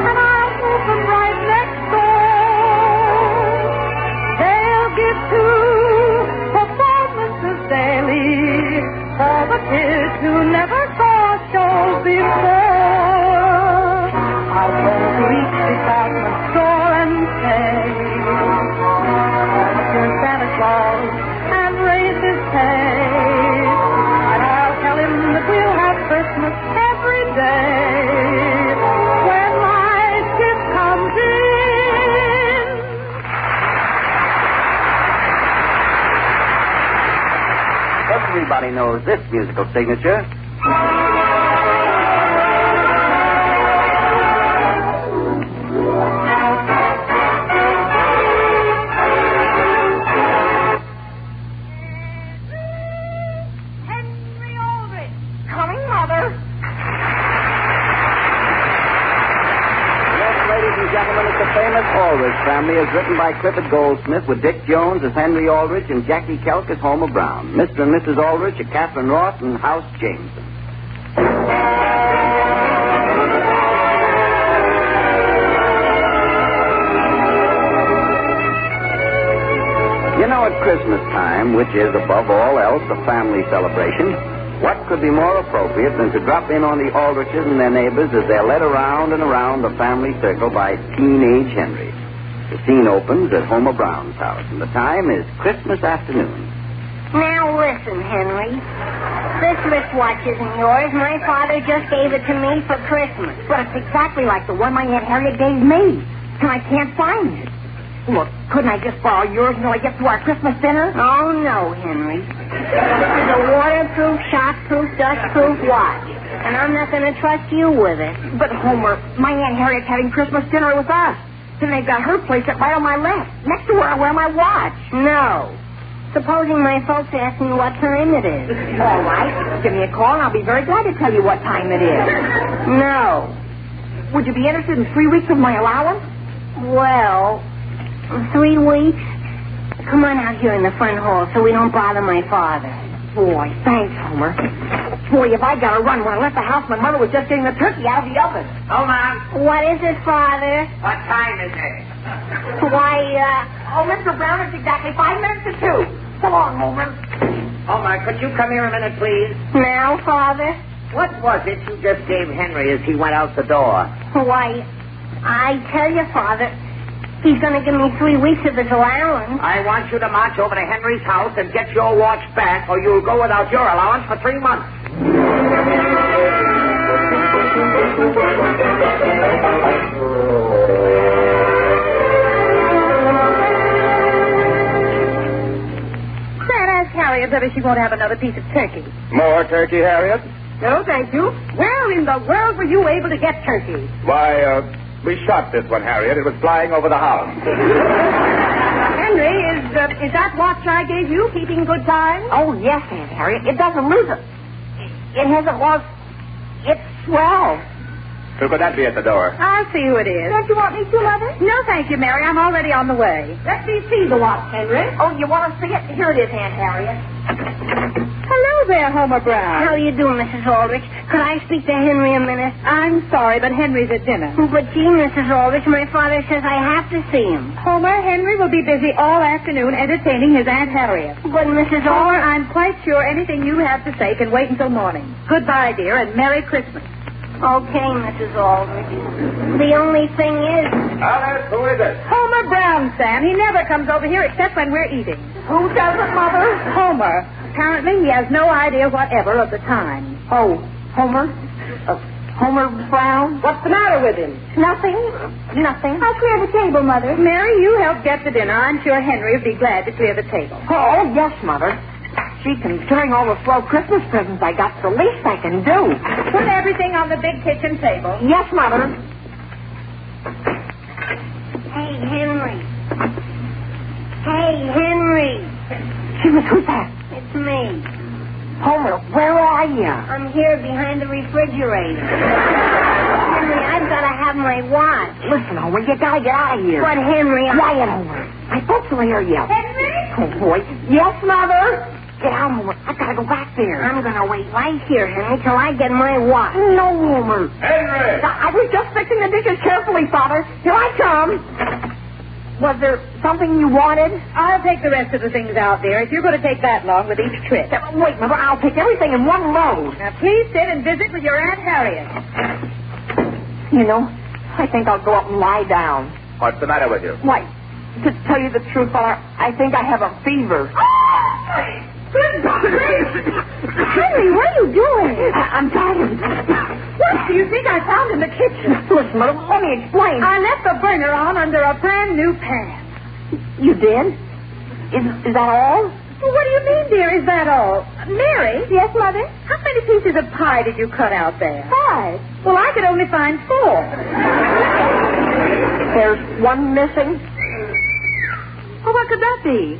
S9: and I'll move them right next door. They'll give 2 performances daily for the kids who never saw shows before. I'll go to each department store and say, Mr. Santa Claus, and raise his pay. And I'll tell him that we'll have Christmas every day when my ship comes in.
S18: Everybody knows this musical signature. Family is written by Clifford Goldsmith with Dick Jones as Henry Aldrich and Jackie Kelk as Homer Brown. Mr. and Mrs. Aldrich are Catherine Ross and House Jameson. You know, at Christmas time, which is above all else a family celebration, what could be more appropriate than to drop in on the Aldriches and their neighbors as they're led around and around the family circle by teenage Henry. The scene opens at Homer Brown's house, and the time is Christmas afternoon.
S5: Now listen, Henry. This wristwatch isn't yours. My father just gave it to me for Christmas.
S2: But it's exactly like the one my Aunt Harriet gave me. And I can't find it. Look, couldn't I just borrow yours until I get to our Christmas dinner?
S5: Oh, no, Henry. This is a waterproof, shockproof, dustproof watch. And I'm not going to trust you with it.
S2: But, Homer, my Aunt Harriet's having Christmas dinner with us. And they've got her place right on my left, next to where I wear my watch.
S5: No. Supposing my folks ask me what time it is.
S2: All right. Give me a call, and I'll be very glad to tell you what time it is.
S5: No.
S2: Would you be interested in 3 weeks of my allowance?
S5: Well, 3 weeks? Come on out here in the front hall so we don't bother my father.
S2: Boy, thanks, Homer. Boy, if I got to run. When I left the house, my mother was just getting the turkey out of the oven.
S18: Oh, Mom.
S5: What is it, Father?
S18: What time is it?
S5: Why,
S2: Oh, Mr. Brown, it's exactly 5 minutes to 2. So long, Homer.
S18: Homer, could you come here a minute, please?
S5: Now, Father?
S18: What was it you just gave Henry as he went out the door?
S5: Why, I tell you, Father, he's going to give me 3 weeks of his allowance.
S18: I want you to march over to Henry's house and get your watch back, or you'll go without your allowance for 3 months.
S2: Ask Harriet whether she won't have another piece of turkey.
S8: More turkey, Harriet?
S2: No, thank you. Where in the world were you able to get turkey?
S8: Why, we shot this one, Harriet. It was flying over the house.
S2: Henry, is is that watch I gave you keeping good time?
S6: Oh, yes, Aunt Harriet. It doesn't lose it. It hasn't lost. It's swell.
S18: Who could that be at the door?
S2: I'll see who it is.
S6: Don't you want me to, Mother?
S2: No, thank you, Mary. I'm already on the way. Let me see the watch, Henry.
S6: Oh, you want to see it? Here it is, Aunt Harriet.
S2: Hello there, Homer Brown.
S5: How are you doing, Mrs. Aldrich? Could I speak to Henry a minute?
S2: I'm sorry, but Henry's at dinner.
S5: But gee, Mrs. Aldrich, my father says I have to see him.
S2: Homer, Henry will be busy all afternoon entertaining his Aunt Harriet.
S5: But Mrs.
S2: Homer,
S5: Aldrich...
S2: I'm quite sure anything you have to say can wait until morning. Goodbye, dear, and Merry Christmas.
S5: Okay, Mrs. Aldrich. The only thing is...
S18: Alice, who is it?
S2: Homer Brown, Sam. He never comes over here except when we're eating.
S6: Who doesn't, Mother?
S2: Homer. Apparently, he has no idea whatever of the time.
S6: Oh, Homer? Homer Brown?
S2: What's the matter with him?
S6: Nothing. Nothing.
S5: I'll clear the table, Mother.
S2: Mary, you help get the dinner. I'm sure Henry would be glad to clear the table.
S6: Oh, yes, Mother. Gee, considering all the swell Christmas presents I got, the least I can do.
S2: Put everything on the big kitchen table.
S6: Yes, Mother.
S5: Hey, Henry. Hey, Henry.
S6: Gee, who's that?
S5: It's me.
S6: Homer, where are you?
S5: I'm here behind the refrigerator. Henry, I've got to have my watch.
S6: Listen, Homer, you got to get out of here.
S5: But, Henry,
S6: Quiet, Homer. My folks will hear you.
S5: Henry?
S6: Oh, boy. Yes, Mother? Get out, Homer. I've got to go back there.
S5: I'm going to wait right here, Henry, till I get my watch.
S6: No, Homer.
S18: Henry!
S6: I was just fixing the dishes carefully, Father. Here I come. Was there something you wanted?
S2: I'll take the rest of the things out there if you're going to take that long with each trip.
S6: Wait, Mother, I'll take everything in one load.
S2: Now, please sit and visit with your Aunt Harriet.
S6: You know, I think I'll go up and lie down.
S18: What's the matter with you?
S6: Why, to tell you the truth, Father, I think I have a fever.
S5: Henry, what are you doing?
S6: I'm tired.
S2: What do you think I found in the kitchen?
S6: Listen, Mother, let me explain.
S2: I left the burner on under a brand new pan.
S6: You did? Is that all?
S2: Well, what do you mean, dear? Is that all? Mary?
S5: Yes, Mother?
S2: How many pieces of pie did you cut out there?
S5: 5.
S2: Well, I could only find 4.
S6: There's one missing?
S2: Well, what could that be?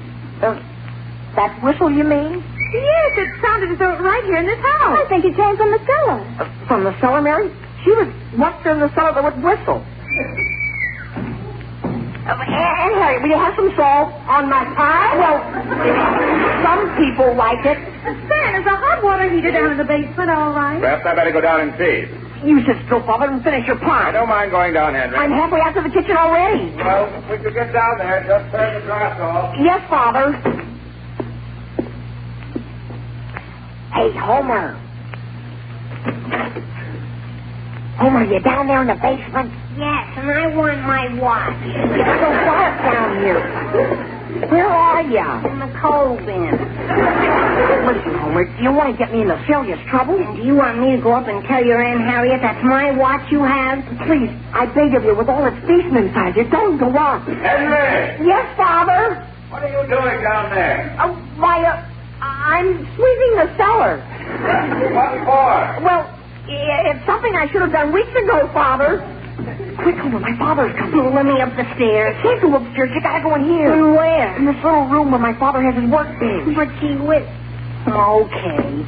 S6: That whistle, you mean?
S2: Yes, it sounded as though it was right here in this house.
S5: I think it came from the cellar.
S6: From the cellar, Mary? She was once in the cellar that would whistle. Aunt Harriet, will you have some salt on my pie? Well, some people like it.
S2: Stan, is the hot water heater down in the basement all right?
S18: Perhaps I better go down and see.
S6: You should go, Father, and finish your pie.
S18: I don't mind going down, Henry.
S6: I'm halfway out to the kitchen already.
S18: Well, if we could get down there, just turn the glass off.
S6: Yes, Father. Hey, Homer. Homer, you down there in the basement?
S5: Yes, and I want my watch.
S6: It's so dark down here. Where are you?
S5: In the coal bin.
S6: Listen, Homer, do you want to get me into serious trouble?
S5: And do you want me to go up and tell your Aunt Harriet that's my watch you have?
S6: Please, I beg of you, with all its decent inside, you don't go on.
S18: Henry!
S6: Yes, Father?
S18: What are you doing down there?
S6: I'm sweeping the cellar.
S18: What for?
S6: Well, it's something I should have done weeks ago, Father. Quick, Homer, my father's coming.
S5: Let me up the stairs.
S6: Can't go upstairs. You gotta go in here.
S5: In where?
S6: In this little room where my father has his work bench.
S5: But gee whiz. Okay.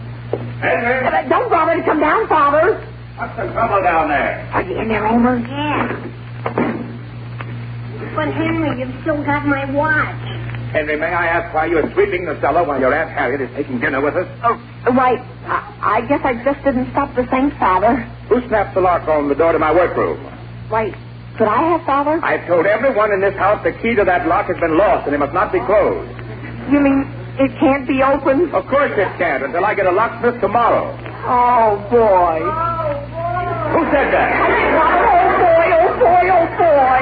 S18: Henry!
S6: Don't bother to come down, Father.
S18: What's the trouble down there?
S6: Are you in there, Homer?
S5: Yeah. But Henry, you've still got my watch.
S18: Henry, may I ask why you're sweeping the cellar while your Aunt Harriet is taking dinner with us?
S6: Why, I guess I just didn't stop to think, Father.
S18: Who snapped the lock on the door to my workroom?
S6: Why, could I have, Father?
S18: I've told everyone in this house the key to that lock has been lost and it must not be closed.
S6: You mean it can't be opened?
S18: Of course it can't until I get a locksmith tomorrow.
S6: Oh, boy.
S18: Who said that?
S6: Oh, boy, oh, boy, oh, boy.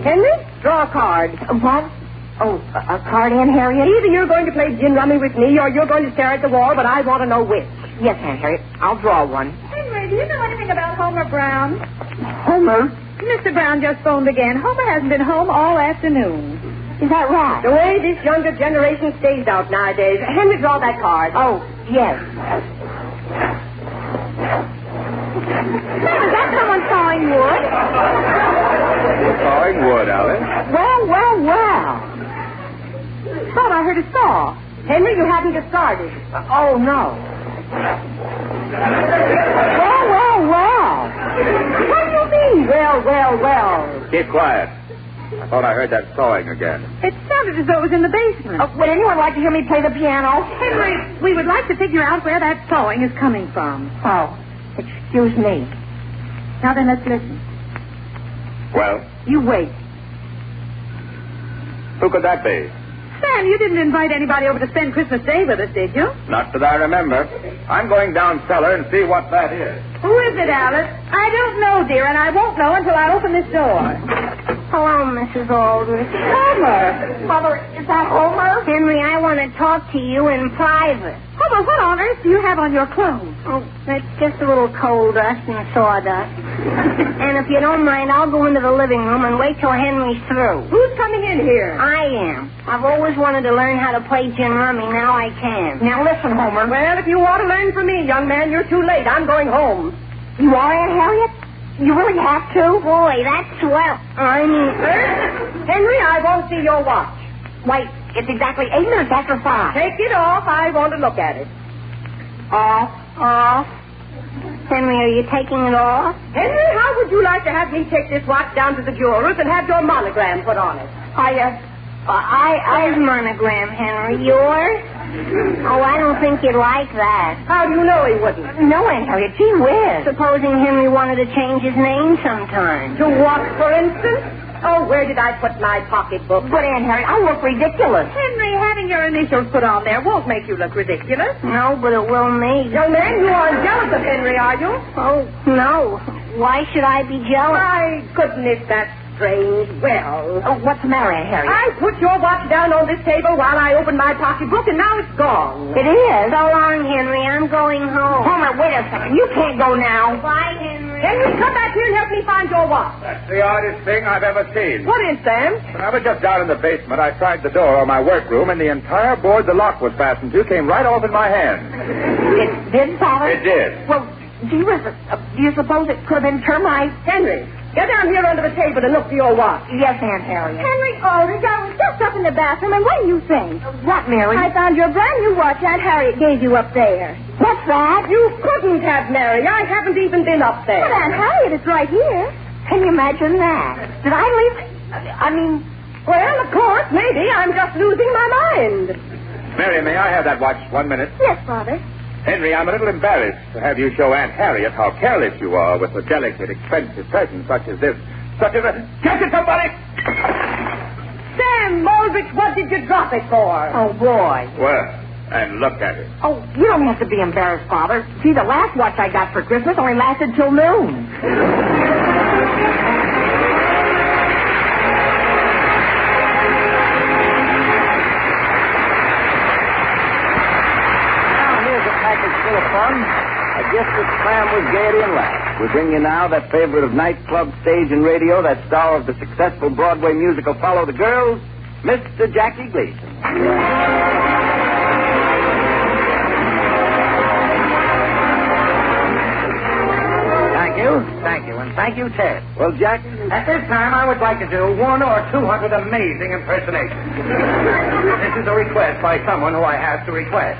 S2: Henry, draw a card.
S6: What? Oh, a card, Aunt Harriet?
S2: Either you're going to play gin rummy with me or you're going to stare at the wall, but I want to know which.
S6: Yes, Aunt Harriet. I'll draw one.
S2: Henry, do you know anything about Homer Brown?
S6: Homer?
S2: Mr. Brown just phoned again. Homer hasn't been home all afternoon.
S6: Is that right?
S2: The way this younger generation stays out nowadays. Henry, draw that card.
S6: Oh, yes. Is that someone sawing wood?
S13: Sawing wood, Alice.
S6: Well. Thought I heard a saw. Henry, you hadn't discarded. Oh, no. Well. What do you mean, well?
S13: Keep quiet. I thought I heard that sawing again.
S6: It sounded as though it was in the basement. Would anyone like to hear me play the piano? Henry, we would like to figure out where that sawing is coming from. Oh, excuse me. Now then, let's listen.
S13: Well?
S6: You wait.
S13: Who could that be?
S6: Sam, you didn't invite anybody over to spend Christmas Day with us, did you?
S13: Not that I remember. I'm going down cellar and see what that is.
S6: Who is it, Alice? I don't know, dear, and I won't know until I open this door.
S5: Hello, Mrs. Aldrich.
S6: Homer! Mother, is that Homer?
S5: Henry, I want to talk to you in private.
S6: Homer, what on earth do you have on your clothes?
S5: Oh, it's just a little coal dust and sawdust. And if you don't mind, I'll go into the living room and wait till Henry's through.
S6: Who's coming in here?
S5: I am. I've always wanted to learn how to play gin rummy. Now I can.
S6: Now listen, Homer. Well, if you want to learn from me, young man, you're too late. I'm going home. You are, Aunt Harriet? You really have to?
S5: Boy, that's swell. I mean...
S6: Henry, I won't see your watch.
S2: Wait, it's exactly 8 minutes after 5.
S6: Take it off. I want to look at it.
S5: Off. Henry, are you taking it off?
S6: Henry, how would you like to have me take this watch down to the jeweler's and have your monogram put on it?
S5: I've monogram, Henry. Yours? Oh, I don't think you'd like that.
S6: How do you know he wouldn't?
S5: No, Aunt Harriet, gee whiz. Supposing Henry wanted to change his name sometime.
S6: To what, for instance? Oh, where did I put my pocketbook?
S2: But, Aunt Harriet, I look ridiculous.
S6: Henry, having your initials put on there won't make you look ridiculous.
S5: No, but it will me.
S6: Young man, you aren't jealous of Henry, are you?
S5: Oh, no. Why should I be jealous?
S6: My goodness, that's strange. Well...
S2: Oh, what's the matter, Aunt Harriet?
S6: I put your watch down on this table while I opened my pocketbook, and now it's gone.
S2: It is?
S5: So long, Henry. I'm going home.
S2: Homer, wait a second. You can't go now.
S5: Bye, Henry.
S6: Henry, come back here and help me find your watch.
S13: That's the oddest thing I've ever seen.
S6: What is, Sam?
S13: When I was just down in the basement, I tried the door of my workroom, and the entire board the lock was fastened to came right off in my hand.
S2: It did, Father?
S13: It did.
S2: Well, gee whiz, do you suppose it could have been termites?
S6: Henry, get down here under the table and look for your watch.
S2: Yes, Aunt Harriet.
S5: Henry Aldrich, I was just up in the bathroom, and what do you think?
S2: What, Mary?
S5: I found your brand new watch Aunt Harriet gave you up there.
S2: What's that?
S6: You couldn't have, Mary. I haven't even been up there.
S5: But Aunt Harriet, it's right here.
S2: Can you imagine that? Did I leave?
S6: Well, of course, maybe. I'm just losing my mind.
S13: Mary, may I have that watch 1 minute?
S5: Yes, Father.
S13: Henry, I'm a little embarrassed to have you show Aunt Harriet how careless you are with a delicate, expensive present such as this. Catch it, somebody!
S6: Sam Aldrich, what did you drop it for?
S2: Oh, boy.
S13: Well, and look at it.
S2: Oh, you don't have to be embarrassed, Father. See, the last watch I got for Christmas only lasted till noon.
S15: Full of fun, a gift that's crammed with gaiety and laughs. We bring you now that favorite of nightclub, stage, and radio, that star of the successful Broadway musical Follow the Girls, Mr. Jackie Gleason.
S4: Thank you, and thank you, Ted.
S15: Well, Jack?
S4: At this time, I would like to do 100 or 200 amazing impersonations. This is a request by someone who I have to request.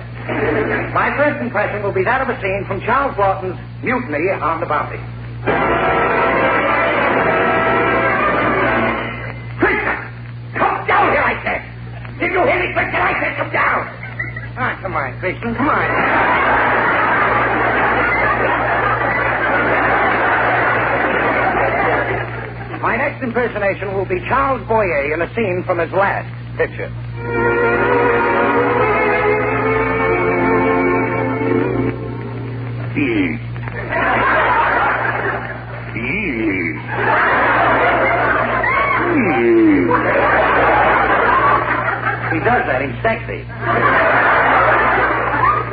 S4: My first impression will be that of a scene from Charles Broughton's Mutiny on the Bounty. Crichton! Come down here, I said! Did you hear me, Crichton? I said come down! Come on, Crichton, come on. My next impersonation will be Charles Boyer in a scene from his last picture. He does that. He's sexy.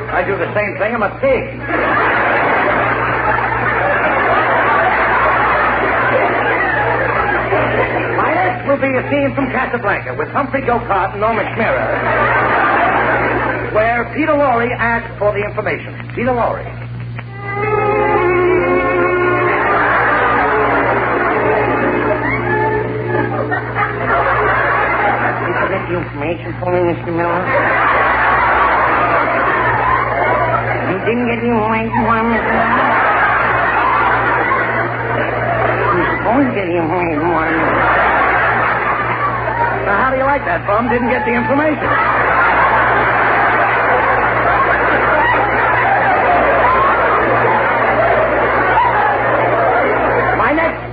S4: I do the same thing. I'm a pig. My next will be a scene from Casablanca with Humphrey Gocart and Norma Schmirrer, where Peter Lorre asks for the information. Peter Lorre. information for me, Mr. Miller? You didn't get the information for me, Mr. Miller? You're supposed to get the information for me. Now, how do you like that, bum? Didn't get the information.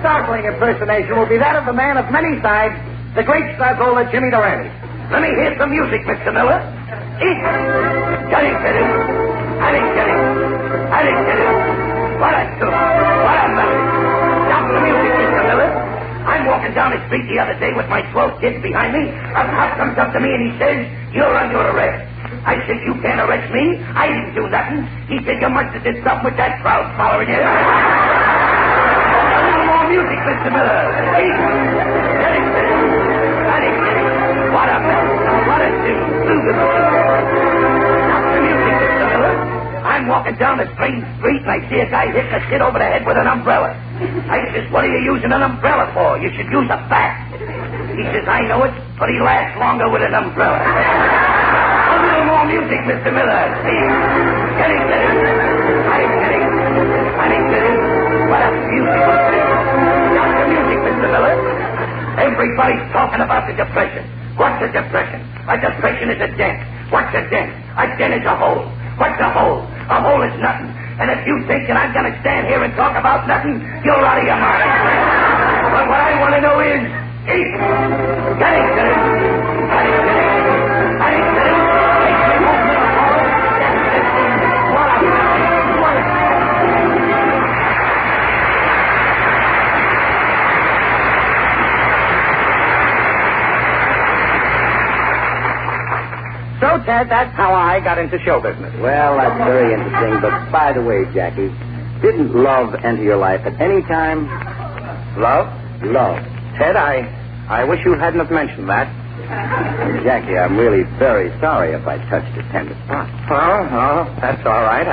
S4: Startling impersonation will be that of the man of many sides, the great stockholder Jimmy Durante. Let me hear some music, Mr. Miller. Eat. Get it. What a tune. What a melody. Stop the music, Mr. Miller. I'm walking down the street the other day with my 12 kids behind me. A cop comes up to me and he says, "You're under arrest." I said, "You can't arrest me. I didn't do nothing." He said, "You must have did something with that crowd following you." Music, Mr. Miller. What a tune. Stop the music, Mr. Miller. I'm walking down the strange street and I see a guy hit a kid over the head with an umbrella. I says, "What are you using an umbrella for? You should use a bat." He says, "I know it, but he lasts longer with an umbrella." A little more music, Mr. Miller. Get it. What a beautiful thing. Not the music, Mr. Miller. Everybody's talking about the Depression. What's a depression? A depression is a dent. What's a dent? A dent is a hole. What's a hole? A hole is nothing. And if you think that I'm going to stand here and talk about nothing, you're out of your mind. But what I want to know is, eat. Get it. So, Ted, that's how I got into show business.
S15: Well, that's very interesting. But by the way, Jackie, didn't love enter your life at any time?
S4: Love?
S15: Love.
S4: Ted, I wish you hadn't have mentioned that.
S15: Jackie, I'm really very sorry if I touched a tender spot.
S4: Oh, that's all right.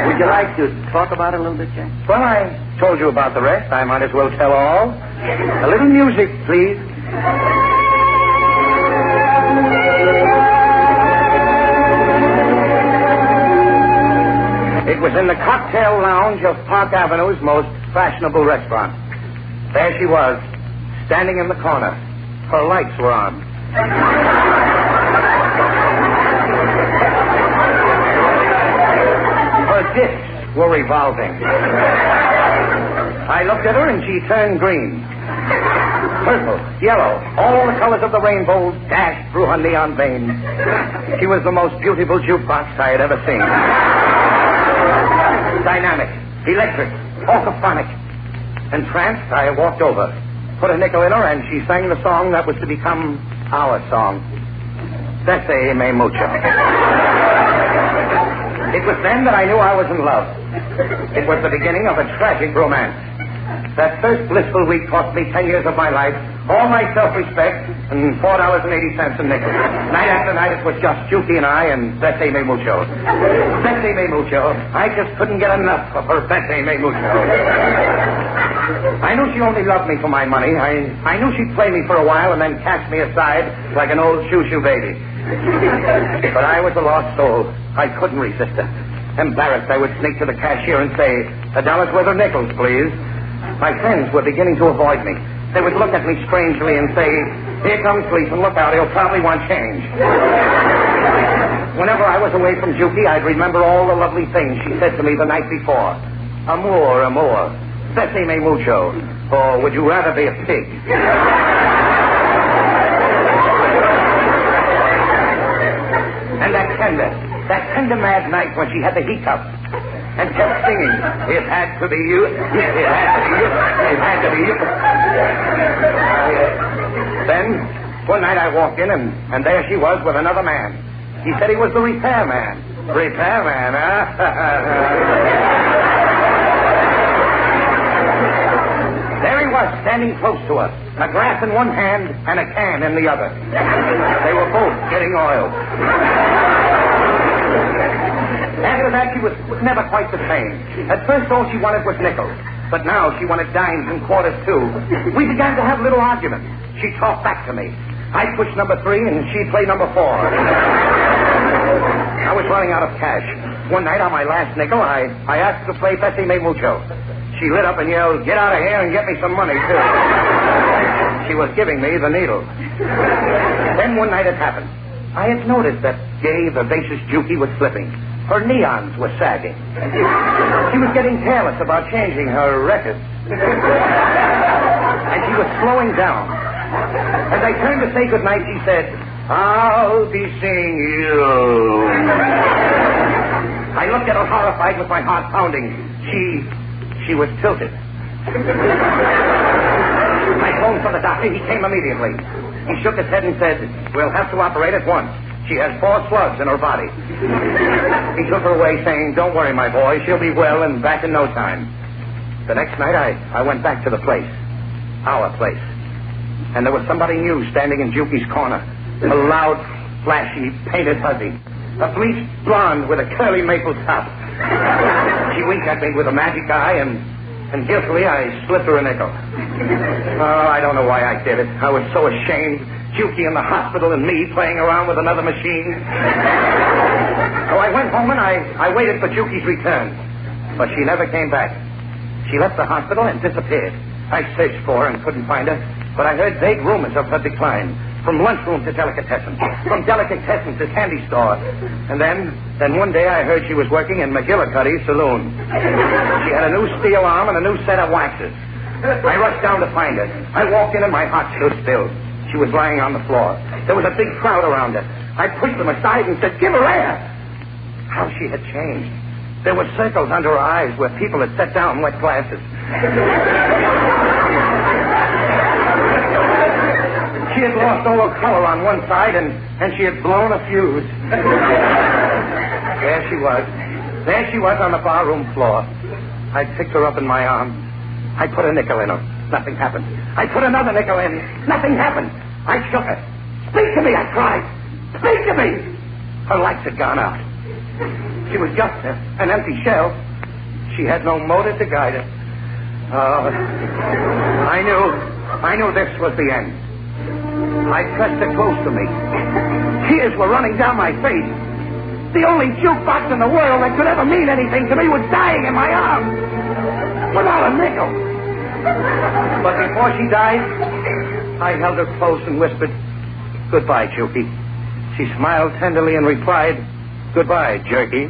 S15: Would you like to talk about it a little bit, Jack?
S4: Well, I told you about the rest. I might as well tell all. A little music, please. It was in the cocktail lounge of Park Avenue's most fashionable restaurant. There she was, standing in the corner. Her lights were on. Her discs were revolving. I looked at her and she turned green. Purple, yellow, all the colors of the rainbow dashed through her neon veins. She was the most beautiful jukebox I had ever seen. Dynamic, electric, orthophonic. Entranced, I walked over, put a nickel in her, and she sang the song that was to become our song. Bathlehem. It was then that I knew I was in love. It was the beginning of a tragic romance. That first blissful week cost me 10 years of my life, all my self-respect, and $4.80 in nickels. Night after night, it was just Juki and I and Bathlehem. I just couldn't get enough of her Bathlehem. I knew she only loved me for my money. I knew she'd play me for a while and then cast me aside like an old shoo-shoo baby. But I was a lost soul. I couldn't resist her. Embarrassed, I would sneak to the cashier and say, $1 worth of nickels, please. My friends were beginning to avoid me. They would look at me strangely and say, "Here comes Gleason, look out, he'll probably want change." Whenever I was away from Juki, I'd remember all the lovely things she said to me the night before. Amour, amour, besame mucho, or would you rather be a pig? And that tender mad night when she had the hiccups and kept singing, "It had to be you, it had to be you, it had to be you." Then, one night I walked in, and there she was with another man. He said he was the repairman. Repairman, huh? There he was, standing close to her, a glass in one hand and a can in the other. They were both getting oil. After that, she was never quite the same. At first, all she wanted was nickels. But now she wanted dimes and quarters, too. We began to have little arguments. She talked back to me. I'd push number 3, and she'd play number 4. I was running out of cash. One night on my last nickel, I asked her to play Bessie Me Mucho. She lit up and yelled, "Get out of here and get me some money, too." She was giving me the needle. Then one night it happened. I had noticed that gay, vivacious Juki was slipping. Her neons were sagging. She was getting careless about changing her records. And she was slowing down. As I turned to say goodnight, she said, "I'll be seeing you." I looked at her horrified with my heart pounding. She was tilted. I phoned for the doctor. He came immediately. He shook his head and said, "We'll have to operate at once. She has 4 slugs in her body." He took her away saying, "Don't worry, my boy. She'll be well and back in no time." The next night, I went back to the place. Our place. And there was somebody new standing in Juki's corner. A loud, flashy, painted hussy. A bleached blonde with a curly maple top. She winked at me with a magic eye, and guiltily I slipped her a nickel. Oh, I don't know why I did it. I was so ashamed. Juki in the hospital and me playing around with another machine. So I went home and I waited for Juki's return. But she never came back. She left the hospital and disappeared. I searched for her and couldn't find her, but I heard vague rumors of her decline. From lunchroom to delicatessen. From delicatessen to candy store. And then one day I heard she was working in McGillicuddy's saloon. She had a new steel arm and a new set of waxes. I rushed down to find her. I walked in and my heart stood still. She was lying on the floor. There was a big crowd around her. I pushed them aside and said, "Give her air." How she had changed. There were circles under her eyes where people had set down wet glasses. She had lost all her color on one side, and she had blown a fuse. There she was. There she was on the barroom floor. I picked her up in my arms. I put a nickel in her. Nothing happened. I put another nickel in. Nothing happened. I shook her. "Speak to me," I cried. "Speak to me." Her lights had gone out. She was just an empty shell. She had no motor to guide her. I knew this was the end. I pressed her close to me. Tears were running down my face. The only jukebox in the world that could ever mean anything to me was dying in my arms. Without a nickel. But before she died, I held her close and whispered, "Goodbye, Juki." She smiled tenderly and replied, "Goodbye, Jerky."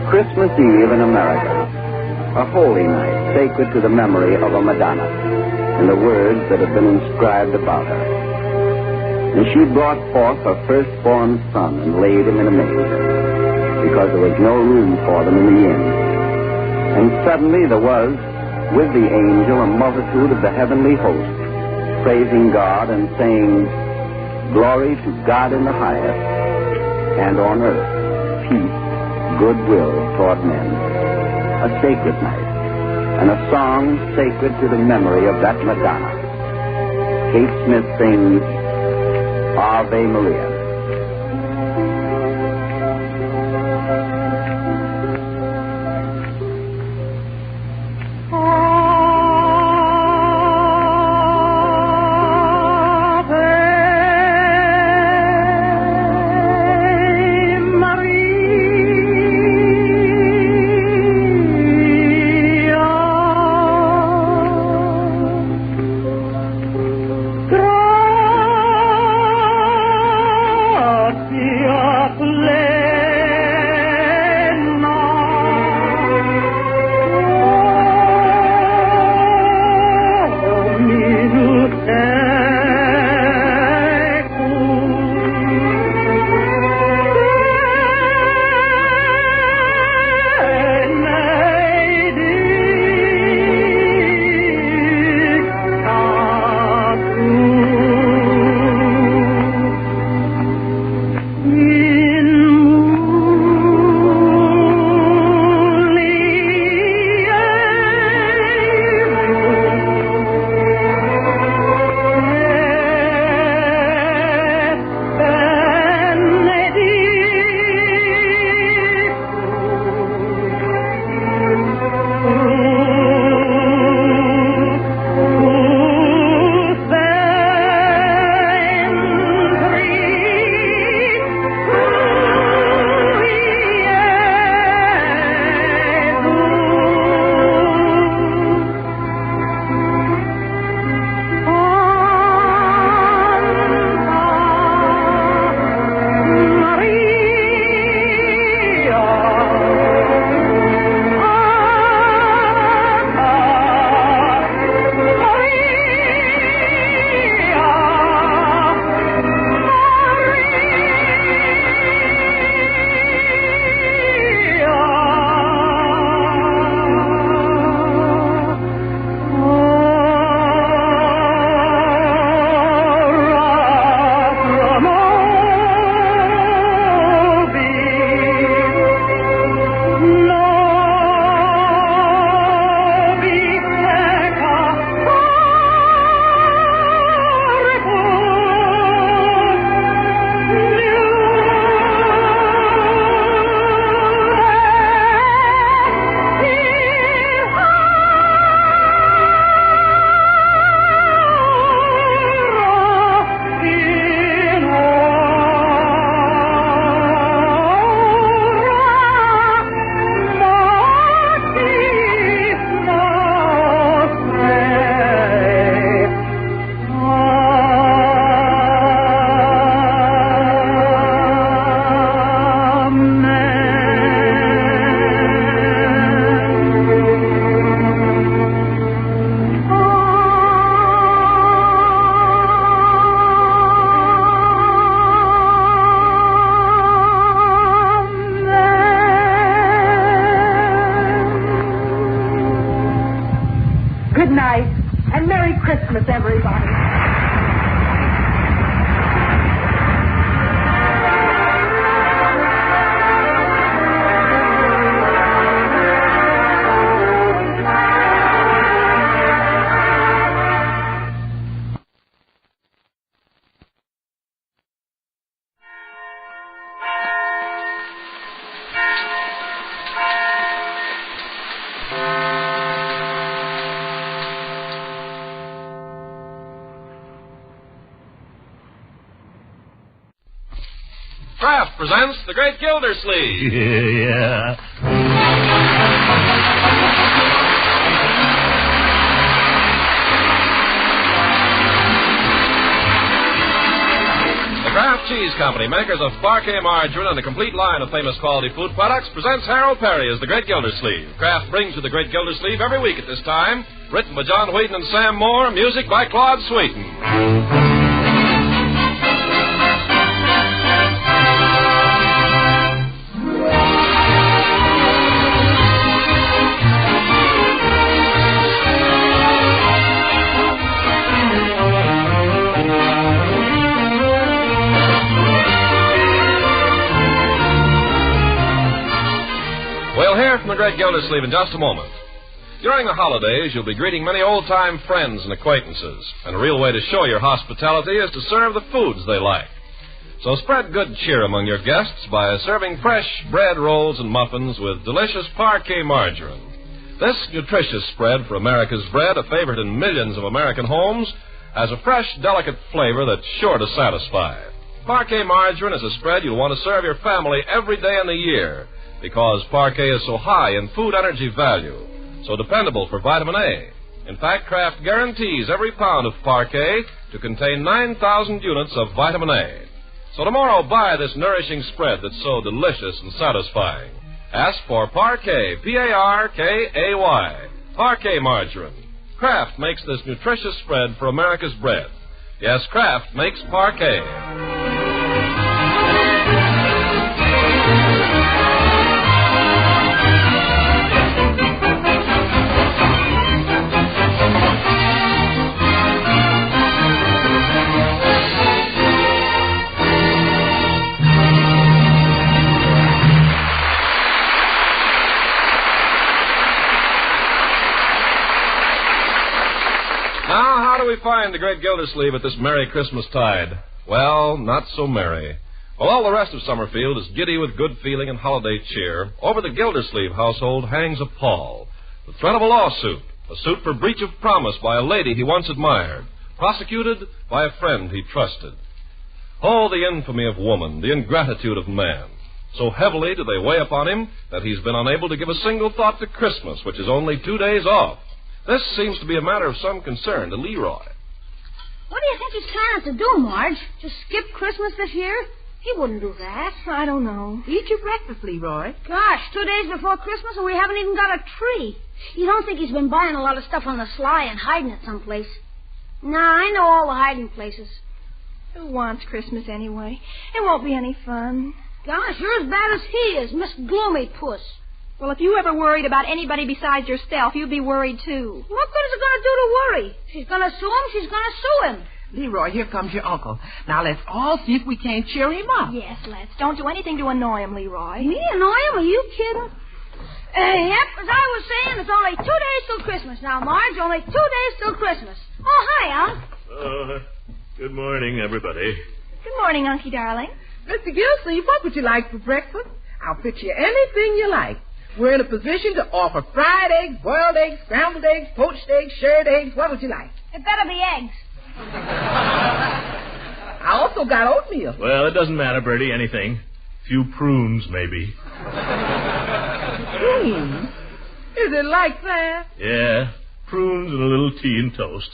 S15: Christmas Eve in America, a holy night sacred to the memory of a Madonna and the words that have been inscribed about her. And she brought forth her firstborn son and laid him in a manger, because there was no room for them in the inn. And suddenly there was, with the angel, a multitude of the heavenly host, praising God and saying, "Glory to God in the highest, and on earth, peace, goodwill toward men." A sacred night, and a song sacred to the memory of that Madonna. Kate Smith sings Ave Maria.
S14: presents The Great Gildersleeve.
S16: Yeah.
S14: The Kraft Cheese Company, makers of Parquet margarine and a complete line of famous quality food products, presents Harold Perry as The Great Gildersleeve. Kraft brings you The Great Gildersleeve every week at this time. Written by John Wheaton and Sam Moore, music by Claude Sweeten. We'll hear from the Great Gildersleeve in just a moment. During the holidays, you'll be greeting many old-time friends and acquaintances, and a real way to show your hospitality is to serve the foods they like. So spread good cheer among your guests by serving fresh bread rolls and muffins with delicious Parquet margarine. This nutritious spread for America's bread, a favorite in millions of American homes, has a fresh, delicate flavor that's sure to satisfy. Parquet margarine is a spread you'll want to serve your family every day in the year, because Parquet is so high in food energy value, so dependable for vitamin A. In fact, Kraft guarantees every pound of Parquet to contain 9,000 units of vitamin A. So tomorrow, buy this nourishing spread that's so delicious and satisfying. Ask for Parquet, P-A-R-K-A-Y, Parquet margarine. Kraft makes this nutritious spread for America's bread. Yes, Kraft makes Parquet. Now, how do we find the Great Gildersleeve at this merry Christmas tide? Well, not so merry. While all the rest of Summerfield is giddy with good feeling and holiday cheer, over the Gildersleeve household hangs a pall, the threat of a lawsuit, a suit for breach of promise by a lady he once admired, prosecuted by a friend he trusted. Oh, the infamy of woman, the ingratitude of man. So heavily do they weigh upon him that he's been unable to give a single thought to Christmas, which is only 2 days off. This seems to be a matter of some concern to Leroy.
S5: What do you think he's planning to do, Marge? Just skip Christmas this year? He wouldn't do that.
S6: I don't know. Eat your breakfast, Leroy.
S5: Gosh, 2 days before Christmas and we haven't even got a tree. You don't think he's been buying a lot of stuff on the sly and hiding it someplace? Nah, I know all the hiding places.
S6: Who wants Christmas anyway? It won't be any fun.
S5: Gosh, you're as bad as he is, Miss Gloomy Puss.
S6: Well, if you ever worried about anybody besides yourself, you'd be worried, too.
S5: What good is it going to do to worry? She's going to sue him, she's going to sue him.
S17: Leroy, here comes your uncle. Now, let's all see if we can't cheer him up.
S6: Yes, let's. Don't do anything to annoy him, Leroy.
S5: Me annoy him? Are you kidding? Yep, as I was saying, it's only 2 days till Christmas now, Marge. Only 2 days till Christmas. Oh, hi, Unc.
S16: Good morning, everybody.
S6: Good morning, Unky darling.
S17: Mr. Gildersleeve, what would you like for breakfast? I'll fit you anything you like. We're in a position to offer fried eggs, boiled eggs, scrambled eggs, poached eggs, shirred eggs. What would you like?
S5: It better be eggs.
S17: I also got oatmeal.
S16: Well, it doesn't matter, Bertie, anything. A few prunes, maybe.
S17: Prunes? Is it like that?
S16: Yeah, prunes and a little tea and toast.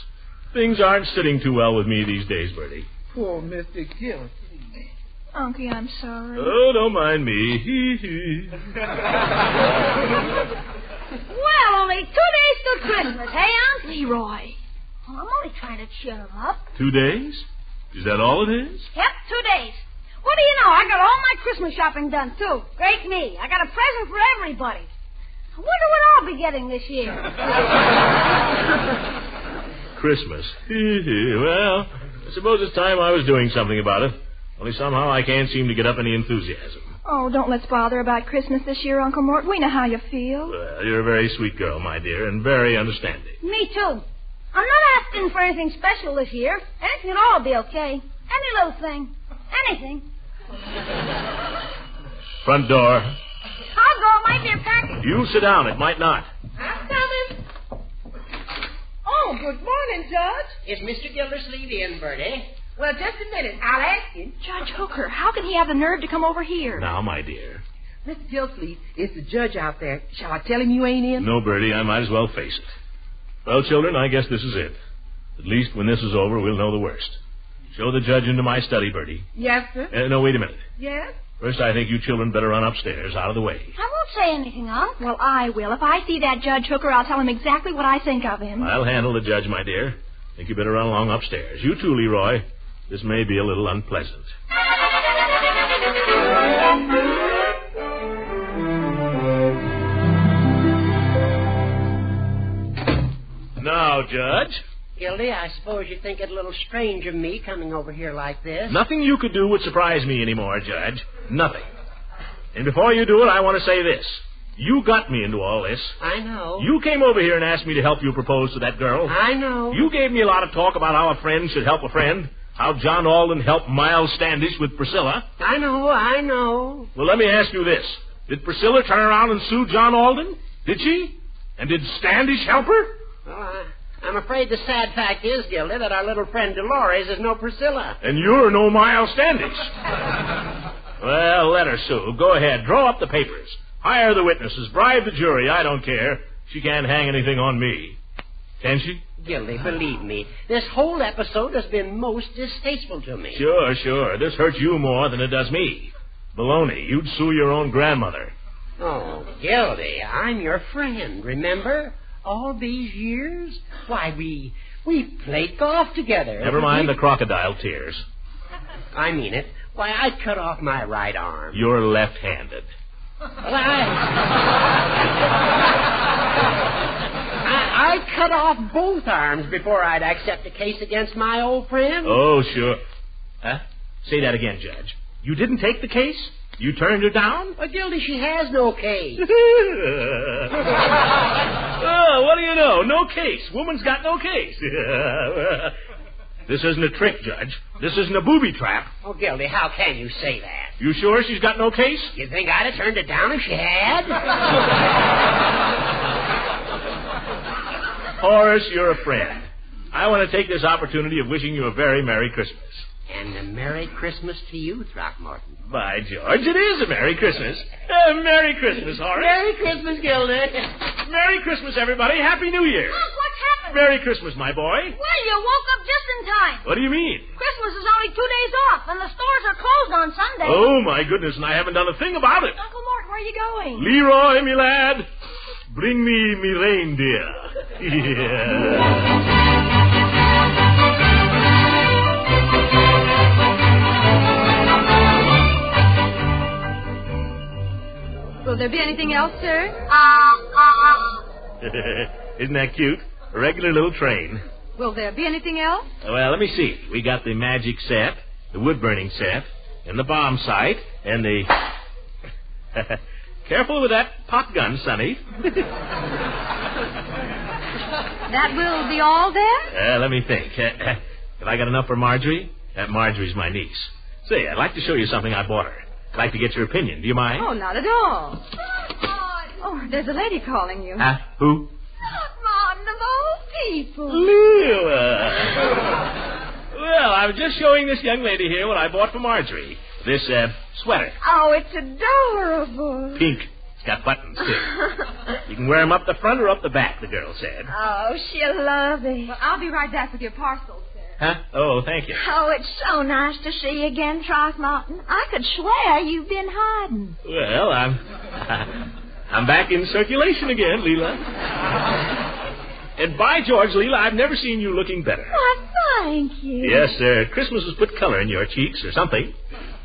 S16: Things aren't sitting too well with me these days, Bertie.
S17: Poor Mr. Gildersleeve.
S6: Unky, I'm sorry.
S16: Oh, don't mind me. Hee.
S5: Well, only 2 days till Christmas, hey, Unc? Leroy. Well, I'm only trying to cheer him up.
S16: 2 days? Is that all it is?
S5: Yep, 2 days. What do you know? I got all my Christmas shopping done, too. Great me. I got a present for everybody. I wonder what I'll be getting this year.
S16: Christmas. Well, I suppose it's time I was doing something about it. Only somehow I can't seem to get up any enthusiasm.
S6: Oh, don't let's bother about Christmas this year, Uncle Mort. We know how you feel.
S16: Well, you're a very sweet girl, my dear, and very understanding.
S5: Me, too. I'm not asking for anything special this year. Anything at all will be okay. Any little thing. Anything.
S16: Front door.
S5: I'll go. It might be a package.
S16: You sit down. It might not.
S17: I'm coming. Oh, good morning, Judge.
S21: Is Mr. Gildersleeve in, Bertie?
S17: Well, just a minute. I'll ask him.
S6: Judge Hooker, how can he have the nerve to come over here?
S16: Now, my dear.
S17: Mr. Gildersleeve, it's the judge out there. Shall I tell him you ain't in?
S16: No, Bertie, I might as well face it. Well, children, I guess this is it. At least when this is over, we'll know the worst. Show the judge into my study, Bertie.
S17: Yes, sir.
S16: No, wait a minute.
S17: Yes?
S16: First, I think you children better run upstairs, out of the way.
S5: I won't say anything, Unc.
S6: Well, I will. If I see that Judge Hooker, I'll tell him exactly what I think of him.
S16: I'll handle the judge, my dear. Think you better run along upstairs. You too, Leroy. This may be a little unpleasant. Now, Judge.
S3: Gildy, I suppose you think it a little strange of me coming over here like this.
S16: Nothing you could do would surprise me anymore, Judge. Nothing. And before you do it, I want to say this. You got me into all this.
S3: I know.
S16: You came over here and asked me to help you propose to that girl.
S3: I know.
S16: You gave me a lot of talk about how a friend should help a friend. How John Alden helped Miles Standish with Priscilla.
S3: I know.
S16: Well, let me ask you this. Did Priscilla turn around and sue John Alden? Did she? And did Standish help her?
S3: Well, I'm afraid the sad fact is, Gildy, that our little friend Dolores is no Priscilla.
S16: And you're no Miles Standish. Well, let her sue. Go ahead. Draw up the papers. Hire the witnesses. Bribe the jury. I don't care. She can't hang anything on me. Can she?
S3: Gildy, believe me, this whole episode has been most distasteful to me.
S16: Sure. This hurts you more than it does me. Baloney, you'd sue your own grandmother.
S3: Oh, Gildy, I'm your friend, remember? All these years? Why, we played golf together.
S16: Never mind the crocodile tears.
S3: I mean it. Why, I cut off my right arm.
S16: You're left-handed.
S3: Well, I cut off both arms before I'd accept a case against my old friend.
S16: Oh, sure. Huh? Say that again, Judge. You didn't take the case? You turned her down?
S3: Well, Gildy, she has no case.
S16: Oh, what do you know? No case. Woman's got no case. This isn't a trick, Judge. This isn't a booby trap.
S3: Oh, Gildy, how can you say that?
S16: You sure she's got no case?
S3: You think I'd have turned it down if she had?
S16: Horace, you're a friend. I want to take this opportunity of wishing you a very Merry Christmas.
S3: And a Merry Christmas to you, Throckmorton.
S16: By George, it is a Merry Christmas. Merry Christmas, Horace.
S3: Merry Christmas, Gildy.
S16: Merry Christmas, everybody. Happy New Year.
S5: Unc, what's happened?
S16: Merry Christmas, my boy.
S5: Well, you woke up just in time.
S16: What do you mean?
S5: Christmas is only 2 days off, and the stores are closed on Sunday.
S16: Oh, my goodness, and I haven't done a thing about it.
S5: Uncle Mort, where are you going?
S16: Leroy, me lad, bring me reindeer. Yeah.
S6: Will there be anything else, sir?
S16: Isn't that cute? A regular little train.
S6: Will there be anything else?
S16: Well, let me see. We got the magic set, the wood-burning set, and the bomb sight, and the... Careful with that pot gun, Sonny.
S6: That will be all, then?
S16: Let me think. Have I got enough for Marjorie? Marjorie's my niece. Say, I'd like to show you something I bought her. I'd like to get your opinion. Do you mind?
S6: Oh, not at all. Oh, there's a lady calling you.
S16: Huh? Who?
S5: Martin, of all people.
S16: Leela. Well, I was just showing this young lady here what I bought for Marjorie. This, sweater.
S5: Oh, it's adorable.
S16: Pink. It's got buttons, too. You can wear them up the front or up the back, the girl said.
S5: Oh, she'll love it.
S6: Well, I'll be right back with your parcel, sir.
S16: Huh? Oh, thank you.
S5: Oh, it's so nice to see you again, Throckmorton. I could swear you've been hiding.
S16: Well, I'm back in circulation again, Leela. And by George, Leela, I've never seen you looking better.
S5: Why, thank you.
S16: Yes, sir. Christmas has put color in your cheeks or something.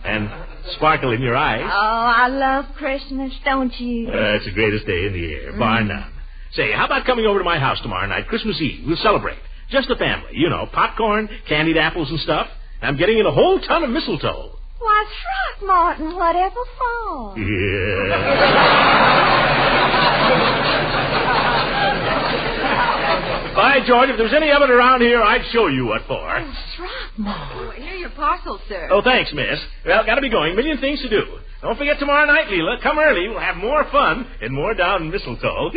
S16: And sparkle in your eyes.
S5: Oh, I love Christmas, don't you?
S16: It's the greatest day in the year, bar none. Say, how about coming over to my house tomorrow night, Christmas Eve? We'll celebrate. Just the family. You know, popcorn, candied apples and stuff. I'm getting in a whole ton of mistletoe.
S5: Why, Throckmorton, whatever for?
S16: Yeah. By George, if there was any of it around here, I'd show you what for.
S5: Oh, Throckmorton.
S6: Oh, here are your parcels, sir.
S16: Oh, thanks, miss. Well, gotta be going. Million things to do. Don't forget tomorrow night, Leela. Come early. We'll have more fun and more down mistletoe.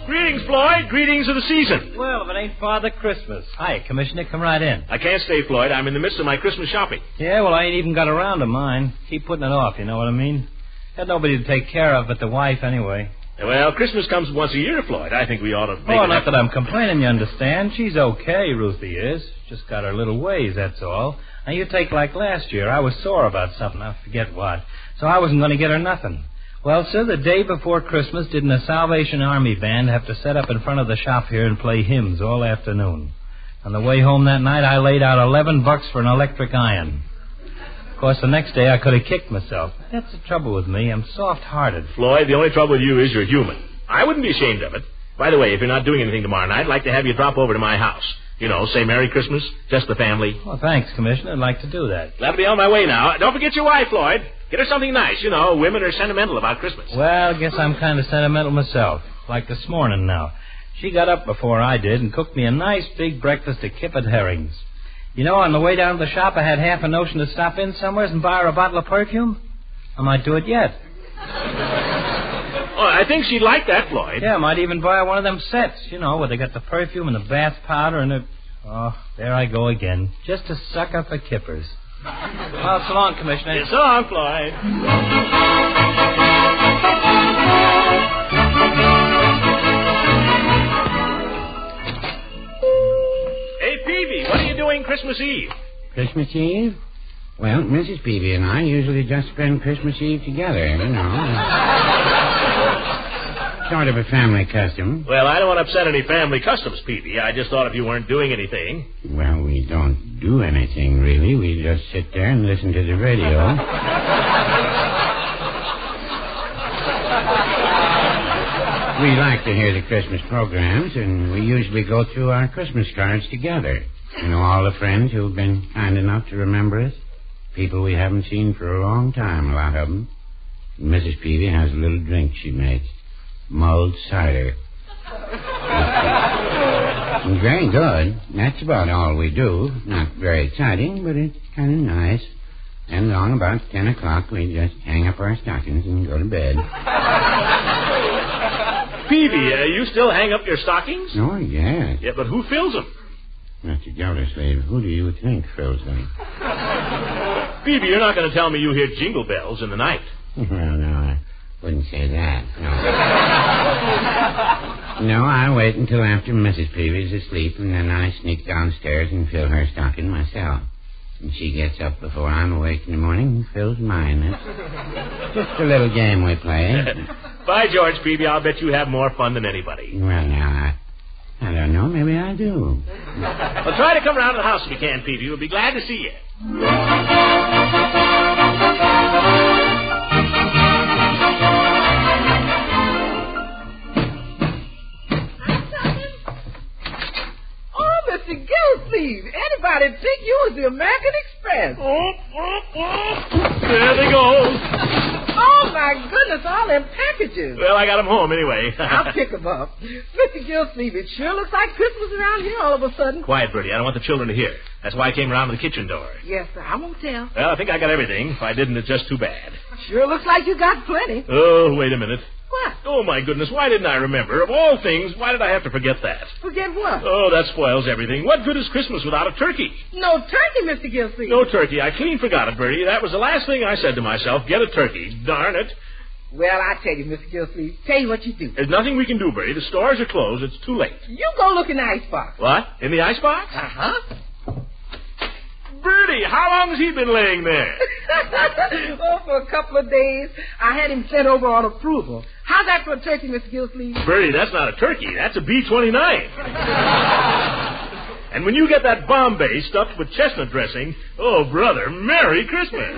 S16: Greetings, Floyd. Greetings of the season.
S11: Well, if it ain't Father Christmas. Hi, Commissioner. Come right in.
S16: I can't stay, Floyd. I'm in the midst of my Christmas shopping.
S11: Yeah, well, I ain't even got around to mine. Keep putting it off, you know what I mean? Had nobody to take care of but the wife, anyway.
S16: Well, Christmas comes once a year, Floyd. I think we ought to make it...
S11: not that I'm complaining, you understand. She's okay, Ruthie is. Just got her little ways, that's all. Now, you take like last year. I was sore about something. I forget what. So I wasn't going to get her nothing. Well, sir, the day before Christmas, didn't a Salvation Army band have to set up in front of the shop here and play hymns all afternoon? On the way home that night, I laid out $11 for an electric iron. Of course, the next day, I could have kicked myself. That's the trouble with me. I'm soft-hearted.
S16: Floyd, the only trouble with you is you're human. I wouldn't be ashamed of it. By the way, if you're not doing anything tomorrow night, I'd like to have you drop over to my house. You know, say Merry Christmas, just the family.
S11: Well, thanks, Commissioner. I'd like to do that.
S16: Glad to be on my way now. Don't forget your wife, Floyd. Get her something nice. You know, women are sentimental about Christmas.
S11: Well, I guess I'm kind of sentimental myself. Like this morning now. She got up before I did and cooked me a nice big breakfast of kippered herrings. You know, on the way down to the shop, I had half a notion to stop in somewhere and buy her a bottle of perfume. I might do it yet.
S16: Oh, I think she'd like that, Floyd.
S11: Yeah, I might even buy her one of them sets, you know, where they got the perfume and the bath powder and the... Oh, there I go again. Just a sucker for kippers. Well, so long, Commissioner.
S16: Yeah, so long, Floyd. Hey, Peavy, what are you doing Christmas Eve?
S19: Christmas Eve? Well, Mrs. Peavy and I usually just spend Christmas Eve together, you know. Sort of a family custom.
S16: Well, I don't want to upset any family customs, Peavy. I just thought if you weren't doing anything...
S19: Well, we don't do anything, really. We just sit there and listen to the radio. We like to hear the Christmas programs, and we usually go through our Christmas cards together. You know, all the friends who've been kind enough to remember us. People we haven't seen for a long time, a lot of them. Mrs. Peavy has a little drink she makes. Mulled cider. It's very good. That's about all we do. Not very exciting, but it's kind of nice. And along about 10 o'clock, we just hang up our stockings and go to bed.
S16: Peavy, you still hang up your stockings?
S19: Oh, yes.
S16: Yeah, but who fills them?
S19: Mr. Gildersleeve, who do you think fills them?
S16: Peavy, you're not going to tell me you hear jingle bells in the night.
S19: Well, no, I wouldn't say that, no. No, I wait until after Mrs. Peavy's asleep, and then I sneak downstairs and fill her stocking myself. And she gets up before I'm awake in the morning and fills mine. It's just a little game we play.
S16: By George, Peavy, I'll bet you have more fun than anybody.
S19: Well, now, I don't know. Maybe I do.
S16: Well, try to come around to the house if you can, Peavy. We'll be glad to see you.
S17: Gildersleeve, anybody think you was the American Express?
S16: There they go.
S17: Oh, my goodness, all them packages.
S16: Well, I got them home anyway.
S17: I'll pick them up. Mr. Gildersleeve, it sure looks like Christmas around here all of a sudden.
S16: Quiet, Bertie. I don't want the children to hear. That's why I came around to the kitchen door.
S17: Yes, sir. I won't tell.
S16: Well, I think I got everything. If I didn't, it's just too bad.
S17: Sure looks like you got plenty.
S16: Oh, wait a minute.
S17: What?
S16: Oh, my goodness, why didn't I remember? Of all things, why did I have to forget that?
S17: Forget what?
S16: Oh, that spoils everything. What good is Christmas without a turkey?
S17: No turkey, Mr. Gildersleeve.
S16: No turkey. I clean forgot it, Bertie. That was the last thing I said to myself. Get a turkey. Darn it.
S17: Well, I tell you, Mr. Gildersleeve, tell you what you do.
S16: There's nothing we can do, Bertie. The stores are closed. It's too late.
S17: You go look in the icebox.
S16: What? In the icebox?
S17: Uh-huh.
S16: Bertie, how long has he been laying there?
S17: Oh, for a couple of days. I had him sent over on approval. How's that for a turkey, Mr. Gildersleeve?
S16: Bertie, that's not a turkey. That's a B-29. And when you get that Bombay stuffed with chestnut dressing, oh, brother, Merry Christmas.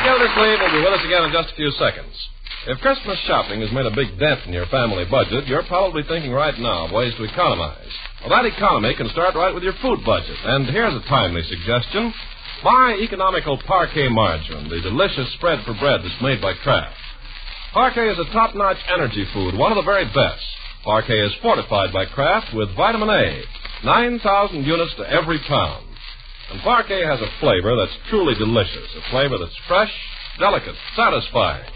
S14: Gildersleeve will be with us again in just a few seconds. If Christmas shopping has made a big dent in your family budget, you're probably thinking right now of ways to economize. Well, that economy can start right with your food budget. And here's a timely suggestion. Buy economical Parquet margarine, the delicious spread for bread that's made by Kraft. Parquet is a top-notch energy food, one of the very best. Parquet is fortified by Kraft with vitamin A, 9,000 units to every pound. And parquet has a flavor that's truly delicious, a flavor that's fresh, delicate, satisfying.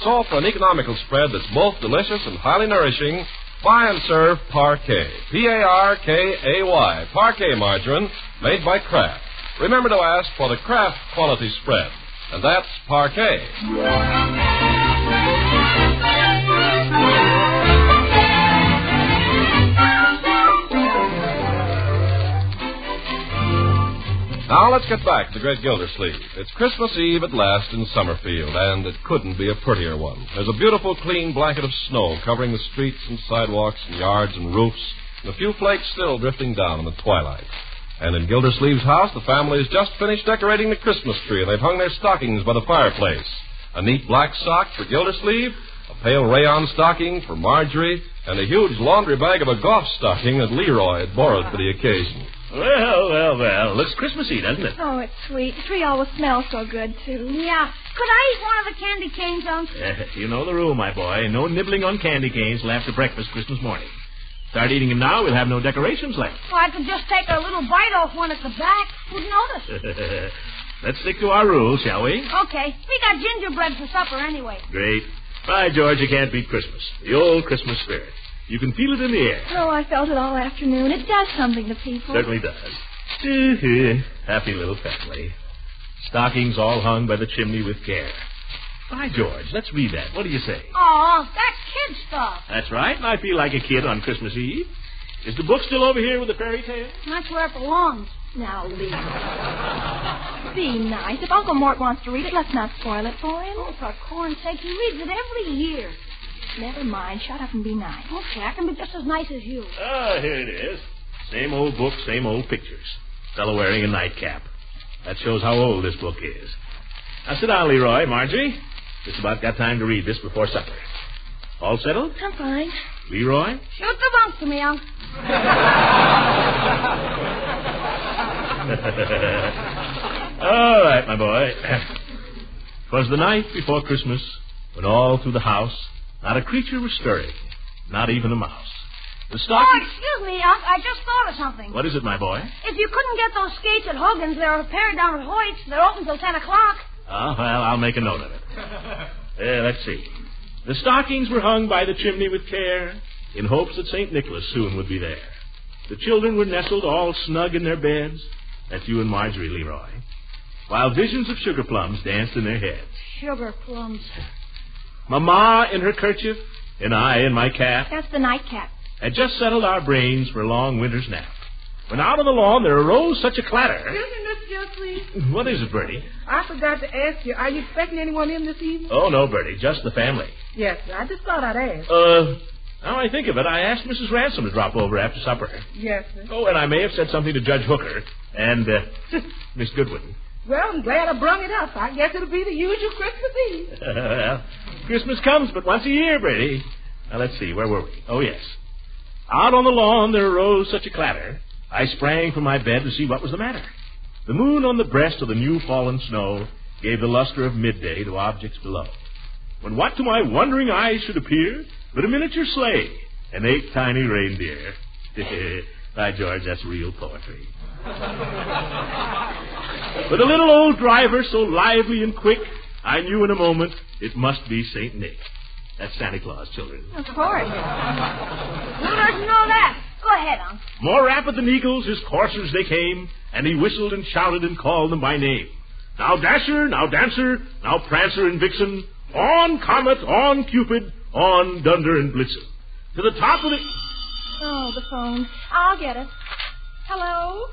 S14: So for an economical spread that's both delicious and highly nourishing, buy and serve Parquet. P-A-R-K-A-Y. Parquet margarine made by Kraft. Remember to ask for the Kraft quality spread. And that's Parquet. Now let's get back to the great Gildersleeve. It's Christmas Eve at last in Summerfield, and it couldn't be a prettier one. There's a beautiful, clean blanket of snow covering the streets and sidewalks and yards and roofs, and a few flakes still drifting down in the twilight. And in Gildersleeve's house, the family has just finished decorating the Christmas tree, and they've hung their stockings by the fireplace. A neat black sock for Gildersleeve, a pale rayon stocking for Marjorie, and a huge laundry bag of a golf stocking that Leroy had borrowed for the occasion.
S16: Well. Looks Christmassy, doesn't it?
S5: Oh, it's sweet. The tree always smells so good, too.
S6: Yeah. Could I eat one of the candy canes, Unc?
S16: You know the rule, my boy. No nibbling on candy canes till after breakfast Christmas morning. Start eating them now, we'll have no decorations left.
S6: Well, I could just take a little bite off one at the back. Who'd notice?
S16: Let's stick to our rules, shall we?
S6: Okay. We got gingerbread for supper anyway.
S16: Great. By George, you can't beat Christmas. The old Christmas spirit. You can feel it in the air.
S5: Oh, I felt it all afternoon. It does something to people.
S16: Certainly does. Happy little family. Stockings all hung by the chimney with care. By George, let's read that. What do you say?
S6: Oh, that's kid stuff.
S16: That's right. I feel like a kid on Christmas Eve. Is the book still over here with the fairy tale?
S6: That's where it belongs.
S5: Now, Lee. Be nice. If Uncle Mort wants to read it, let's not spoil it for him.
S6: Oh, for corn's sake, he reads it every year.
S5: Never mind. Shut up and be nice.
S6: Okay, I can be just as nice as you.
S16: Ah, here it is. Same old book, same old pictures. Fellow wearing a nightcap. That shows how old this book is. Now sit down, Leroy, Marjorie. Just about got time to read this before supper. All settled?
S5: I'm fine.
S16: Leroy?
S6: Shoot the bunks to me, Unc.
S16: All right, my boy. 'Twas the night before Christmas, when all through the house not a creature was stirring, not even a mouse. The stocking...
S6: Oh, excuse me, Unc. I just thought of something.
S16: What is it, my boy?
S6: If you couldn't get those skates at Hogan's, they're repaired down at Hoyt's. They're open till 10 o'clock.
S16: Oh, well, I'll make a note of it. Let's see. The stockings were hung by the chimney with care, in hopes that St. Nicholas soon would be there. The children were nestled all snug in their beds. That's you and Marjorie, Leroy. While visions of sugar plums danced in their heads.
S6: Sugar plums.
S16: Mama in her kerchief, and I in my cap.
S5: That's the nightcap.
S16: Had just settled our brains for a long winter's nap. When out on the lawn there arose such a clatter.
S17: Excuse me, Miss Gildersleeve.
S16: What is it, Bertie?
S17: I forgot to ask you, are you expecting anyone in this evening?
S16: Oh, no, Bertie, just the family.
S17: Yes, sir. I just thought I'd ask.
S16: Now I think of it, I asked Mrs. Ransom to drop over after supper.
S17: Yes, sir.
S16: Oh, and I may have said something to Judge Hooker and Miss Goodwin.
S17: Well, I'm glad I brung it up. I guess it'll be the usual Christmas Eve.
S16: Well, Christmas comes but once a year, Bertie. Now, let's see, where were we? Oh, yes. Out on the lawn there arose such a clatter, I sprang from my bed to see what was the matter. The moon on the breast of the new-fallen snow gave the luster of midday to objects below. When what to my wondering eyes should appear but a miniature sleigh and 8 tiny reindeer. By George, that's real poetry. With a little old driver so lively and quick, I knew in a moment it must be St. Nick. That's Santa Claus, children.
S5: Of course.
S6: Who doesn't know that? Go ahead, Unc.
S16: More rapid than eagles, his coursers they came, and he whistled and shouted and called them by name. Now Dasher, now Dancer, now Prancer and Vixen, on Comet, on Cupid, on Dunder and Blitzen. To the top of the...
S5: Oh, the phone. I'll get it. Hello?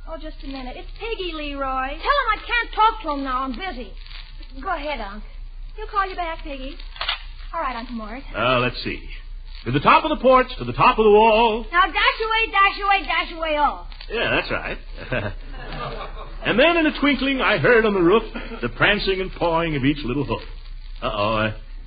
S5: Oh, just a minute. It's Piggy, Leroy.
S6: Tell him I can't talk to him now. I'm busy. Go ahead, Unc.
S5: He'll call you back, Piggy. All right, Uncle Mort.
S16: Let's see. To the top of the porch, to the top of the wall.
S6: Now dash away, all.
S16: Yeah, that's right. And then in a twinkling, I heard on the roof the prancing and pawing of each little hoof.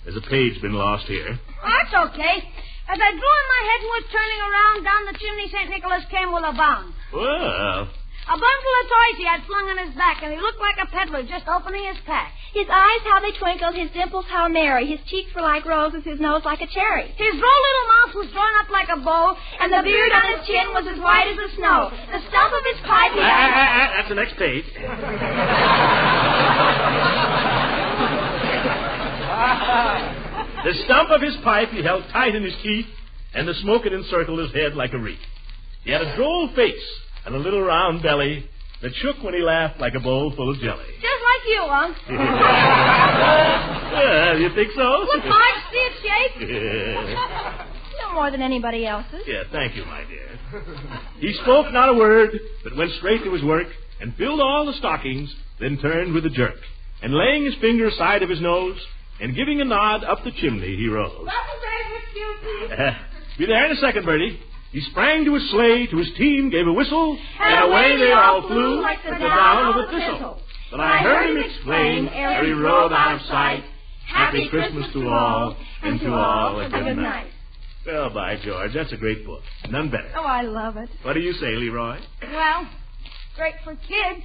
S16: There's a page been lost here.
S6: That's okay. As I drew in my head and was turning around, down the chimney St. Nicholas came with a bound.
S16: Well,
S10: A bundle of toys he had flung on his back, and he looked like a peddler just opening his pack.
S5: His eyes, how they twinkled, his dimples, how merry. His cheeks were like roses, his nose like a cherry.
S10: His droll little mouth was drawn up like a bow,
S5: And the beard on his chin was as white as the snow. The stump of his pipe he had...
S16: That's the next page. The stump of his pipe he held tight in his teeth, and the smoke had encircled his head like a wreath. He had a droll face and a little round belly that shook when he laughed like a bowl full of jelly.
S10: Just like you, Unc.
S16: You think so?
S10: Would Marge see it shake?
S5: No more than anybody else's.
S16: Yeah, thank you, my dear. He spoke not a word, but went straight to his work and filled all the stockings, then turned with a jerk. And laying his finger aside of his nose and giving a nod up the chimney, he rose. Be there in a second, Bertie. He sprang to his sleigh, to his team, gave a whistle, and away they all flew like the down of a thistle. But I heard him exclaim, ere he rode out of sight, Happy Christmas to all, and to all a good night. Well, by George, that's a great book. None better.
S10: Oh, I love it.
S16: What do you say, Leroy?
S10: Well, great for kids.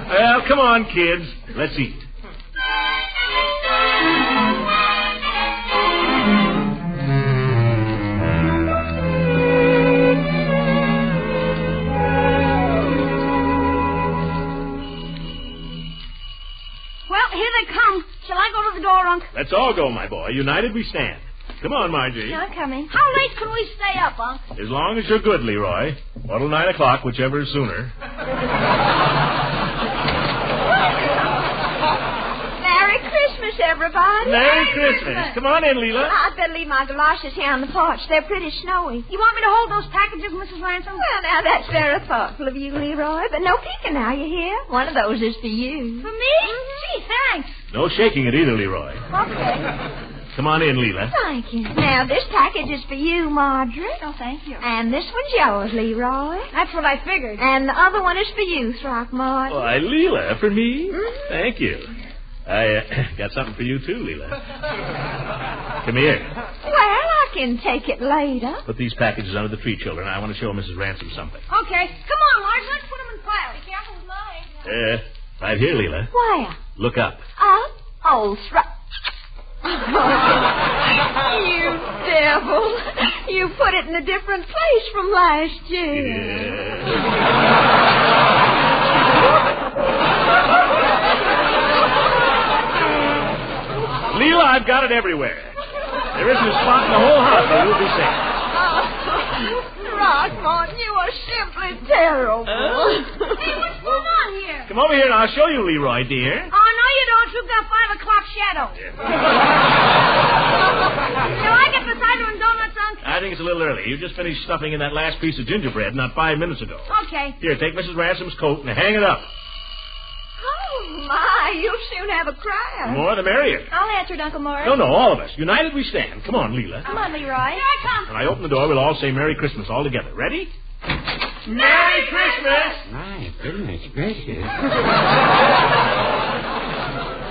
S16: Well, come on, kids. Let's eat.
S10: Well, here they come. Shall I go to the door, Unc?
S16: Let's all go, my boy. United we stand. Come on, Margie.
S5: I'm coming.
S10: How late can we stay up, Unc?
S16: As long as you're good, Leroy. Or till 9 o'clock, whichever is sooner.
S5: Merry Christmas, everybody.
S16: Merry Christmas. Come on in, Leela.
S5: I'd better leave my galoshes here on the porch. They're pretty snowy.
S10: You want me to hold those packages, Mrs. Ransom?
S5: Well, now, that's very thoughtful of you, Leroy. But no peeking now, you hear? One of those is for you.
S10: For me? Gee, thanks.
S16: No shaking it either, Leroy.
S10: Okay.
S16: Come on in, Leela.
S5: Thank you. Now, this package is for you, Marjorie.
S10: Oh, thank you.
S5: And this one's yours, Leroy.
S10: That's what I figured.
S5: And the other one is for you, Throckmorton.
S16: Why, Leela, for me? Thank you. I got something for you, too, Leela. Come here.
S5: Well, I can take it later.
S16: Put these packages under the tree, children. I want to show Mrs. Ransom something.
S10: Okay. Come on, Marge. Let's put them in piles. Be careful with mine.
S16: Right here, Leela.
S5: Where?
S16: Look up.
S5: Oh, you devil. You put it in a different place from last year.
S16: Leela, I've got it everywhere. There isn't a spot in the whole house where you'll be safe.
S5: Throckmorton, you are simply terrible.
S10: Hey, what's going on here?
S16: Come over here and I'll show you, Leroy, dear.
S10: Oh, no, you don't. You've got 5 o'clock shadow. Shall I get the cider and donuts, Unc?
S16: I think it's a little early. You just finished stuffing in that last piece of gingerbread not 5 minutes ago.
S10: Okay.
S16: Here, take Mrs. Ransom's coat and hang it up.
S5: Oh, my, you'll soon have a crowd.
S16: The more the merrier.
S5: I'll answer it, Uncle Morris.
S16: No, all of us. United we stand. Come on, Leela.
S5: Come on, Leroy.
S10: Here I come.
S16: When I open the door, we'll all say Merry Christmas all together. Ready?
S10: Merry Christmas!
S19: My goodness gracious.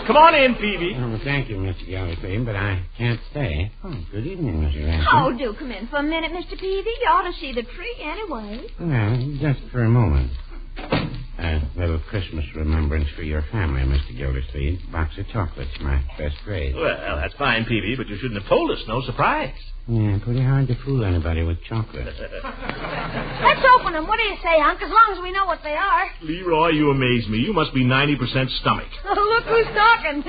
S16: Come on in, Peavy.
S19: Oh, thank you, Mr. Gildersleeve, but I can't stay. Oh, good evening, Mr. Ransom.
S5: Oh, do come in for a minute, Mr. Peavy. You ought to see the tree anyway.
S19: Well, just for a moment. A little Christmas remembrance for your family, Mr. Gildersleeve. Box of chocolates, my best grade.
S16: Well, that's fine, Peavy, but you shouldn't have told us. No surprise.
S19: Yeah, pretty hard to fool anybody with chocolate.
S10: Let's open them. What do you say, Unc? As long as we know what they are.
S16: Leroy, you amaze me. You must be 90% stomach.
S10: Look who's talking.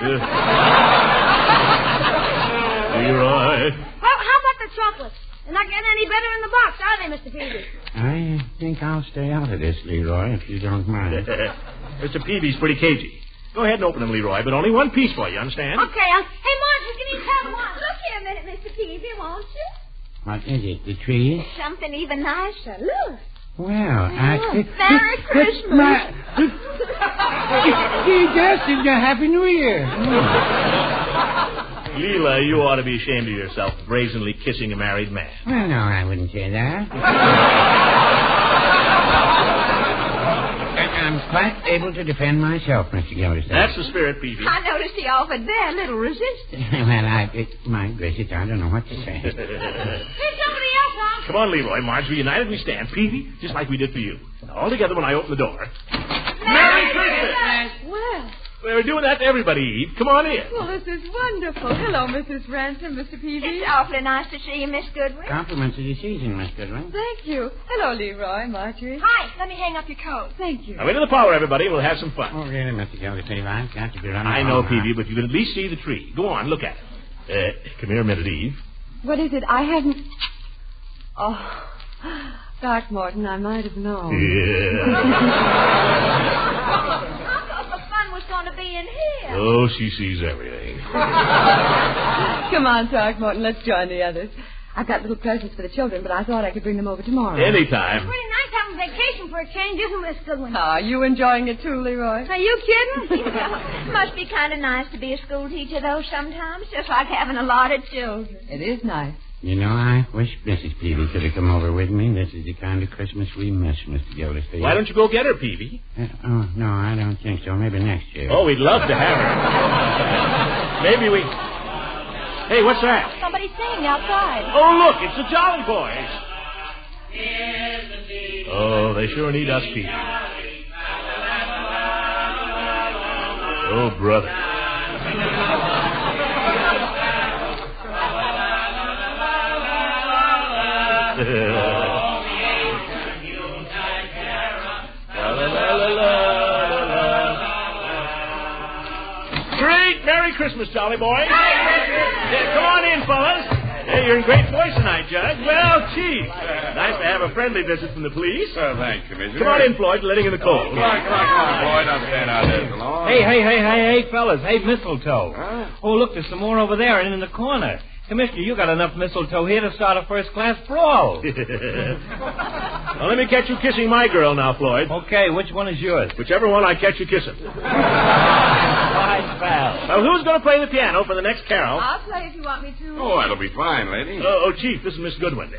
S16: Leroy.
S10: Well, how about the chocolates? They're not getting any better in the box, are they, Mr. Peavy?
S19: I think I'll stay out of this, Leroy, if you don't mind.
S16: Mr. Peavy's pretty cagey. Go ahead and open them, Leroy, but only one piece for you, understand?
S10: Okay, Unc. Hey, Marge, we can each have one.
S5: Look here a minute, Mr. Peavy, won't you?
S19: What is it, the tree?
S5: Something even nicer. Look.
S19: Well,
S5: Merry Christmas.
S19: Gee, just a Happy New Year.
S16: Leela, you ought to be ashamed of yourself, brazenly kissing a married man.
S19: Well, no, I wouldn't say that. I'm quite able to defend myself, Mr. Gildersleeve.
S16: That's the spirit, Peavy.
S5: I noticed he offered very little resistance.
S19: Well, my gracious, I don't know what to say.
S10: Here's somebody else, Unc.
S16: Come on, Leroy. Marjorie, united we stand. Peavy, just like we did for you. All together when I open the door. Merry Christmas!
S6: Well,
S16: We're doing that to everybody, Eve. Come on in.
S6: well, this is wonderful. Hello, Mrs. Ransom, Mr. Peavy.
S5: It's awfully nice to see you, Miss Goodwin.
S19: Compliments of the season, Miss Goodwin.
S6: Thank you. Hello, Leroy, Marjorie.
S5: Hi, let me hang up your coat.
S6: Thank you.
S16: Now, into the parlor, everybody. We'll have some fun.
S19: Oh, really, Mr. Gildersleeve? I've got to be running.
S16: I know,
S19: home.
S16: Peavy, but you can at least see the tree. Go on, look at it. Come here a minute, Eve.
S6: What is it? I haven't... Oh, Throckmorton, I might have known.
S5: The fun was going to be in here.
S16: Oh, she sees everything.
S6: Come on, Throckmorton, let's join the others. I've got little presents for the children, but I thought I could bring them over tomorrow.
S16: Anytime.
S10: Pretty nice having vacation for a change, isn't it, Miss Goodwin?
S6: Are you enjoying it too, Leroy?
S10: Are you kidding?
S5: It must be kind of nice to be a school teacher, though, sometimes. Just like having a lot of children.
S6: It is nice.
S19: You know, I wish Mrs. Peavy could have come over with me. This is the kind of Christmas we miss, Mr. Gildersleeve.
S16: Why don't you go get her, Peavy?
S19: Oh, no, I don't think so. Maybe next year.
S16: Oh, we'd love to have her. Maybe we... Hey, what's that?
S5: Somebody's singing outside.
S16: Oh, look, it's the Jolly Boys. Oh, they sure need us, Peavy. Oh, brother. Great Merry Christmas, Jolly Boys. Yeah, come on in, fellas. Hey, you're in great voice tonight, Judge. Well, Chief. Nice to have a friendly visit from the police.
S23: Oh, thanks, Commissioner.
S16: Come on in, Floyd, letting in the cold.
S23: Come on, Floyd. I'll stand out there so long.
S11: Hey, fellas. Hey, mistletoe. Huh? Oh, look, there's some more over there and in the corner. Commissioner, you got enough mistletoe here to start a first-class brawl.
S16: Well, let me catch you kissing my girl now, Floyd.
S11: Okay, which one is yours?
S16: Whichever one I catch you kissing.
S11: Fine, pal.
S16: Well, who's going to play the piano for the next carol?
S6: I'll play if you want me to.
S23: Oh, that'll be fine, lady.
S16: Chief, this is Miss Goodwin.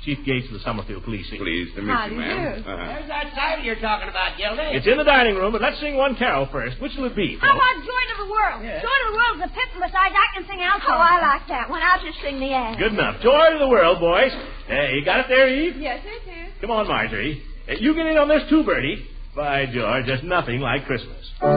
S16: Chief Gates of the Summerfield Police.
S23: Pleased to meet you, ma'am.
S3: Where's that title you're talking about, Gildy?
S16: It's in the dining room, but let's sing one carol first. Which will it be?
S10: How about Joy to the World?
S16: Yeah.
S10: Joy to the World is a pip, and besides, I can sing alto.
S5: Oh, I like that one. I'll just sing the air.
S16: Good enough. Joy to the world, boys. You got it there, Eve?
S6: Yes, it is.
S16: Come on, Marjorie. You get in on this too, Bertie. By George, there's nothing like Christmas.
S9: Joy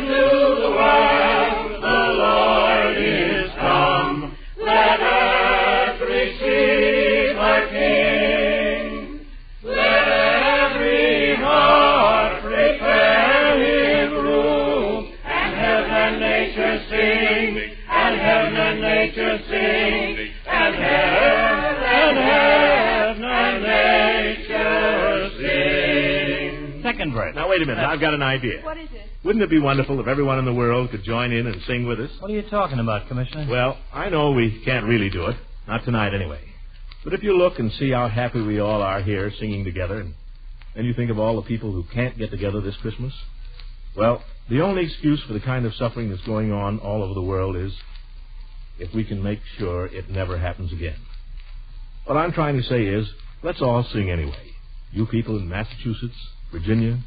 S9: to the world, the Lord is come. Let earth receive her King. Let every heart prepare his room. And heaven and nature sing. And heaven and nature sing. And heaven and nature sing.
S11: Second verse.
S16: Now, wait a minute. I've got an idea.
S6: What is it?
S16: Wouldn't it be wonderful if everyone in the world could join in and sing with us?
S11: What are you talking about, Commissioner?
S16: Well, I know we can't really do it. Not tonight, anyway. But if you look and see how happy we all are here singing together, and then you think of all the people who can't get together this Christmas, well, the only excuse for the kind of suffering that's going on all over the world is if we can make sure it never happens again. What I'm trying to say is, let's all sing anyway. You people in Massachusetts, Virginia,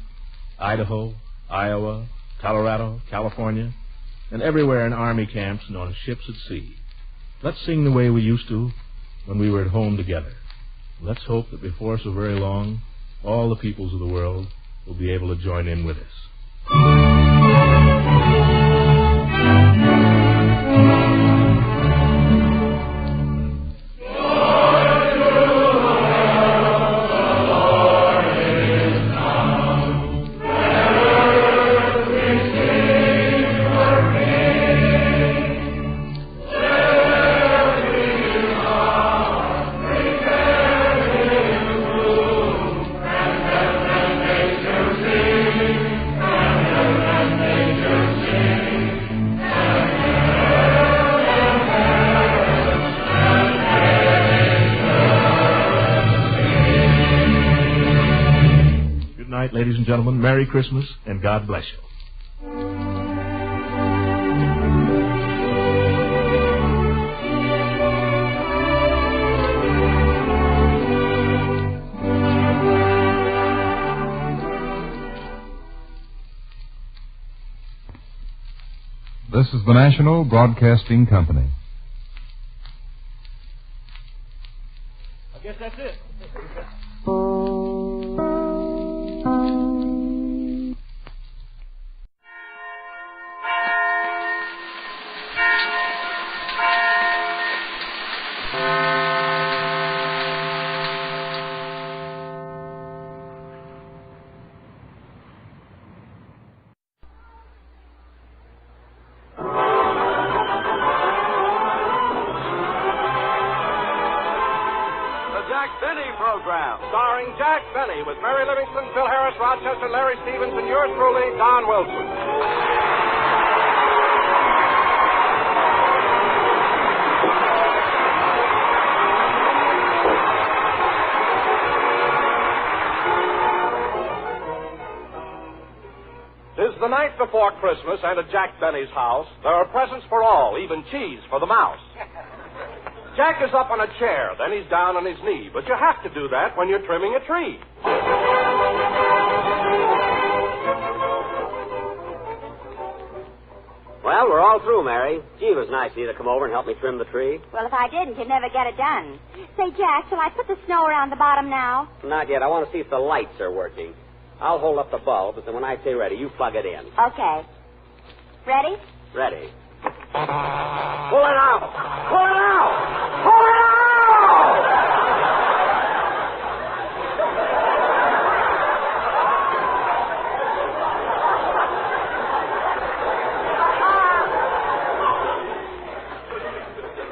S16: Idaho, Iowa, Colorado, California, and everywhere in army camps and on ships at sea. Let's sing the way we used to when we were at home together. Let's hope that before so very long, all the peoples of the world will be able to join in with us. Ladies and gentlemen, Merry Christmas, and God bless you.
S20: This is the National Broadcasting Company. Bathlehem, starring Jack Benny with Mary Livingston, Phil Harris, Rochester, Larry Stevens, and yours truly, Don Wilson. Tis the night before Christmas, and at Jack Benny's house, there are presents for all, even cheese for the mouse. Jack is up on a chair, then he's down on his knee, but you have to do that when you're trimming a tree.
S21: Well, we're all through, Mary. Gee, it was nice of you to come over and help me trim the tree.
S5: Well, if I didn't, you'd never get it done. Say, Jack, shall I put the snow around the bottom now?
S21: Not yet. I want to see if the lights are working. I'll hold up the bulbs, and when I say ready, you plug it in.
S5: Okay. Ready?
S21: Ready. Pull it out! Pull it out! Pull it out!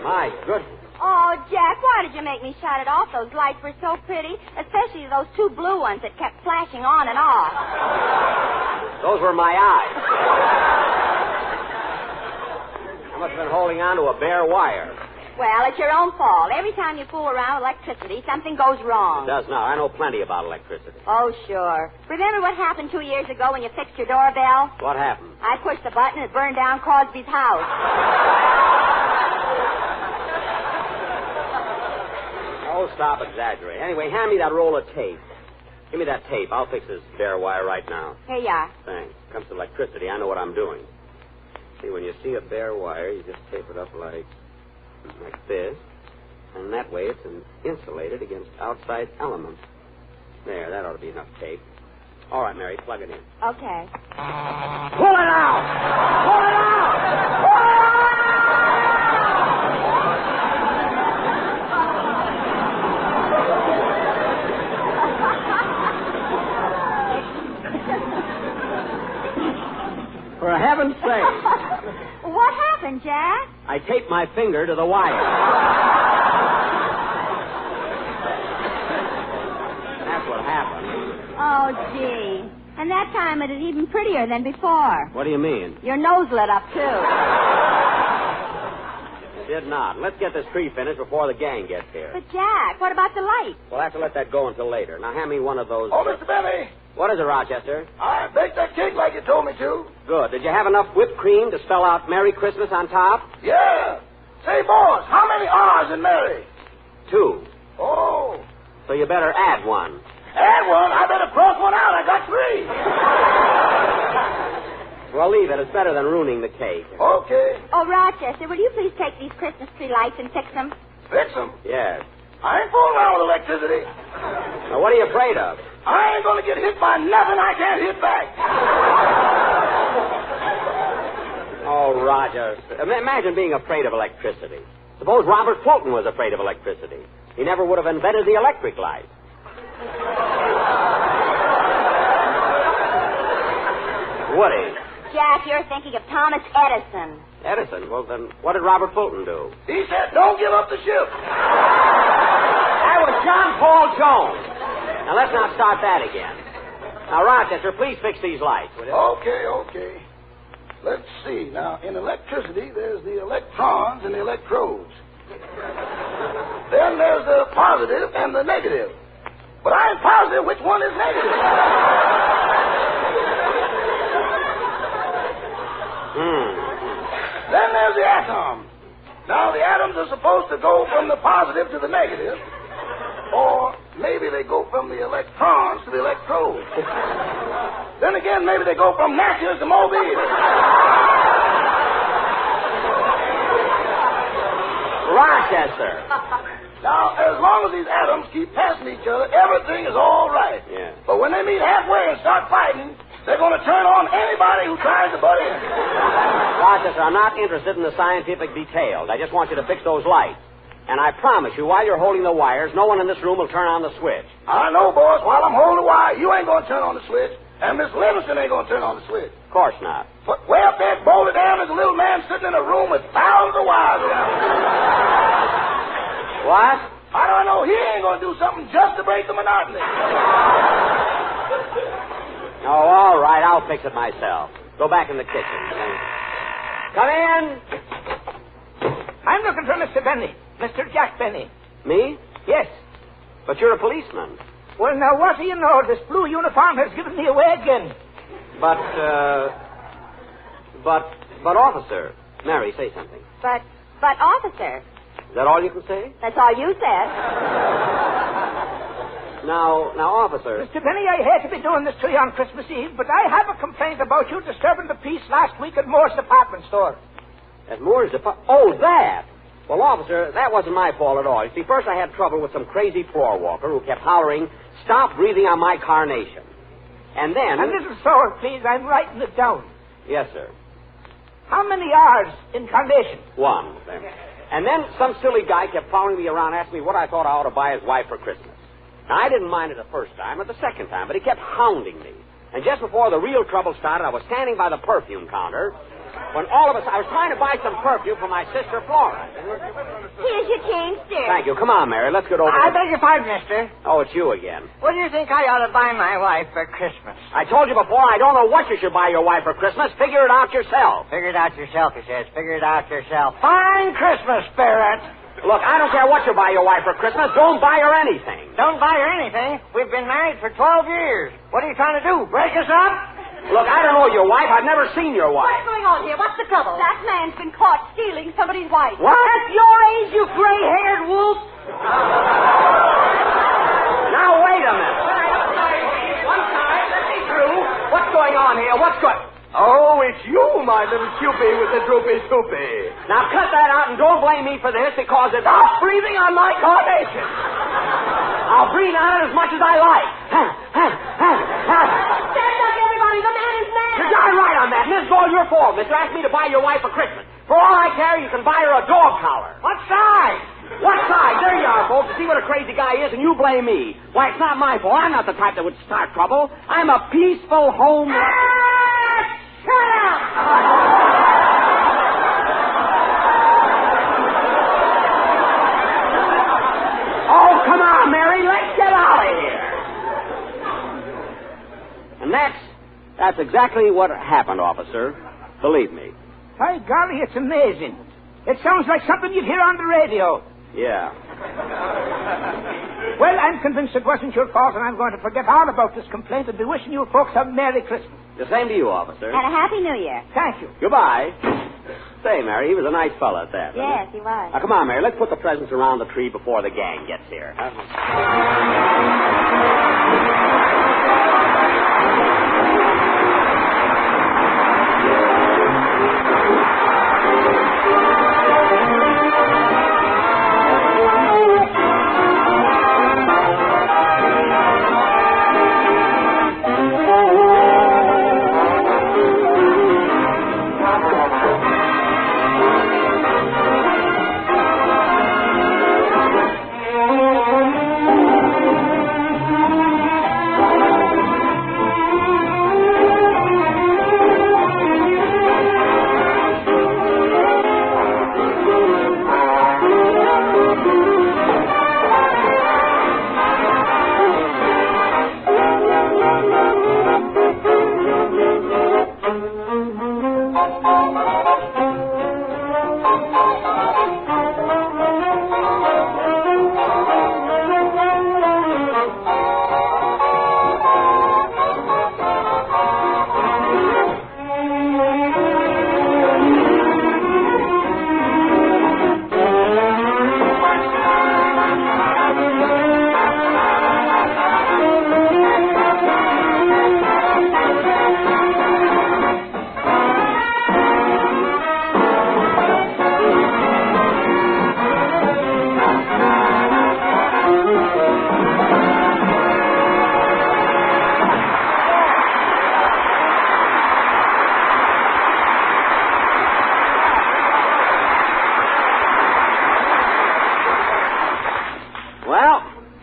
S21: My goodness.
S5: Oh, Jack, why did you make me shut it off? Those lights were so pretty, especially those two blue ones that kept flashing on and off.
S21: Those were my eyes. I must have been holding on to a bare wire.
S5: Well, it's your own fault. Every time you fool around with electricity, something goes wrong.
S21: It does now. I know plenty about electricity.
S5: Oh, sure. Remember what happened 2 years ago when you fixed your doorbell?
S21: What happened?
S5: I pushed the button and it burned down Crosby's house.
S21: Oh, stop exaggerating. Anyway, hand me that roll of tape. Give me that tape. I'll fix this bare wire right now.
S5: Here you are.
S21: Thanks. Comes to electricity, I know what I'm doing. See, when you see a bare wire, you just tape it up like this. And that way it's insulated against outside elements. There, that ought to be enough tape. All right, Mary, plug it in.
S5: Okay.
S21: Pull it out! Pull it out! Pull it out! For heaven's sake.
S5: What happened, Jack?
S21: I taped my finger to the wire. That's what happened.
S5: Oh, gee. And that time it is even prettier than before.
S21: What do you mean?
S5: Your nose lit up, too.
S21: It did not. Let's get this tree finished before the gang gets here.
S5: But, Jack, what about the light?
S21: We'll have to let that go until later. Now, hand me one of those...
S22: Oh, Mr. Benny.
S21: What is it, Rochester?
S22: I baked that cake like you told me to.
S21: Good. Did you have enough whipped cream to spell out Merry Christmas on top?
S22: Yeah. Say, boss, how many R's in Mary?
S21: 2.
S22: Oh.
S21: So you better add one.
S22: Add one? I better cross one out. I got 3.
S21: Well, leave it. It's better than ruining the cake.
S22: Okay.
S5: Oh, Rochester, will you please take these Christmas tree lights and fix them?
S22: Fix them?
S21: Yes.
S22: I ain't fooling around with electricity.
S21: Now, what are you afraid of?
S22: I ain't going to get hit by nothing I can't hit back.
S21: Oh, Roger. Imagine being afraid of electricity. Suppose Robert Fulton was afraid of electricity. He never would have invented the electric light. Woody.
S5: Jack, you're thinking of Thomas Edison.
S21: Edison? Well, then what did Robert Fulton do?
S22: He said, don't give up the ship.
S21: That was John Paul Jones. Now, let's not start that again. Now, Rochester, please fix these lights, will you?
S22: Okay. Let's see. Now, in electricity, there's the electrons and the electrodes. Then there's the positive and the negative. But I ain't positive which one is negative. Then there's the atom. Now, the atoms are supposed to go from the positive to the negative. Or maybe they go from the electrons to the electrodes. Then again, maybe they go from Natchez to Mobile.
S21: Rochester.
S22: Now, as long as these atoms keep passing each other, everything is all right.
S21: Yeah.
S22: But when they meet halfway and start fighting, they're going to turn on anybody who tries to butt in.
S21: Rochester, I'm not interested in the scientific details. I just want you to fix those lights. And I promise you, while you're holding the wires, no one in this room will turn on the switch.
S22: I know, boss. While I'm holding the wire, you ain't going to turn on the switch. And Miss Livingston ain't going to turn on the switch.
S21: Of course not.
S22: But way up there at Boulder Dam is a little man sitting in a room with thousands of wires around him.
S21: What?
S22: How do I know he ain't going to do something just to break the monotony?
S21: Oh, all right. I'll fix it myself. Go back in the kitchen. Come in.
S1: I'm looking for Mr. Benny. Mr. Jack Benny.
S21: Me?
S1: Yes.
S21: But you're a policeman.
S1: Well, now, what do you know? This blue uniform has given me away again.
S21: But, officer. Mary, say something.
S7: But, officer.
S21: Is that all you can say?
S7: That's all you said.
S21: Now, officer.
S1: Mr. Benny, I hate to be doing this to you on Christmas Eve, but I have a complaint about you disturbing the peace last week at Moore's department store.
S21: At Moore's department? Oh, that! Well, officer, that wasn't my fault at all. You see, first I had trouble with some crazy floor walker who kept hollering, "Stop breathing on my carnation." And then...
S1: A little slower, please. I'm writing it down.
S21: Yes, sir.
S1: How many R's in carnation?
S21: 1. And then some silly guy kept following me around, asking me what I thought I ought to buy his wife for Christmas. Now, I didn't mind it the first time or the second time, but he kept hounding me. And just before the real trouble started, I was standing by the perfume counter when all of us, I was trying to buy some perfume for my sister Flora.
S7: Here's your change, sir.
S21: Thank you. Come on, Mary. Let's get over
S2: I beg your pardon, mister.
S21: Oh, it's you again.
S2: What do you think I ought to buy my wife for Christmas?
S21: I told you before, I don't know what you should buy your wife for Christmas. Figure it out yourself.
S2: Figure it out yourself, he says. Figure it out yourself. Fine Christmas spirit.
S21: Look, I don't care what you buy your wife for Christmas. Don't buy her anything.
S2: Don't buy her anything? We've been married for 12 years. What are you trying to do, break us up?
S21: Look, I don't know your wife. I've never seen your wife.
S7: What's going on here? What's the trouble? That man's been caught stealing somebody's wife.
S21: What?
S2: At your age, you gray-haired wolf.
S21: Now, wait a minute. One time, let me through. What's going on here? What's going...
S22: Oh, it's you, my little Cupid with the droopy-toopy.
S21: Now, cut that out and don't blame me for this because it's...
S22: Stop breathing on my carnation.
S21: I'll breathe on it as much as I like.
S7: Stand up, everybody. The man is mad.
S21: You're darn right on that. And this is all your fault. Mister asked me to buy your wife for Christmas. For all I care, you can buy her a dog collar.
S2: What size?
S21: What size? There you are, folks. See what a crazy guy is, and you blame me. Why, it's not my fault. I'm not the type that would start trouble. I'm a peaceful home...
S2: Shut up!
S21: Oh, come on, Mary. Let's get out of here. And that's exactly what happened, officer. Believe me.
S1: By golly, it's amazing. It sounds like something you'd hear on the radio.
S21: Yeah.
S1: Well, I'm convinced it wasn't your fault, and I'm going to forget all about this complaint and be wishing you folks a Merry Christmas.
S21: The same to you, officer.
S7: And a Happy New Year.
S1: Thank you.
S21: Goodbye. Say, Mary, he was a nice fella at that.
S7: Yes, he was.
S21: Now, come on, Mary. Let's put the presents around the tree before the gang gets here.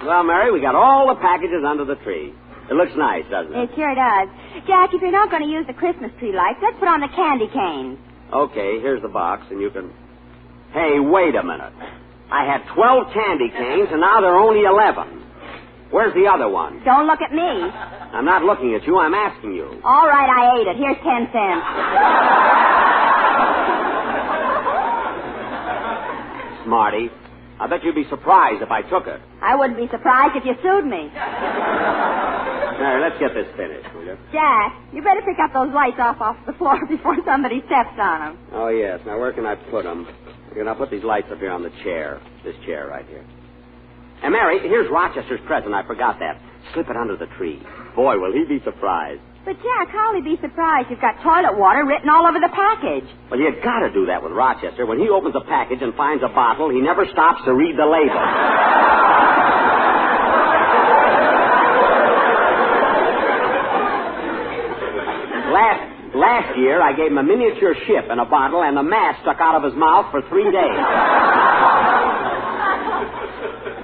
S21: Well, Mary, we got all the packages under the tree. It looks nice, doesn't it?
S7: It sure does. Jack, if you're not going to use the Christmas tree lights, let's put on the candy canes.
S21: Okay, here's the box, and you can... Hey, wait a minute. I had 12 candy canes, and now there are only 11. Where's the other one?
S7: Don't look at me.
S21: I'm not looking at you. I'm asking you.
S7: All right, I ate it. Here's 10 cents.
S21: Smarty. I bet you'd be surprised if I took it.
S7: I wouldn't be surprised if you sued me.
S21: Mary, let's get this finished, will you?
S7: Jack, you better pick up those lights off the floor before somebody steps on them.
S21: Oh, yes. Now, where can I put them? I'll put these lights up here on the chair. This chair right here. And, Mary, here's Rochester's present. I forgot that. Slip it under the tree. Boy, will he be surprised.
S7: But, Jack, how'll he be surprised? You've got toilet water written all over the package.
S21: Well, you got to do that with Rochester. When he opens a package and finds a bottle, he never stops to read the label. Last year, I gave him a miniature ship and a bottle, and the mast stuck out of his mouth for 3 days.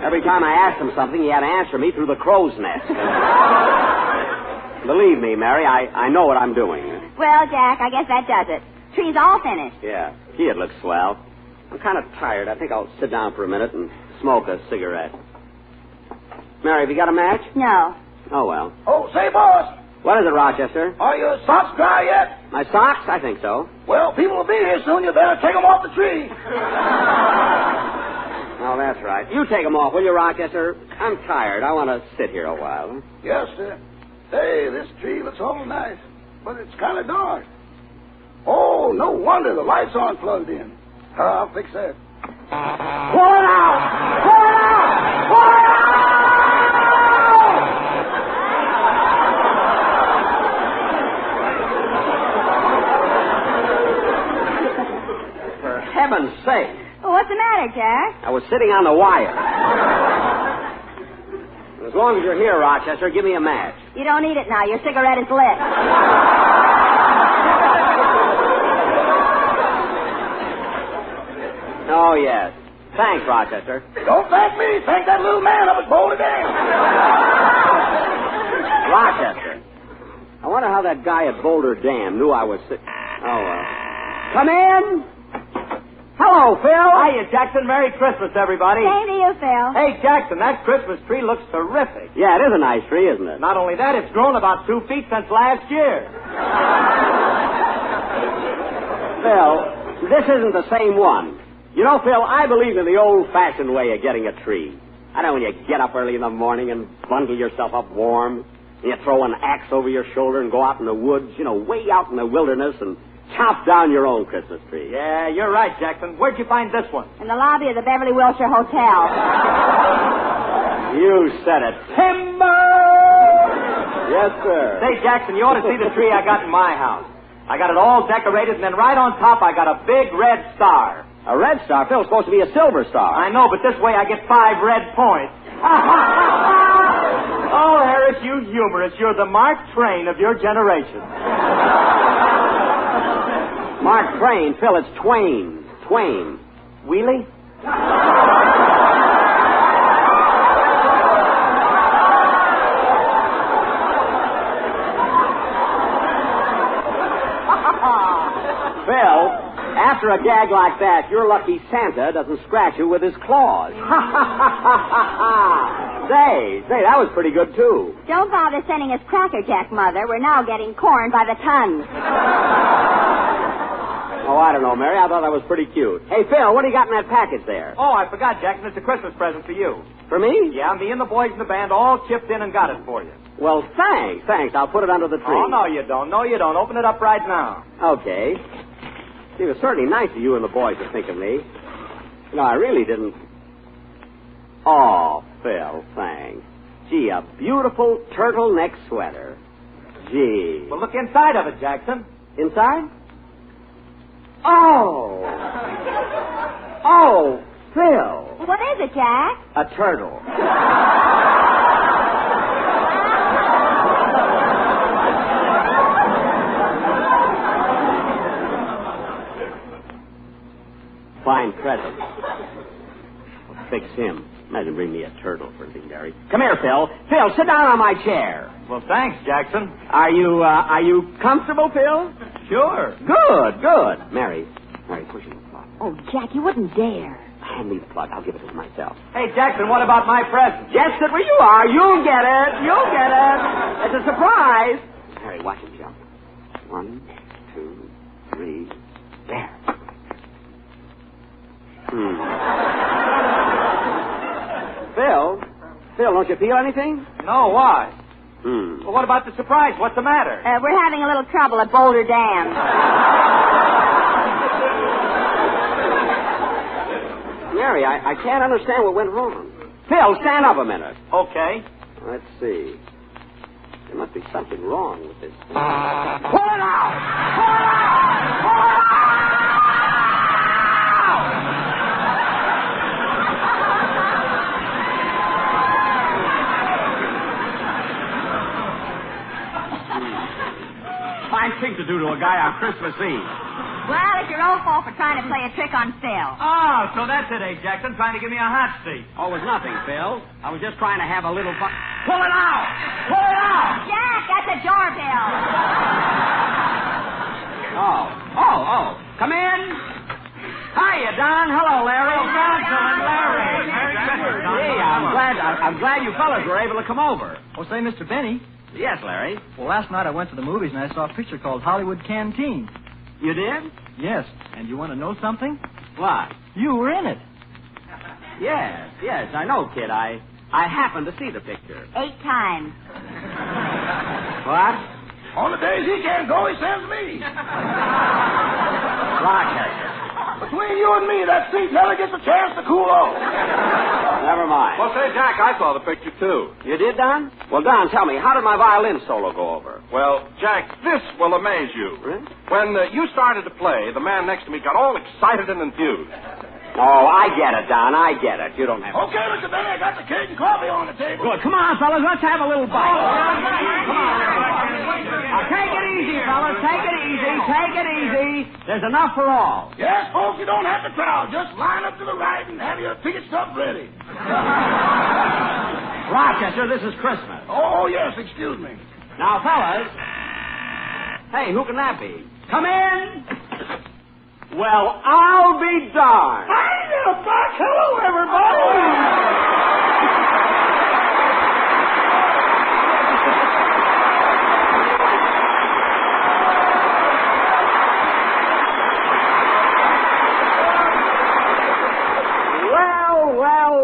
S21: Every time I asked him something, he had to answer me through the crow's nest. Believe me, Mary, I know what I'm doing.
S7: Well, Jack, I guess that does it. Tree's all finished.
S21: Yeah, gee, it looks swell. I'm kind of tired. I think I'll sit down for a minute and smoke a cigarette. Mary, have you got a match?
S7: No.
S21: Oh, well.
S22: Oh, say, boss.
S21: What is it, Rochester?
S22: Are your socks dry yet?
S21: My socks? I think so.
S22: Well, people will be here soon. You better take them off the tree.
S21: Oh, that's right. You take them off, will you, Rochester? I'm tired. I want to sit here a while.
S22: Yes, sir. Hey, this tree looks all nice, but it's kind of dark. Oh, no wonder the lights aren't plugged in. I'll fix that. Pull it out! Pull it out! Pull it out!
S21: For heaven's sake.
S7: Well, what's the matter, Jack?
S21: I was sitting on the wire. As long as you're here, Rochester, give me a match.
S7: You don't need it now. Your cigarette is lit.
S21: Oh, yes. Thanks, Rochester.
S22: Don't thank me. Thank that little man up at Boulder Dam.
S21: Rochester. I wonder how that guy at Boulder Dam knew I was sick. Oh, well. Come in. Hello, Phil.
S4: Hiya, Jackson. Merry Christmas, everybody.
S7: Same to you, Phil.
S4: Hey, Jackson, that Christmas tree looks terrific.
S21: Yeah, it is a nice tree, isn't it?
S4: Not only that, it's grown about 2 feet since last year.
S21: Phil, this isn't the same one. You know, Phil, I believe in the old-fashioned way of getting a tree. I know when you get up early in the morning and bundle yourself up warm, and you throw an axe over your shoulder and go out in the woods, way out in the wilderness, and chop down your own Christmas tree.
S4: Yeah, you're right, Jackson. Where'd you find this one?
S7: In the lobby of the Beverly Wilshire Hotel.
S21: You said it. Timber! Yes, sir.
S4: Say, Jackson, you ought to see the tree I got in my house. I got it all decorated, and then right on top I got a big red star.
S21: A red star? Phil, it's supposed to be a silver star.
S4: I know, but this way I get 5 red points. Oh, Harris, you humorous. You're the Mark Twain of your generation.
S21: Mark Twain, Phil, it's Twain. Twain.
S4: Wheelie?
S21: Phil, after a gag like that, you're lucky Santa doesn't scratch you with his claws. Say, that was pretty good, too.
S7: Don't bother sending us Cracker Jack, Mother. We're now getting corn by the ton.
S21: Oh, I don't know, Mary. I thought that was pretty cute. Hey, Phil, what do you got in that package there?
S4: Oh, I forgot, Jackson. It's a Christmas present for you.
S21: For me?
S4: Yeah, me and the boys in the band all chipped in and got it for you.
S21: Well, thanks. I'll put it under the tree.
S4: Oh, no, you don't. Open it up right now.
S21: Okay. It was certainly nice of you and the boys to think of me. No, I really didn't. Oh, Phil, thanks. Gee, a beautiful turtleneck sweater. Gee.
S4: Well, look inside of it, Jackson.
S21: Inside? Oh! Oh, Phil.
S7: What is it, Jack?
S21: A turtle. Fine present. Fix him. Imagine bring me a turtle for anything, Gary. Come here, Phil. Phil, sit down on my chair.
S4: Well, thanks, Jackson.
S21: Are you comfortable, Phil?
S4: Sure.
S21: Good. Mary, push him.
S7: Oh, Jack, you wouldn't dare.
S21: hand me the plug. I'll give it to him myself.
S15: Hey, Jackson, what about my present?
S21: Just sit where you are. You'll get it. You'll get it. It's a surprise. Harry, watch him jump. 1, 2, 3. There. Phil, don't you feel anything?
S15: No, why?
S21: Well,
S15: what about the surprise? What's the matter?
S7: We're having a little trouble at Boulder Dam.
S21: Mary, I can't understand what went wrong. Phil, stand up a minute.
S15: Okay.
S21: Let's see. There must be something wrong with this thing.
S15: Pull it out! Pull it out! Pull it out! Fine thing to do to a guy on Christmas Eve.
S7: Well, it's your own fault for trying to play a trick on Phil.
S15: Oh, so that's it, eh, Jackson? Trying to give me a hot seat.
S21: Oh, it was nothing, Phil. I was just trying to have a little fun.
S15: Pull it out! Pull it out!
S7: Jack, that's a jar bill.
S21: Oh. Come in. Hiya, Don. Hello, Larry.
S15: Oh, Larry.
S21: Hey, I'm glad you fellas were able to come over.
S8: Oh, say, Mr. Benny.
S21: Yes, Larry.
S8: Well, last night I went to the movies and I saw a picture called Hollywood Canteen.
S21: You did?
S8: Yes. And you want to know something?
S21: What?
S8: You were in it.
S21: Yes, I know, kid. I happened to see the picture.
S7: 8 times.
S21: What?
S22: On the days he can't go, he sends me.
S21: Rochester.
S22: Between you and me, that Storyteller gets a chance to cool off.
S21: Never mind.
S20: Well, say, Jack, I saw the picture, too.
S21: You did, Don? Well, Don, tell me, how did my violin solo go over?
S20: Well, Jack, this will amaze you.
S21: Really?
S20: When you started to play, the man next to me got all excited and enthused.
S21: Oh, I get it, Don. I get it. You don't have to...
S22: Okay, Mr. Benny, I got the cake and coffee on the table.
S21: Good. Come on, fellas. Let's have a little bite. Come on. Now, take it easy, fellas. Take it easy. Take it easy. There's enough for all.
S22: Yes, folks, you don't have to crowd. Just line up to the right and have your ticket stub ready.
S21: Rochester, this is Christmas.
S22: Oh, yes, excuse me.
S21: Now, fellas. Hey, who can that be? Come in. Well, I'll be darned.
S22: Hi, Buck. Hello, everybody.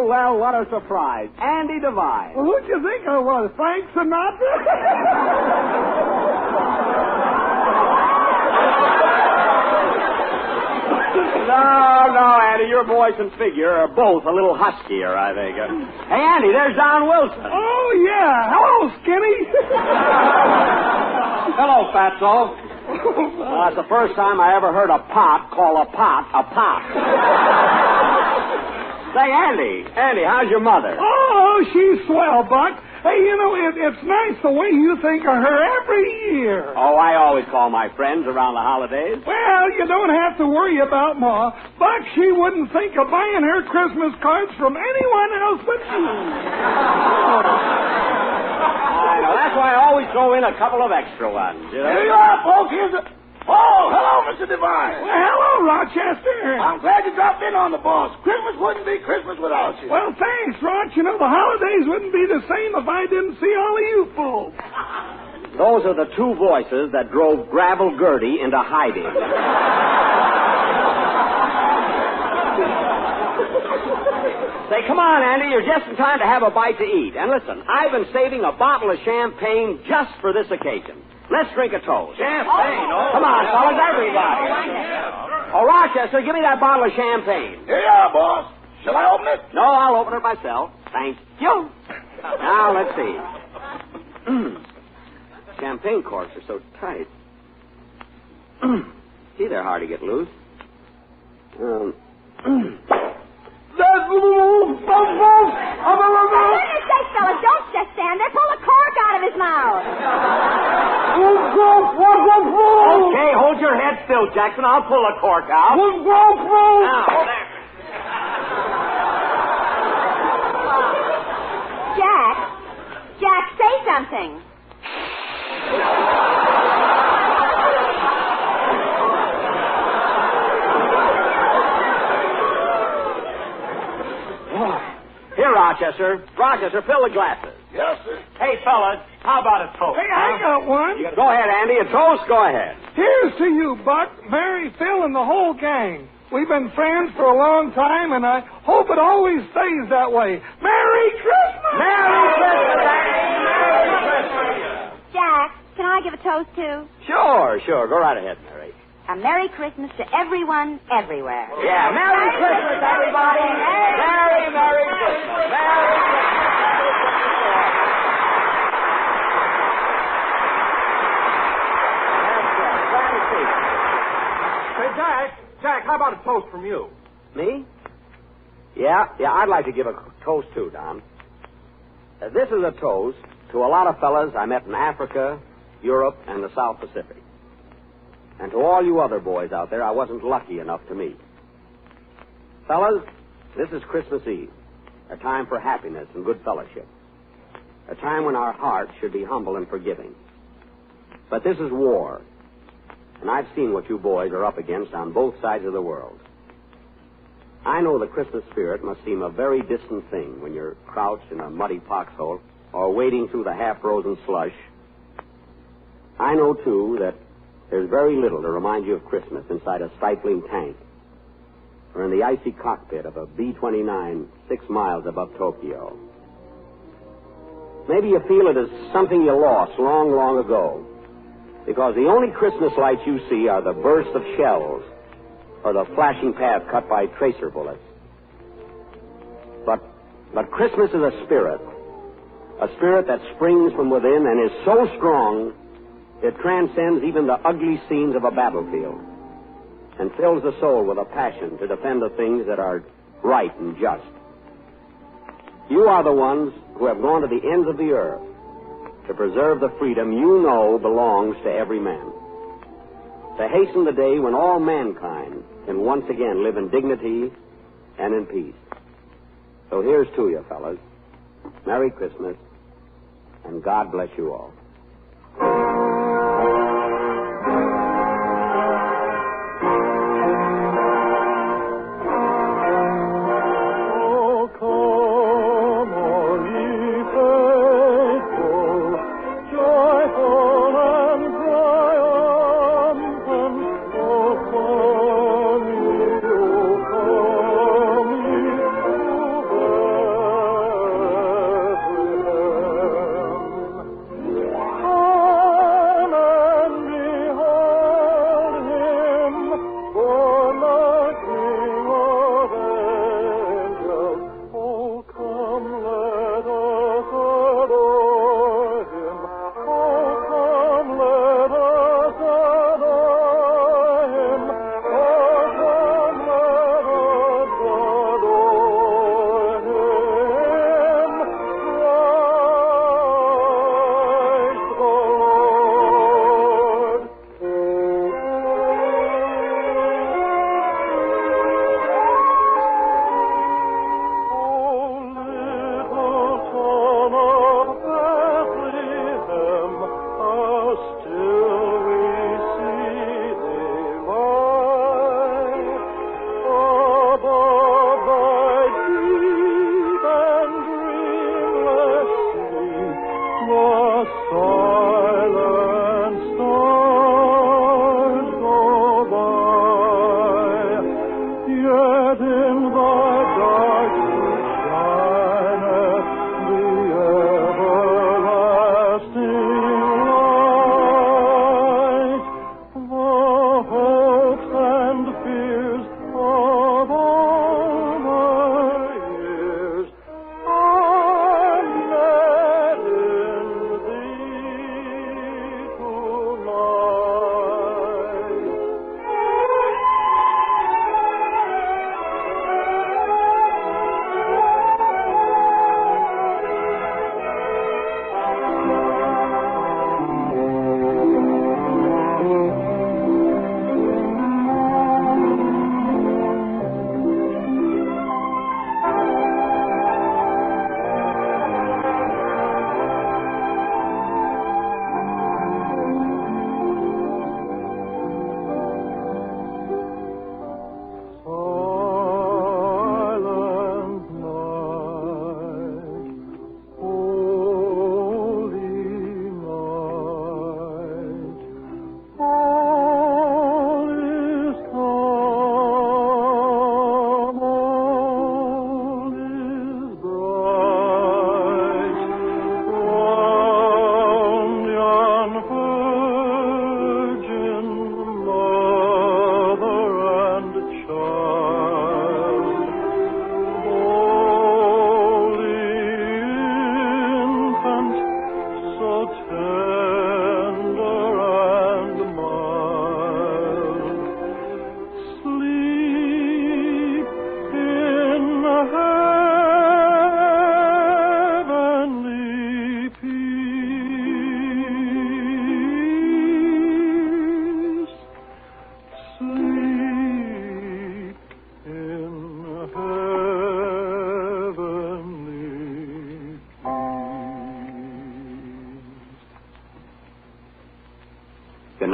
S21: Well, what a surprise. Andy Devine.
S22: Well, who'd you think I was? Frank Sinatra?
S21: No, Andy, your voice and figure are both a little huskier, I think. Hey, Andy, there's Don Wilson.
S22: Oh, yeah. Hello, Skinny.
S21: Hello, Fatso. It's the first time I ever heard a pot call a pot a pot. Say, Andy, how's your mother?
S22: Oh, she's swell, Buck. Hey, you know, it's nice the way you think of her every year.
S21: Oh, I always call my friends around the holidays.
S22: Well, you don't have to worry about Ma. Buck, she wouldn't think of buying her Christmas cards from anyone else but you.
S21: I know. That's why I always throw in a couple of extra ones. You know?
S22: Here you are, folks. Here's a... Oh, hello, Mr. Devine. Well, hello, Rochester. I'm glad you dropped in on the boss. Christmas wouldn't be Christmas without you. Well, thanks, Roch. You know, the holidays wouldn't be the same if I didn't see all of you folks.
S21: Those are the two voices that drove Gravel Gertie into hiding. Say, come on, Andy. You're just in time to have a bite to eat. And listen, I've been saving a bottle of champagne just for this occasion. Let's drink a toast.
S22: Champagne? Oh.
S21: Come on, fellas, everybody. Oh, Rochester, give me that bottle of champagne.
S22: Here you are, boss. Shall I open it?
S21: No, I'll open it myself. Thank you. Now, let's see. Champagne corks are so tight. Gee, they're hard to get loose.
S7: For goodness sake, fellas, don't just stand there. Pull the cork out of his mouth.
S21: Okay, hold your head still, Jackson. I'll pull the cork out. Now, there.
S7: Jack, say something.
S21: Rochester. Rochester, fill the glasses.
S22: Yes, sir.
S12: Hey, fellas, how about a toast?
S13: Hey, I got one.
S21: Go ahead, Andy. A toast? Go ahead.
S13: Here's to you, Buck, Mary, Phil, and the whole gang. We've been friends for a long time, and I hope it always stays that way. Merry Christmas!
S21: Merry Christmas, Andy! Merry Christmas!
S7: Jack, can I give a toast, too?
S21: Sure. Go right ahead, Mary.
S7: A Merry Christmas to everyone, everywhere.
S21: Yeah, Merry Christmas, everybody! Merry Christmas! Merry Christmas!
S12: Jack, how about a toast from you?
S21: Me? Yeah, I'd like to give a toast, too, Don. This is a toast to a lot of fellas I met in Africa, Europe, and the South Pacific. And to all you other boys out there I wasn't lucky enough to meet. Fellas, this is Christmas Eve, a time for happiness and good fellowship, a time when our hearts should be humble and forgiving. But this is war, and I've seen what you boys are up against on both sides of the world. I know the Christmas spirit must seem a very distant thing when you're crouched in a muddy foxhole or wading through the half-frozen slush. I know, too, that there's very little to remind you of Christmas inside a stifling tank or in the icy cockpit of a B-29 6 miles above Tokyo. Maybe you feel it as something you lost long, long ago, because the only Christmas lights you see are the burst of shells or the flashing path cut by tracer bullets. But Christmas is a spirit that springs from within and is so strong it transcends even the ugly scenes of a battlefield and fills the soul with a passion to defend the things that are right and just. You are the ones who have gone to the ends of the earth to preserve the freedom you know belongs to every man, to hasten the day when all mankind can once again live in dignity and in peace. So here's to you, fellas. Merry Christmas, and God bless you all.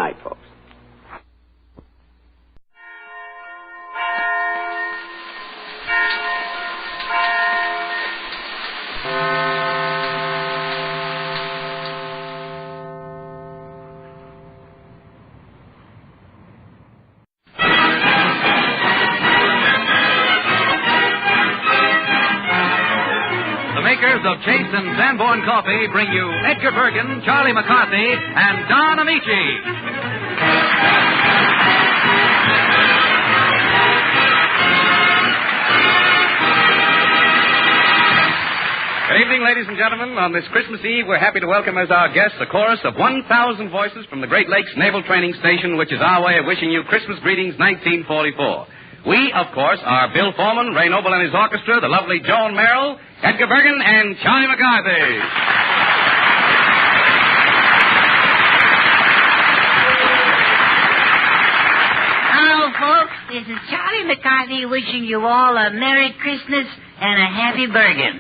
S21: night, folks.
S14: Of Chase and Sanborn Coffee bring you Edgar Bergen, Charlie McCarthy, and Don Amici. Good evening, ladies and gentlemen. On this Christmas Eve, we're happy to welcome as our guests a chorus of 1,000 voices from the Great Lakes Naval Training Station, which is our way of wishing you Christmas greetings 1944. We, of course, are Bill Foreman, Ray Noble and his orchestra, the lovely Joan Merrill, Edgar Bergen, and Charlie McCarthy.
S17: Hello, folks. This is Charlie McCarthy wishing you all a Merry Christmas and a Happy Bergen.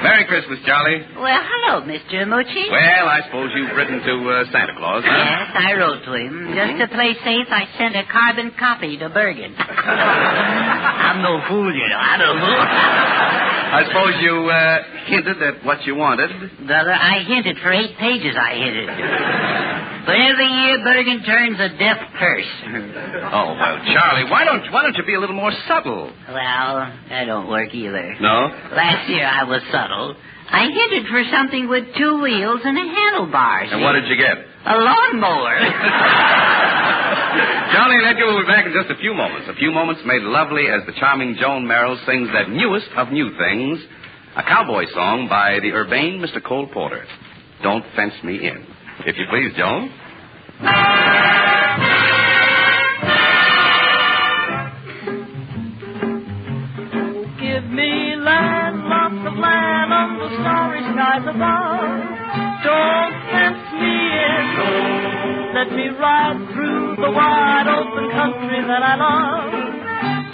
S14: Merry Christmas, Charlie.
S17: Well, hello, Mr. Amucci.
S14: Well, I suppose you've written to Santa Claus, huh?
S17: Yes, I wrote to him. Just to play safe, I sent a carbon copy to Bergen. I'm no fool, you know. I don't know.
S14: I suppose you hinted at what you wanted.
S17: Brother, I hinted for 8 pages, I hinted. But every year, Bergen turns a deaf curse.
S14: Oh, well, Charlie, why don't you be a little more subtle?
S17: Well, that don't work either.
S14: No?
S17: Last year I was subtle. I hinted for something with 2 wheels and a handlebar.
S14: And what did you get?
S17: A lawnmower.
S14: Charlie and Edgar will be back in just a few moments. A few moments made lovely as the charming Joan Merrill sings that newest of new things, a cowboy song by the urbane Mr. Cole Porter. Don't Fence Me In. If you please, Joan.
S9: Give me land, lots of land on the starry skies above. Don't fence me in. Let me ride through the wide open country that I love.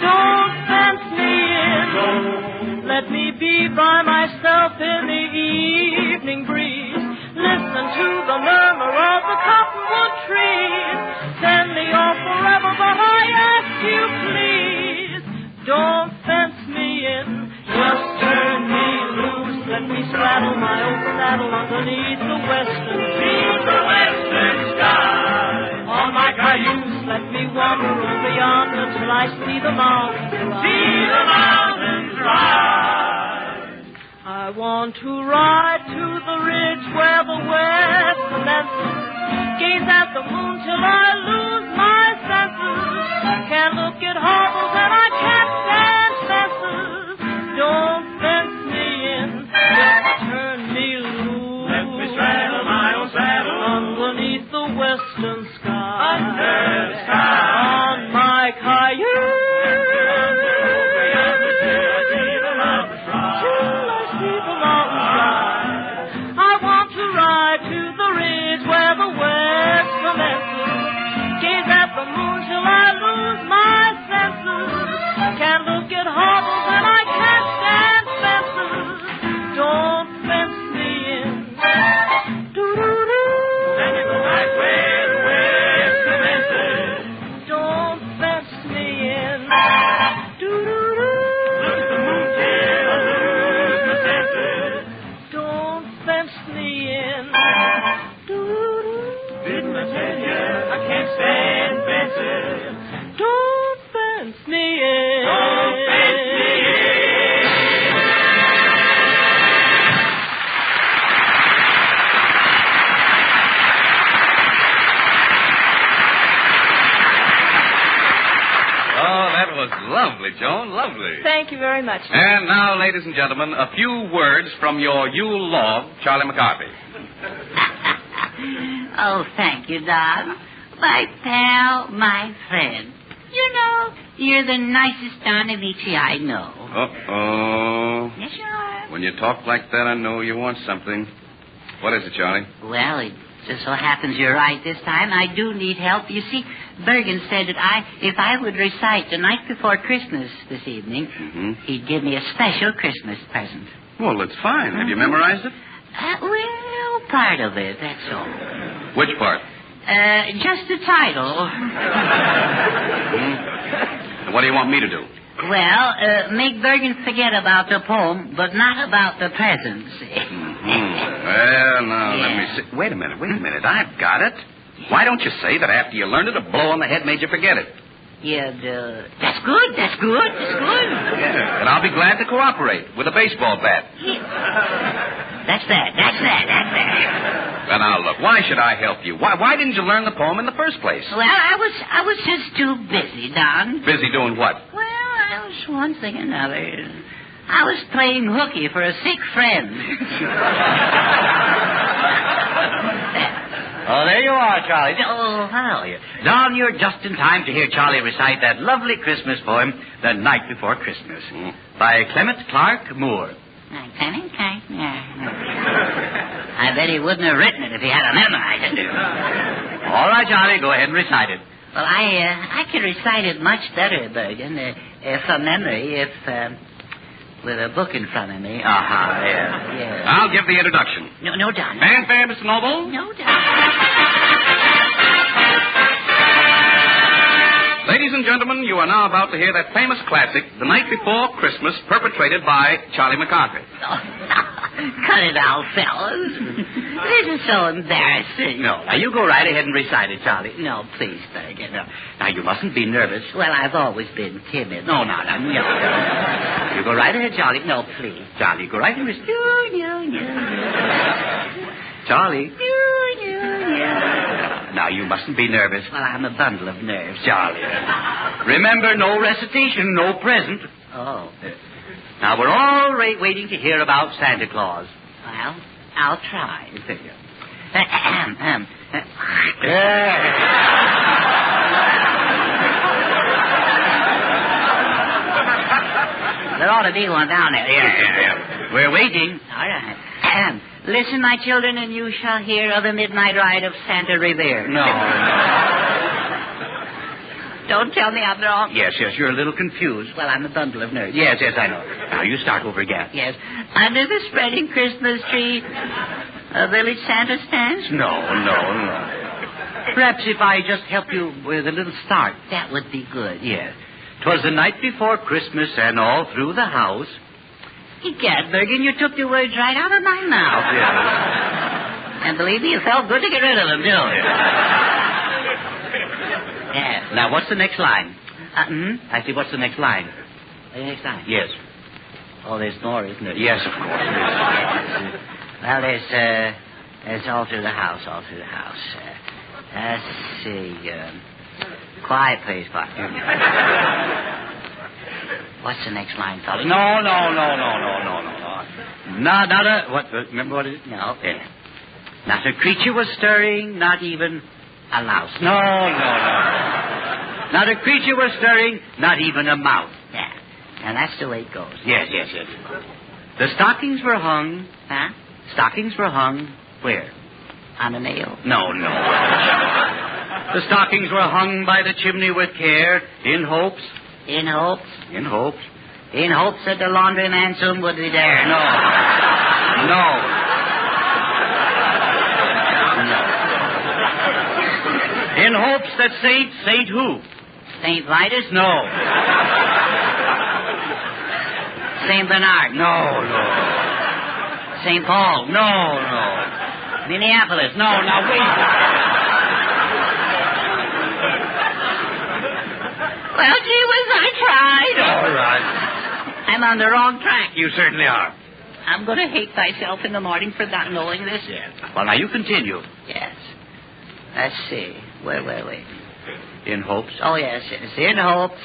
S9: Don't fence me in. Let me be by myself in the evening breeze. Listen to the murmur of the cottonwood trees. Send me off forever, but I ask you please. Don't fence me in. Just turn me loose. Let me straddle my old saddle underneath the western sky. On my cayuse, let me wander over yonder till I see the mountains rise. I want to ride to the ridge where the west commences. Gaze at the moon till I lose my senses. Can't look at hovels and I can't stand fences. Don't fence me in, just turn me loose. Let me straddle my own saddle underneath the western sky. Under the sky. On my cayuse.
S14: Lovely, Joan, lovely.
S6: Thank you very much.
S14: And now, ladies and gentlemen, a few words from your Yule log, Charlie McCarthy.
S17: Oh, thank you, Don. My pal, my friend. You know, you're the nicest Don Amici I know.
S14: Uh-oh.
S17: Yes, you are.
S14: When you talk like that, I know you want something. What is it, Charlie?
S17: Well, it just so happens you're right this time. I do need help. You see, Bergen said that if I would recite The Night Before Christmas this evening, he'd give me a special Christmas present.
S14: Well, that's fine. Have you memorized it?
S17: Well, part of it, that's all.
S14: Which part?
S17: Just the title.
S14: What do you want me to do?
S17: Well, make Bergen forget about the poem, but not about the presents.
S14: Well, now, let me see. Wait a minute. I've got it. Why don't you say that after you learned it, a blow on the head made you forget it?
S17: Yeah, that's good.
S14: Yeah, and I'll be glad to cooperate with a baseball bat.
S17: That's that.
S14: Well, now, look, why should I help you? Why didn't you learn the poem in the first place?
S17: Well, I was just too busy, Don.
S14: Busy doing what?
S17: Well, I was one thing or another. I was playing hooky for a sick friend.
S14: Oh, there you are, Charlie.
S17: Oh, how are you?
S18: Don, you're just in time to hear Charlie recite that lovely Christmas poem, The Night Before Christmas, by Clement Clark Moore.
S17: Clement Clark? I bet he wouldn't have written it if he had a memorized it.
S18: All right, Charlie, go ahead and recite it.
S17: Well, I can recite it much better, Bergen, from memory, if with a book in front of me.
S14: Yeah. I'll give the introduction.
S17: No, Don.
S14: Fanfare, Mr. Noble.
S17: No, Don.
S14: Ladies and gentlemen, you are now about to hear that famous classic, The Night Before Christmas, perpetrated by Charlie McCarthy.
S17: Cut it out, fellas. This is so embarrassing.
S18: No, now you go right ahead and recite it, Charlie.
S17: No, please, Bergen.
S18: No. Now, you mustn't be nervous.
S17: Well, I've always been timid.
S18: No. You go right ahead, Charlie.
S17: No, please.
S18: Charlie, go right ahead. Charlie. Now, you mustn't be nervous.
S17: Well, I'm a bundle of nerves.
S18: Charlie. Remember, no recitation, no present.
S17: Oh.
S18: Now, we're all waiting to hear about Santa Claus.
S17: Well, I'll try. There ought to be one down there.
S18: Yeah. We're waiting.
S17: All right. Listen, my children, and you shall hear of the midnight ride of Santa Revere.
S18: No.
S17: Don't tell me I'm wrong.
S18: Yes, you're a little confused.
S17: Well, I'm a bundle of nerves.
S18: Yes, I know. Now, you start over again.
S17: Yes. Under the spreading Christmas tree, a village Santa stands?
S18: No. Perhaps if I just help you with a little start.
S17: That would be good.
S18: Yes. 'Twas the night before Christmas, and all through the house.
S17: Egad, Bergen, you took the words right out of my mouth.
S18: Yes.
S17: And believe me, it felt good to get rid of them, too.
S18: Yes. Now, what's the next line? I see, what's the next line?
S17: The next line?
S18: Yes.
S17: Oh, there's more, isn't there?
S18: Yes, of course.
S17: Well, there's all through the house. Let's see. Quiet, please, quiet. What's the next line, fellas?
S18: No. Remember what it is?
S17: No.
S18: Yeah. Not a creature was stirring, not even a louse. No. Not a creature was stirring, not even a mouse.
S17: Yeah. And that's the way it goes.
S18: Yes. The stockings were hung.
S17: Huh?
S18: Stockings were hung where?
S17: On a nail?
S18: No. The stockings were hung by the chimney with care, in hopes.
S17: In hopes?
S18: In hopes.
S17: In hopes that the laundryman soon would be there.
S18: No. In hopes that Saint who?
S17: Saint Vitus?
S18: No.
S17: Saint Bernard?
S18: No.
S17: Saint Paul?
S18: No.
S17: Minneapolis? No, now wait. Well, gee whiz, I tried.
S18: All right.
S17: I'm on the wrong track.
S18: You certainly are.
S17: I'm going to hate myself in the morning for not knowing this.
S18: Yes. Well, now you continue.
S17: Yes. Let's see. Wait.
S18: In hopes.
S17: Oh, yes. In hopes.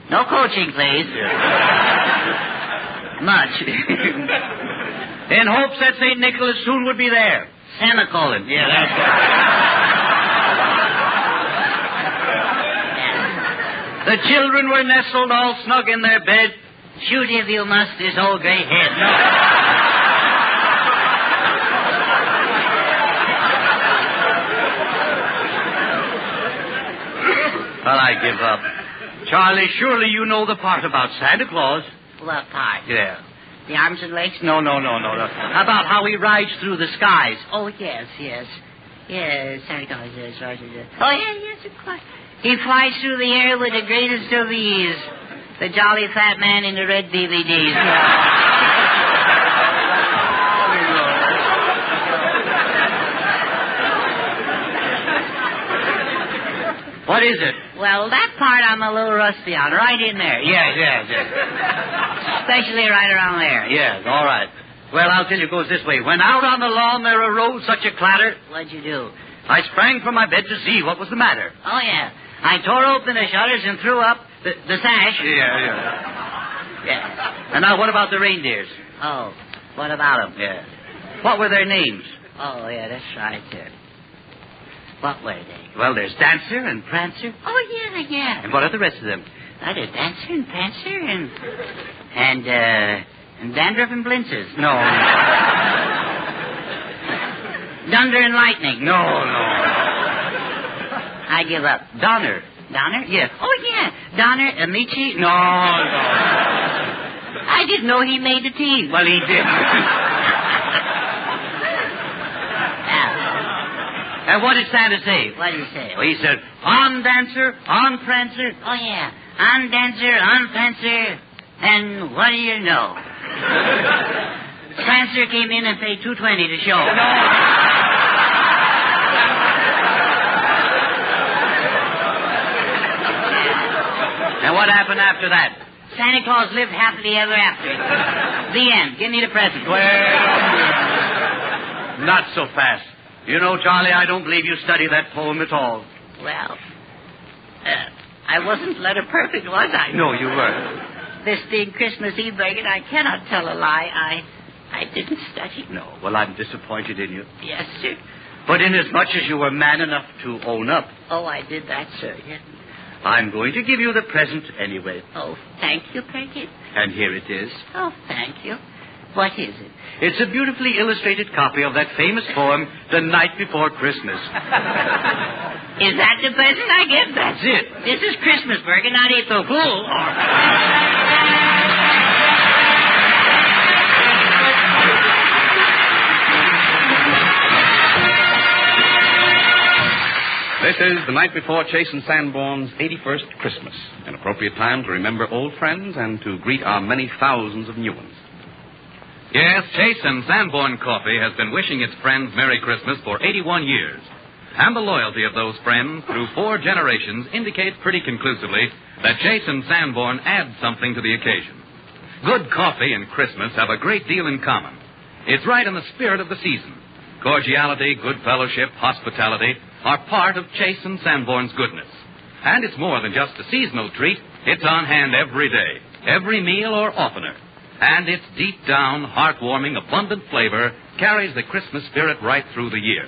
S17: No coaching, please. Much.
S18: In hopes that St. Nicholas soon would be there.
S17: Semicolon.
S18: Yeah, that's it. The children were nestled all snug in their bed.
S17: Shoot if you must, this old gray head.
S18: Well, I give up. Charlie, surely you know the part about Santa Claus.
S17: What part?
S18: Yeah.
S17: The arms and legs?
S18: No. About how he rides through the skies.
S17: Oh, yes. Yeah, Santa Claus is. Oh, yes, of course. He flies through the air with the greatest of ease. The jolly fat man in the red DVDs.
S18: What is it?
S17: Well, that part I'm a little rusty on. Right in there.
S18: Yes.
S17: Especially right around there.
S18: Yes, all right. Well, I'll tell you, it goes this way. When out on the lawn there arose such a clatter.
S17: What'd you do?
S18: I sprang from my bed to see what was the matter.
S17: Oh, yeah. I tore open the shutters and threw up the sash.
S18: Yeah. And now, what about the reindeers?
S17: Oh, what about them?
S18: Yeah. What were their names?
S17: Oh, yeah, that's right there. What were they?
S18: Well, there's Dancer and Prancer.
S17: Oh, yeah.
S18: And what are the rest of them?
S17: There's Dancer and Prancer and Dandruff and Blintzes.
S18: No.
S17: Thunder and Lightning.
S18: No.
S17: I give up.
S18: Donner.
S17: Donner?
S18: Yes.
S17: Oh, yeah. Donner, Amici.
S18: No.
S17: I didn't know he made the team.
S18: Well, he did. And what did Santa say?
S17: What did he say?
S18: Well, he said, on Dancer, on Prancer.
S17: Oh, yeah. On Dancer, on Prancer. And what do you know? Prancer came in and paid $2.20 to show.
S18: And what happened after that?
S17: Santa Claus lived happily ever after. The end. Give me the present.
S18: Well, not so fast. You know, Charlie, I don't believe you study that poem at all.
S17: Well, I wasn't letter perfect, was I?
S18: No, you weren't.
S17: This being Christmas Eve, Bergen, I cannot tell a lie. I didn't study.
S18: No. Well, I'm disappointed in you.
S17: Yes, sir.
S18: But inasmuch as you were man enough to own up.
S17: Oh, I did that, sir. Yes.
S18: I'm going to give you the present anyway.
S17: Oh, thank you, Bergen.
S18: And here it is.
S17: Oh, thank you. What is it?
S18: It's a beautifully illustrated copy of that famous poem, The Night Before Christmas.
S17: Is that the present I get?
S18: That's it.
S17: This is Christmas, Bergen, not April Fool.
S14: This is the night before Chase and Sanborn's 81st Christmas, an appropriate time to remember old friends and to greet our many thousands of new ones. Yes, Chase and Sanborn Coffee has been wishing its friends Merry Christmas for 81 years. And the loyalty of those friends through 4 generations indicates pretty conclusively that Chase and Sanborn add something to the occasion. Good coffee and Christmas have a great deal in common. It's right in the spirit of the season. Cordiality, good fellowship, hospitality are part of Chase and Sanborn's goodness. And it's more than just a seasonal treat. It's on hand every day, every meal or oftener. And its deep down, heartwarming, abundant flavor carries the Christmas spirit right through the year.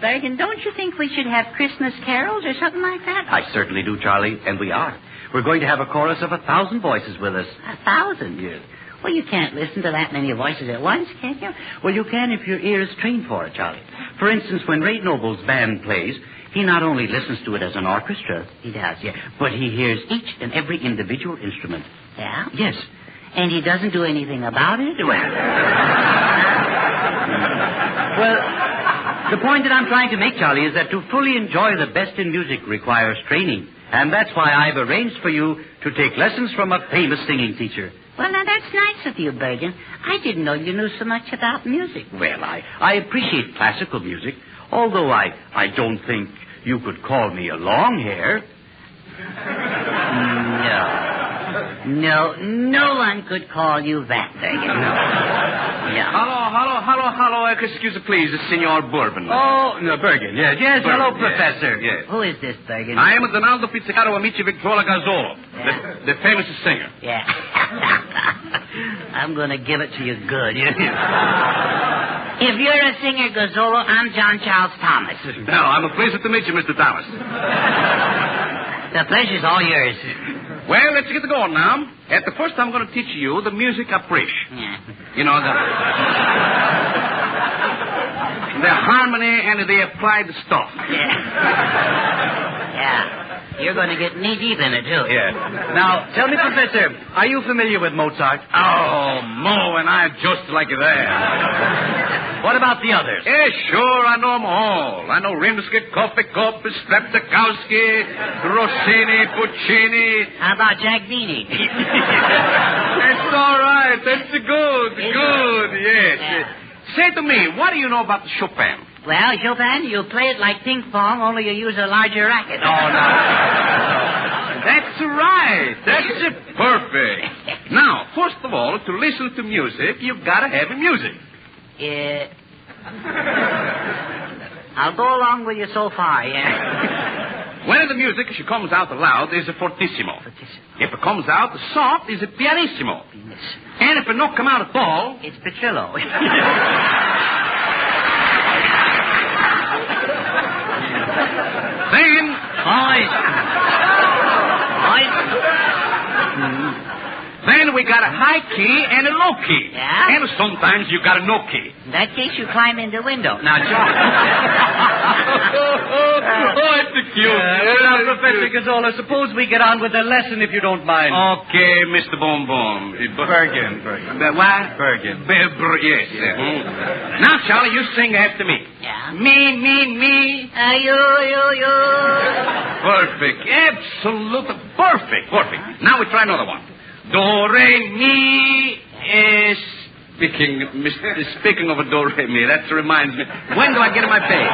S17: Bergen, don't you think we should have Christmas carols or something like that?
S18: I certainly do, Charlie, and we are. We're going to have a chorus of 1,000 voices with us.
S17: 1,000?
S18: Yes.
S17: Well, you can't listen to that many voices at once, can you?
S18: Well, you can if your ear is trained for it, Charlie. For instance, when Ray Noble's band plays, he not only listens to it as an orchestra,
S17: he does, yeah,
S18: but he hears each and every individual instrument.
S17: Yeah?
S18: Yes.
S17: And he doesn't do anything about it?
S18: Well, the point that I'm trying to make, Charlie, is that to fully enjoy the best in music requires training. And that's why I've arranged for you to take lessons from a famous singing teacher.
S17: Well, now, that's nice of you, Bergen. I didn't know you knew so much about music.
S18: Well, I appreciate classical music, although I don't think you could call me a long hair.
S17: No one could call you that, Bergen.
S18: No.
S17: Yeah.
S14: Hello. Excuse me, please. It's Senor Bourbon.
S18: Oh, no, Bergen. Yes,
S14: Bourbon,
S18: hello, Professor.
S14: Yes.
S17: Who is this, Bergen?
S14: I am Donaldo Pizzicato Amici Victrola Gazzolo, the famous singer.
S17: Yeah. I'm going to give it to you good. If you're a singer, Gazzolo, I'm John Charles Thomas.
S14: No, I'm a pleasure to meet you, Mr. Thomas.
S17: The pleasure's all yours.
S14: Well, let's get going now. At the first, I'm going to teach you the music caprice.
S17: Yeah.
S14: You know, the harmony and the applied stuff.
S17: Yeah. You're going to get knee-deep in it, too.
S18: Yeah. Now, tell me, Professor, are you familiar with Mozart?
S14: Oh, Mo, and I just like that.
S18: What about the others?
S14: Yeah, sure, I know them all. I know Rimsky, Kofikop, Streptokowski, Rossini, Puccini.
S17: How about Jack Beanie?
S14: That's all right. That's good, yes. Say to me, what do you know about the Chopin?
S17: Well, Chopin, you play it like ping pong, only you use a larger racket.
S14: Oh, no. That's right. That's perfect. Now, first of all, to listen to music, you've got to have music.
S17: I'll go along with you so far, yeah.
S14: When the music, she comes out loud, is a fortissimo. If it comes out soft, is a pianissimo. And if it don't come out at all,
S17: it's Petrillo.
S14: Then, then we got a high key and a low key.
S17: Yeah?
S14: And sometimes you got a no key.
S17: In that case, you climb in the window. Now,
S14: Oh,
S17: John.
S14: it's cute.
S18: Now, Professor Gazzola, suppose we get on with the lesson, if you don't mind.
S14: Okay, Mr. Boom Boom.
S18: Bergen.
S14: What?
S18: Bergen.
S14: Yes. Now, Charlie, you sing after me.
S17: Yeah?
S14: Me.
S17: You.
S14: Perfect. Absolutely perfect. Now we try another one. Do, re, mi, Speaking of a do, re, mi, that reminds me. When do I get my pay?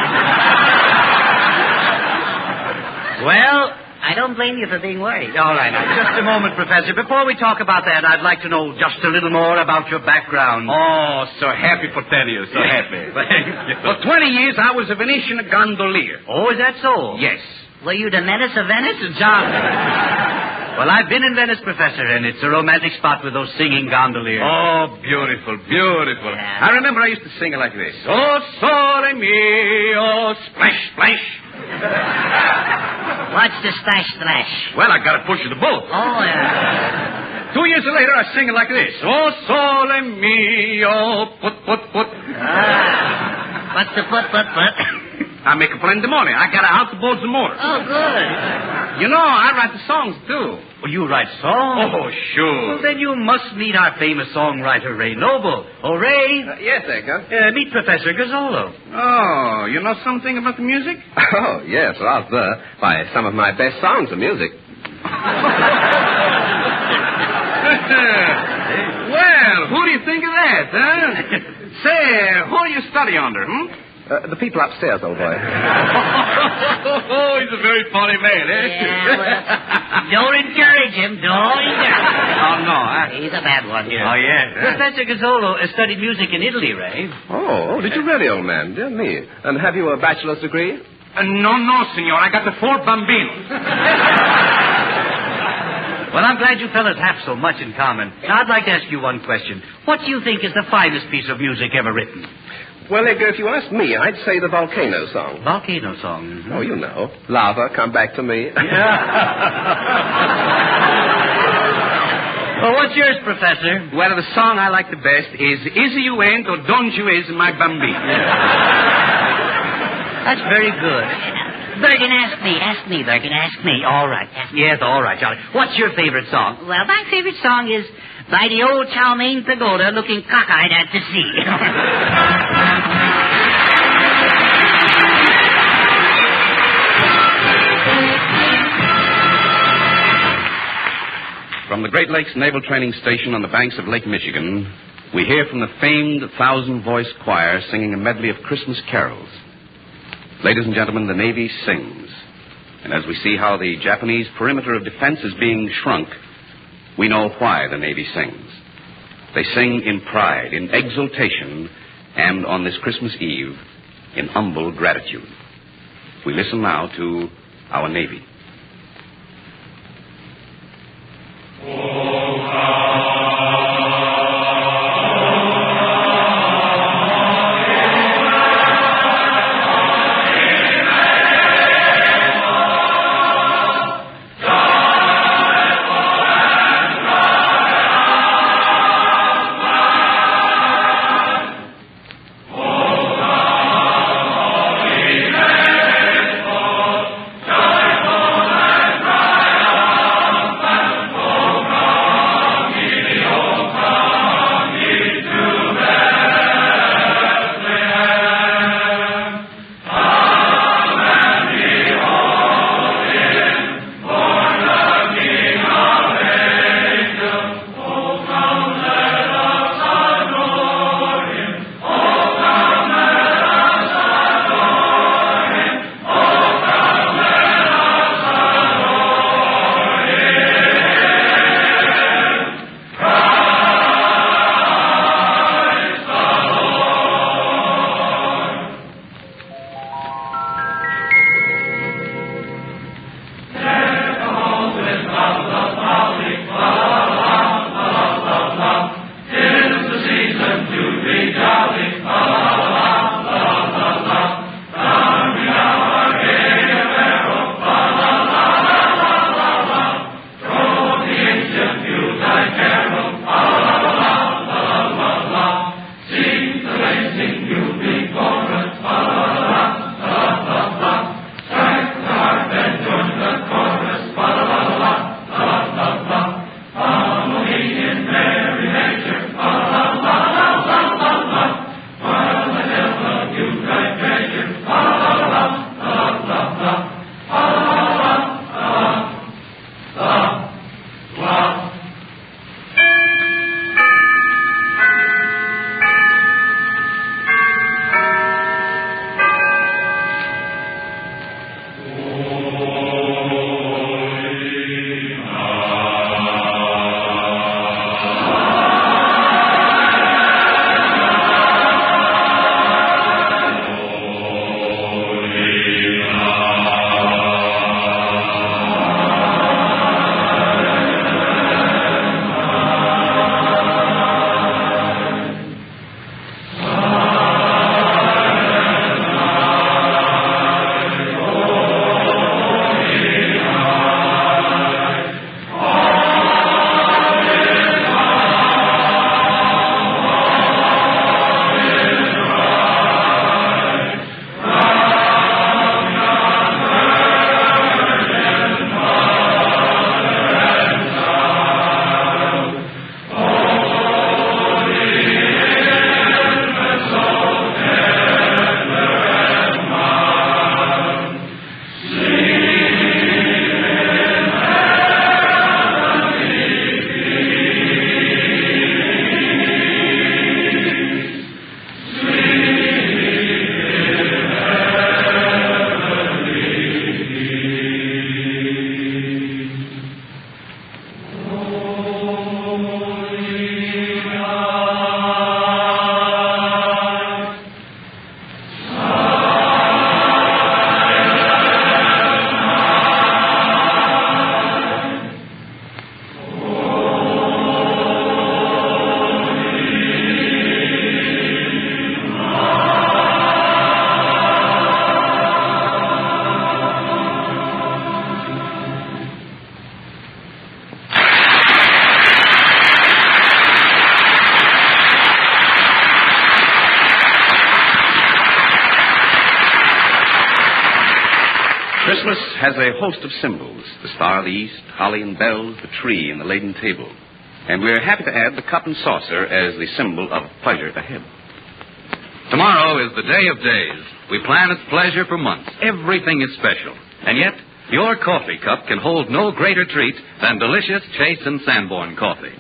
S17: Well, I don't blame you for being worried.
S18: All right, now, just a moment, Professor. Before we talk about that, I'd like to know just a little more about your background.
S14: Oh, so happy for tell you. So happy. For 20 years, I was a Venetian gondolier.
S18: Oh, is that so?
S14: Yes.
S17: Were you the menace of Venice?
S18: Well, I've been in Venice, Professor, and it's a romantic spot with those singing gondoliers.
S14: Oh, beautiful.
S17: Yeah.
S14: I remember I used to sing it like this. Oh, sole mio, splash.
S17: What's the splash?
S14: Well, I got to push the boat.
S17: Oh, yeah.
S14: 2 years later, I sing it like this. Oh, sole mio, put.
S17: What's the put?
S14: I make a pandemonium. I got to out the boats and motors.
S17: Oh, good.
S14: You know, I write the songs, too.
S18: Well, you write songs?
S14: Oh, sure.
S18: Well, then you must meet our famous songwriter, Ray Noble. Oh, Ray.
S3: Yes, Edgar.
S18: Meet Professor Gazzolo.
S14: Oh, you know something about the music?
S3: Oh, yes, rather. Why, some of my best songs are music.
S14: Well, who do you think of that, huh? Say, who do you study under,
S3: The people upstairs, old boy.
S14: Oh, he's a very funny man, eh?
S17: Yeah, well, don't encourage him.
S14: Oh, no.
S17: He's a bad one.
S14: Yeah. Oh, yeah.
S18: Professor Gazzolo studied music in Italy, Ray.
S3: Oh, did you really, old man? Dear me. And have you a bachelor's degree?
S14: No, senor. I got the 4 bambinos.
S18: Well, I'm glad you fellas have so much in common. Now, I'd like to ask you one question. What do you think is the finest piece of music ever written?
S3: Well, Edgar, if you ask me, I'd say the Volcano song.
S18: Volcano song? Mm-hmm.
S3: Oh, you know. Lava, come back to me.
S18: Well, what's yours, Professor?
S14: Well, the song I like the best is you ain't or don't you is my bambino.
S18: That's very good.
S17: Bergen, ask me, Bergen, ask me.
S18: All right. Yes, all right, Charlie. What's your favorite song?
S17: Well, my favorite song is By the Old Chow Mein Pagoda Looking Cockeyed at the Sea.
S14: From the Great Lakes Naval Training Station on the banks of Lake Michigan, we hear from the famed 1,000-voice choir singing a medley of Christmas carols. Ladies and gentlemen, the Navy sings. And as we see how the Japanese perimeter of defense is being shrunk, we know why the Navy sings. They sing in pride, in exultation, and on this Christmas Eve, in humble gratitude. We listen now to our Navy. Christmas has a host of symbols: the Star of the East, holly and bells, the tree, and the laden table. And we're happy to add the cup and saucer as the symbol of pleasure ahead. Tomorrow is the day of days. We plan its pleasure for months. Everything is special. And yet, your coffee cup can hold no greater treat than delicious Chase and Sanborn coffee.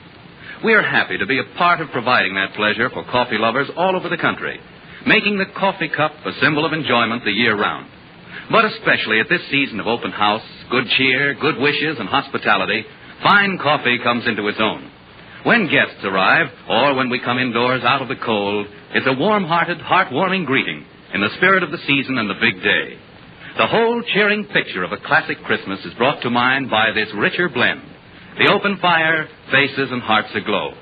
S14: We are happy to be a part of providing that pleasure for coffee lovers all over the country, making the coffee cup a symbol of enjoyment the year round. But especially at this season of open house, good cheer, good wishes, and hospitality, fine coffee comes into its own. When guests arrive, or when we come indoors out of the cold, it's a warm-hearted, heartwarming greeting in the spirit of the season and the big day. The whole cheering picture of a classic Christmas is brought to mind by this richer blend: the open fire, faces, and hearts aglow.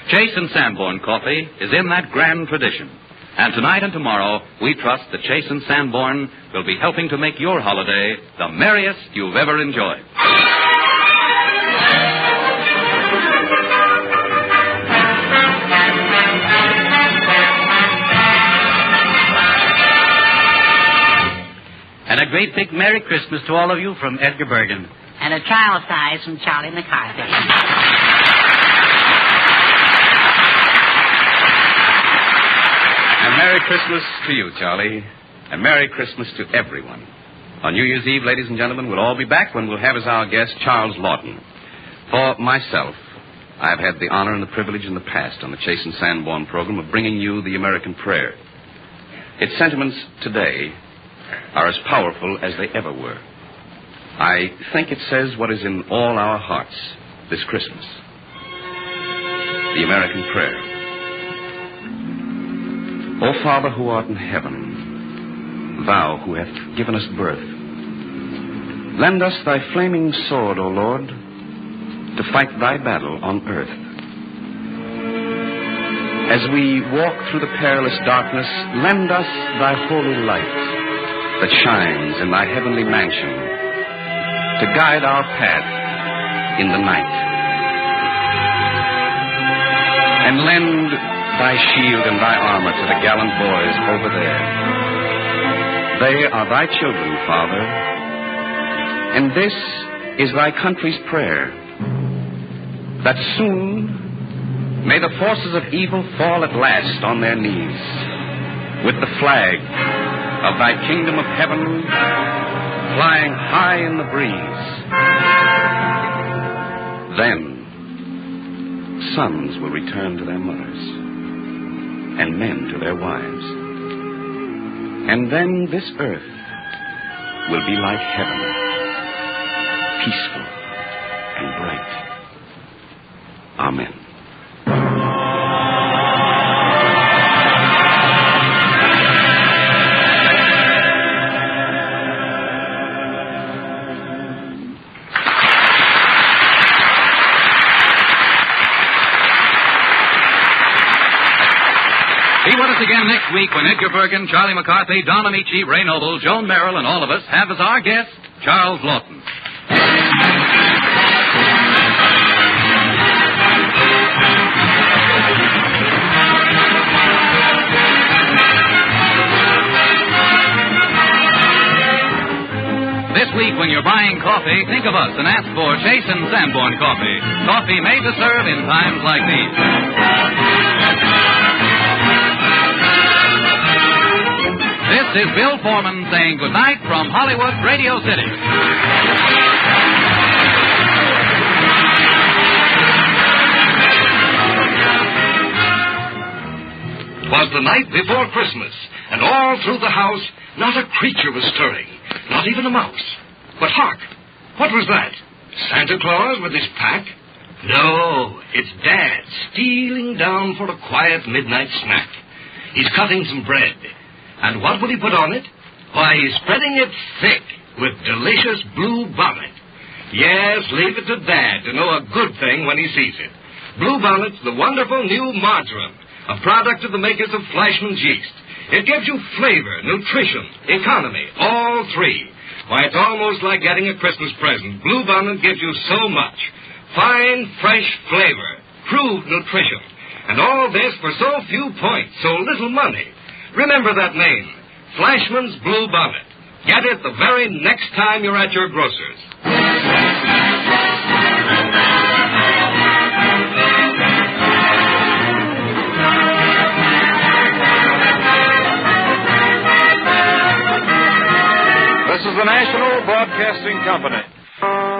S14: Chase and Sanborn coffee is in that grand tradition. And tonight and tomorrow, we trust that Chase and Sanborn will be helping to make your holiday the merriest you've ever enjoyed.
S18: And a great big Merry Christmas to all of you from Edgar Bergen.
S17: And a child size from Charlie McCarthy.
S14: And Merry Christmas to you, Charlie. And Merry Christmas to everyone. On New Year's Eve, ladies and gentlemen, we'll all be back when we'll have as our guest Charles Lawton. For myself, I've had the honor and the privilege in the past on the Chase and Sanborn program of bringing you the American prayer. Its sentiments today are as powerful as they ever were. I think it says what is in all our hearts this Christmas. The American prayer. O Father who art in heaven, thou who hast given us birth, lend us thy flaming sword, O Lord, to fight thy battle on earth. As we walk through the perilous darkness, lend us thy holy light that shines in thy heavenly mansion to guide our path in the night. And lend thy shield and thy armor to the gallant boys over there. They are thy children, Father, and this is thy country's prayer, that soon may the forces of evil fall at last on their knees, with the flag of thy kingdom of heaven flying high in the breeze. Then sons will return to their mothers, and men to their wives. And then this earth will be like heaven, peaceful and bright. Amen. Be with us again next week when Edgar Bergen, Charlie McCarthy, Don Amici, Ray Noble, Joan Merrill, and all of us have as our guest Charles Lawton. This week when you're buying coffee, think of us and ask for Chase and Sanborn coffee. Coffee made to serve in times like these. This is Bill Foreman saying goodnight from Hollywood, Radio City.
S10: 'Twas the night before Christmas, and all through the house not a creature was stirring, not even a mouse. But hark, what was that? Santa Claus with his pack? No, it's Dad stealing down for a quiet midnight snack. He's cutting some bread. And what will he put on it? Why, he's spreading it thick with delicious blue bonnet. Yes, leave it to Dad to know a good thing when he sees it. Blue Bonnet's the wonderful new margarine, a product of the makers of Fleischmann's yeast. It gives you flavor, nutrition, economy, all three. Why, it's almost like getting a Christmas present. Blue Bonnet gives you so much. Fine, fresh flavor, proved nutrition. And all this for so few points, so little money. Remember that name, Fleischmann's Blue Bonnet. Get it the very next time you're at your grocer's.
S11: This is the National Broadcasting Company.